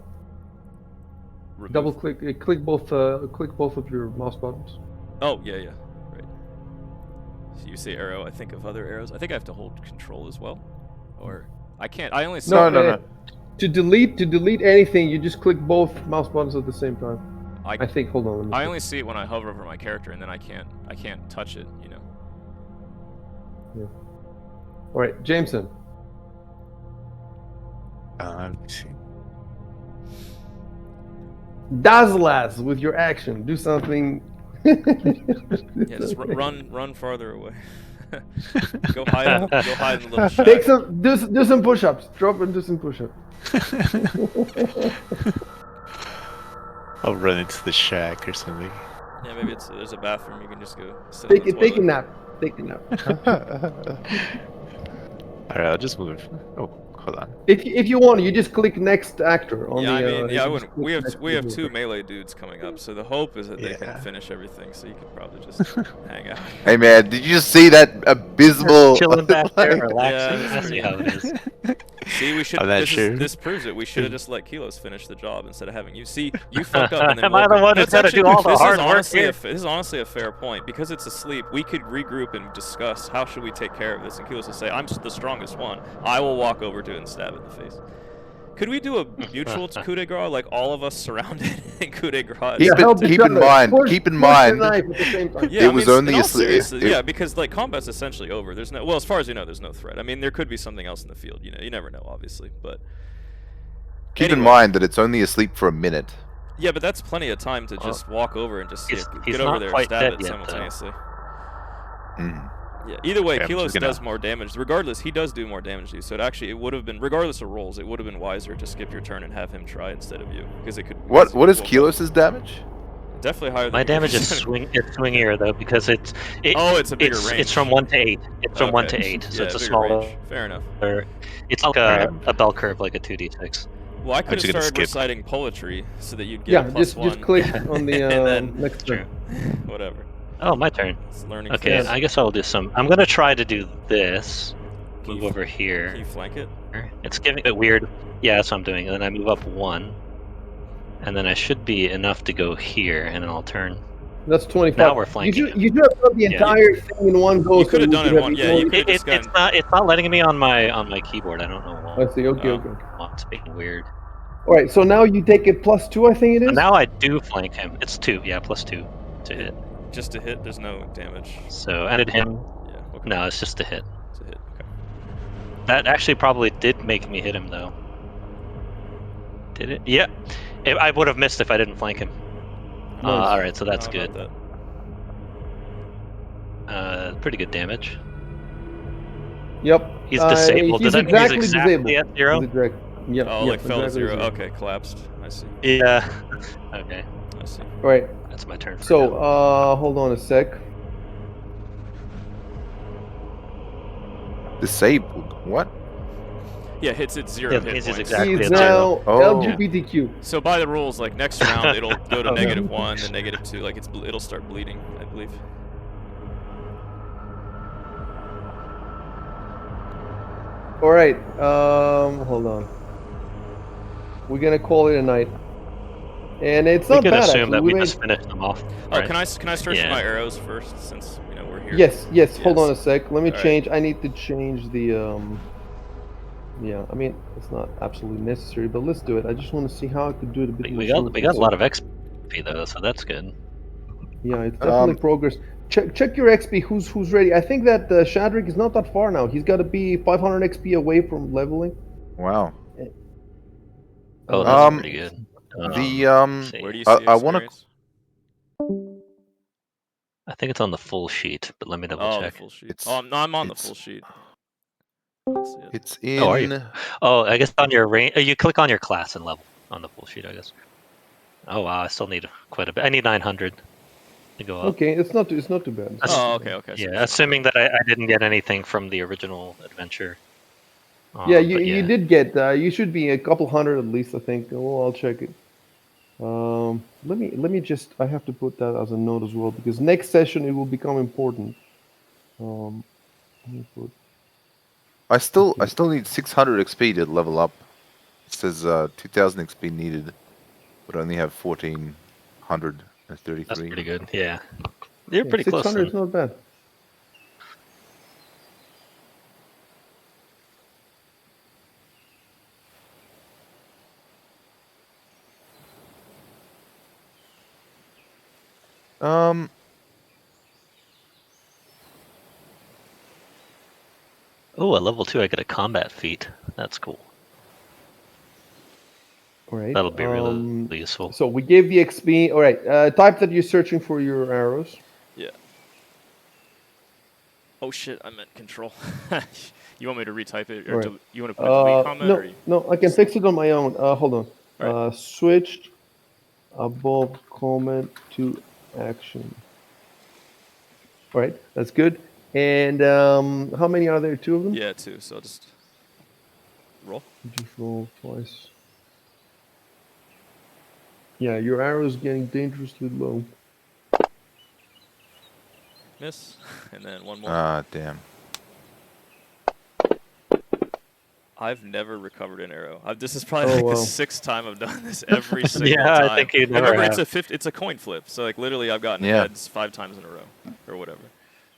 B: Remove.
A: Double click, click both of your mouse buttons.
B: Oh yeah, right. So you say arrow. I think of other arrows. I think I have to hold control as well, or I can't. I only see.
A: No. To delete anything, you just click both mouse buttons at the same time. I think. Hold on.
B: I only see it when I hover over my character, and then I can't touch it. You know.
A: Yeah. All right, Jameson.
E: Let me see.
A: Dazzlaz with your action. Do something.
B: Yeah, just run farther away. Go hide in the little shack.
A: Take some. Do some push-ups. Drop and do some push-ups.
E: I'll run into the shack or something.
B: Yeah, maybe there's a bathroom. You can just go.
A: Take a nap. Take a nap.
E: Alright, I'll just move. Oh, hold on.
A: If you want, you just click next actor. On
B: Yeah,
A: the,
B: I wouldn't. We have 2 melee dudes coming up, so the hope is that they can finish everything. So you can probably just hang out.
D: Hey man, did you just see that abysmal?
C: Chilling back there, relaxing.
B: Yeah,
C: I see how it is.
B: See, we should.
E: I'm not sure.
B: This proves it. We should have just let Kilos finish the job instead of having you. See, you fuck up and then.
C: Am I the one who's got to do all the hard work here?
B: This is honestly a fair point because it's asleep. We could regroup and discuss how should we take care of this, and Kilos will say, "I'm the strongest one. I will walk over to it and stab it in the face." Could we do a mutual coup de grace, like all of us surrounded in coup de grace?
D: Keep in mind.
A: Yeah,
D: it was only a sleep.
B: Yeah, because like combat's essentially over. There's no. Well, as far as you know, there's no threat. I mean, there could be something else in the field. You know, you never know, obviously. But
D: keep in mind that it's only asleep for a minute.
B: Yeah, but that's plenty of time to just walk over and just
C: he's
B: get over there and stab it
C: yet,
B: simultaneously.
D: Mm.
B: Yeah, either way,
E: Okay,
B: Kilos does more damage. Regardless, he does do more damage to you. So it would have been, regardless of rolls, it would have been wiser to skip your turn and have him try instead of you, because it could.
D: What is Kilos' damage?
B: Definitely higher than
C: My damage is swingier though because it's
B: a bigger range.
C: It's from 1 to 8. It's from 1 to 8, so
B: yeah,
C: it's a
B: bigger
C: smaller.
B: range. Fair enough.
C: It's like a bell curve, like a 2d6.
B: Well, I could have started reciting poetry so that you'd get a +1.
A: Just click on the
B: and then
A: next turn.
B: Whatever.
C: Oh, my turn.
B: It's learning.
C: Okay,
B: phase.
C: I guess I'll do some. I'm gonna try to do this. Move over
B: Can
C: here.
B: you flank it?
C: It's giving it weird. Yeah, that's what I'm doing. And then I move up 1, and then I should be enough to go here, and then I'll turn.
A: That's 25.
C: Now we're flanking.
A: You should have done the entire thing in one go.
B: You could have done it in one. Yeah,
C: it's not letting me on my keyboard. I don't know why.
A: I see. Okay.
C: It's being weird.
A: All right. So now you take it +2. I think it is.
C: And now I do flank him. It's 2. Yeah, +2 to hit.
B: Just to hit. There's no damage.
C: So and it hit him.
B: Yeah. Okay.
C: No, it's just a hit.
B: It's a hit. Okay.
C: That actually probably did make me hit him though. Did it? Yeah. I would have missed if I didn't flank him.
A: Nice.
C: All right, so that's
B: How
C: good.
B: about
C: Pretty good damage.
A: Yep.
C: He's disabled.
A: He's
C: Does that mean he's
A: exactly
C: exactly at 0?
A: Yep.
B: Oh, like fell to
A: exactly
B: 0. Okay, collapsed. I see.
C: Yeah. Okay.
B: I see.
A: All right.
C: That's my turn.
A: So, hold on a sec.
D: Disabled? What?
B: Yeah, hits at 0
C: Yeah,
B: hit
C: he's
B: points.
C: exactly
A: He's
C: at 0.
A: now
D: Oh.
A: LGBTQ.
B: So by the rules, like next round, it'll go to
A: Okay.
B: -1, then -2. Like it'll start bleeding, I believe.
A: All right. Hold on. We're gonna call it a night. And it's
C: We
A: not
C: could
A: bad
C: assume
A: actually.
C: that we
A: made-
C: just finished them off.
B: Oh,
C: Right?
B: can I search
C: Yeah.
B: for my arrows first, since we're here?
A: Yes. Hold on a sec. Let me
B: All right.
A: change. I need to change the. Yeah, I mean it's not absolutely necessary, but let's do it. I just want to see how I could do it a bit.
C: We
A: more
C: got a lot
A: smoothly.
C: of XP though, so that's good.
A: Yeah, it's definitely progress. Check your XP. Who's ready? I think that Shadrick is not that far now. He's got to be 500 XP away from leveling.
D: Wow.
C: Oh, that's
D: Um,
C: pretty good.
D: The
C: let's see.
B: Where do you see
D: I want to.
B: experience?
C: I think it's on the full sheet, but let me double
B: Oh, the
C: check.
B: full sheet.
D: It's-
B: Oh, no, I'm on the
D: it's-
B: full sheet. Let's see it.
D: It's
C: Oh, are you?
D: in.
C: Oh, I guess on your range, you click on your class and level on the full sheet, I guess. Oh wow, I still need quite a bit. I need 900 to go up.
A: Okay, it's not too bad. It's
C: That's-
A: not
B: Oh,
A: too bad.
B: okay. I see what
C: Yeah,
B: you're saying.
C: assuming that I didn't get anything from the original adventure.
A: Yeah,
C: But
A: you did get. You should be a couple hundred at least. I think. Oh, I'll check it. Let me just. I have to put that as a note as well because next session it will become important. Let me put.
D: I still need 600 XP to level up. It says 2000 XP needed, but I only have 1433.
C: That's pretty good. Yeah, you're pretty close.
A: 600
C: Then.
A: is not bad.
C: Oh, at level 2, I get a combat feat. That's cool.
A: All right.
C: That'll be really useful.
A: So we gave the XP. All right. Type that you're searching for your arrows.
B: Yeah. Oh shit! I meant control. You want me to retype it, or
A: Right.
B: you want to put a delete comment?
A: No,
B: Or you...
A: no, I can fix it on my own. Hold on.
B: Right.
A: Switched above comment to action. All right, that's good. And how many are there? 2 of them?
B: Yeah, 2. So I'll just roll.
A: Just roll twice. Yeah, your arrow is getting dangerously low.
B: Miss, and then one more.
D: Ah, damn.
B: I've never recovered an arrow. This is probably like
A: wow.
B: the 6th time I've done this every single
C: Yeah,
B: time.
C: I think you never
B: Remember,
C: have.
B: it's a coin flip. So like literally, I've gotten
D: Yeah.
B: heads 5 times in a row, or whatever.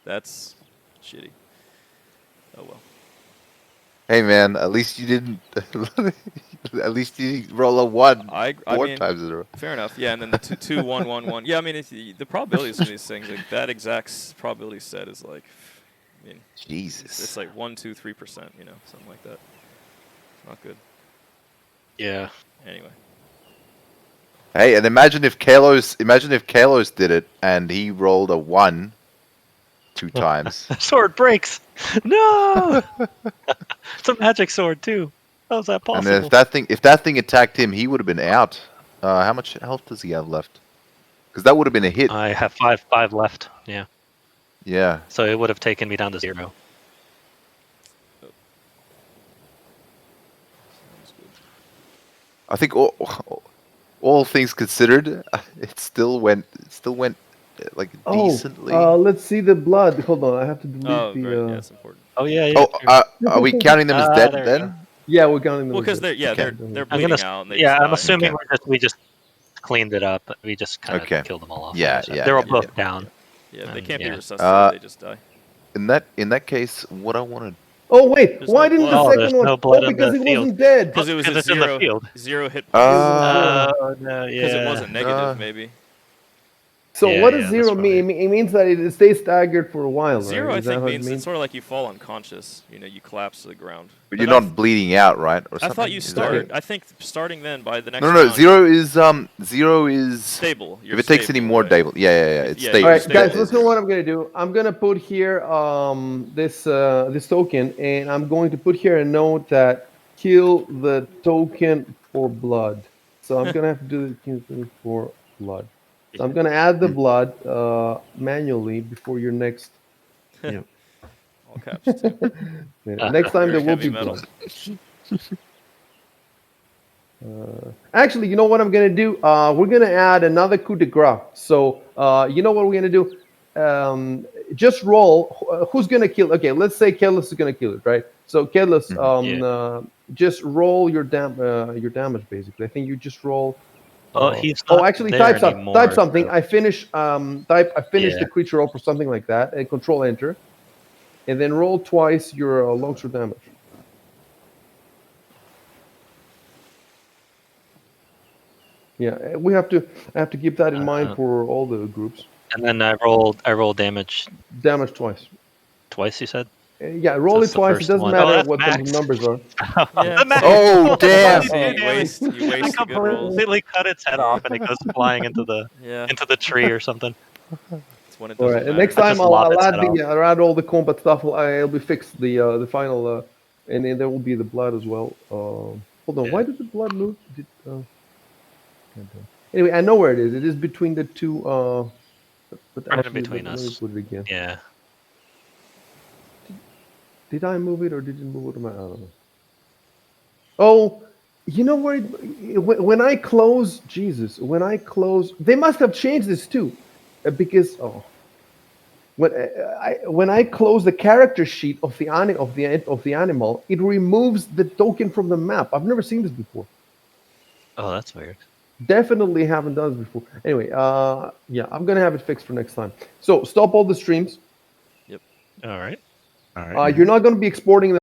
B: That's shitty. Oh well.
D: Hey man, at least you didn't. At least you didn't roll a 1
B: I
D: 4
B: mean,
D: times in a row.
B: fair enough. Yeah, and then the 2, 1, 1, 1. Yeah, I mean, the probabilities of these things, like that exact probability set is like, I mean,
D: Jesus.
B: it's like 1, 2, 3%. You know, something like that. Not good.
C: Yeah.
B: Anyway.
D: Hey, and imagine if Kalos did it and he rolled a 1 2 times.
C: Sword breaks. No. It's a magic sword too. How is that
D: And
C: possible?
D: then if that thing attacked him, he would have been out. How much health does he have left? Because that would have been a hit.
C: I have five left. Yeah.
D: Yeah.
C: So it would have taken me down to 0.
D: I think all things considered, it still went like decently.
A: Let's see the blood. Hold on, I have to delete
B: Oh,
A: the.
B: right. Yeah, it's important.
C: Oh yeah. Yeah.
D: Oh,
C: true.
D: are we counting them as dead
C: there we
D: then?
A: Yeah, we're counting them.
B: Well,
A: as
B: because
A: dead.
B: they're
A: Okay.
B: bleeding out. And they
C: Yeah,
B: just
C: I'm
B: died.
C: assuming
D: Okay.
C: we just cleaned it up. We just kind of
D: Okay.
C: killed them all off.
D: Yeah,
C: I guess.
D: yeah,
C: They were
D: yeah,
C: both
D: yeah.
C: down.
B: Yeah, they
C: And,
B: can't be
C: yeah.
B: resuscitated. They just die.
D: In that case, what I want
A: Oh wait,
B: There's
A: why
B: no
A: didn't
B: blood.
A: the
C: Oh,
A: second
C: there's
A: one?
C: no blood
A: Oh,
C: in
A: because
C: the
A: it
C: field.
A: wasn't dead.
B: Because it was
C: Because
B: a
C: it's in the field.
B: 0 hit
D: to.
B: points.
C: No, yeah.
B: Because it wasn't negative, maybe.
A: So
C: Yeah,
A: what does
C: yeah,
A: 0
C: that's
A: mean? It means that it stays staggered for a while,
B: 0,
A: right?
B: I
A: Is that
B: think,
A: how it
B: means it's
A: means?
B: sort of like you fall unconscious. You know, you collapse to the ground.
D: But you're not bleeding out, right? Or
B: I
D: something?
B: thought you
D: Is that right?
B: started. I think starting then by the next.
D: No,
B: round,
D: 0 is
B: stable. You're
D: if it takes
B: stable,
D: any more
B: right?
D: stable. Yeah. It's
B: Yeah,
D: stable.
A: All right,
B: stable.
A: guys, listen to what I'm gonna do. I'm gonna put here this token, and I'm going to put here a note that kill the token for blood. So I'm gonna have to do the token for blood. So I'm gonna add the blood manually before your next. Yeah.
B: All caps too.
A: Next time there
B: Very
A: will
B: heavy
A: be
B: metal.
A: blood. Actually, you know what I'm gonna do? We're gonna add another coup de grace. So you know what we're gonna do? Just roll. Who's gonna kill? Okay, let's say Kelis is gonna kill it, right? So Kelis, just roll your damage basically. I think you just roll.
C: Oh, he's not
A: actually,
C: there
A: type
C: anymore,
A: something.
C: so-
A: I finish. I finish
C: Yeah.
A: the creature roll or something like that, and Control Enter, and then roll twice your longsword damage. Yeah, I have to keep that in mind for all the groups.
C: And then I roll damage
A: Damage twice.
C: twice. You said.
A: Yeah, roll
C: That's
A: it
C: the
A: twice. It
C: first
A: doesn't
C: one.
A: matter
C: that's
A: what the
C: max.
A: numbers are.
B: Yeah.
C: The max.
D: Oh, damn!
B: You waste
C: I
B: the good rolls.
C: completely cut its head off, and it goes flying into
B: Yeah.
C: the tree or something.
B: It's when it
A: All
B: doesn't
A: right. And
B: matter.
A: next time
C: just
A: I'll
C: lob its
A: add
C: head off.
A: I'll add all the combat stuff. It'll be fixed. The final, and then there will be the blood as well. Hold on.
C: Yeah.
A: Why did the blood move? Anyway, I know where it is. It is between the two. But
C: Right in
A: actually,
C: between
A: let me
C: us.
A: put it again.
C: Yeah.
A: Did I move it or did you move it? I don't know. Oh, you know where? When I close, Jesus, when I close, they must have changed this too, because when I close the character sheet of the animal, it removes the token from the map. I've never seen this before.
C: Oh, that's weird.
A: Definitely haven't done this before. Anyway, yeah, I'm gonna have it fixed for next time. So stop all the streams.
C: All right.
E: All right.
A: You're not gonna be exporting them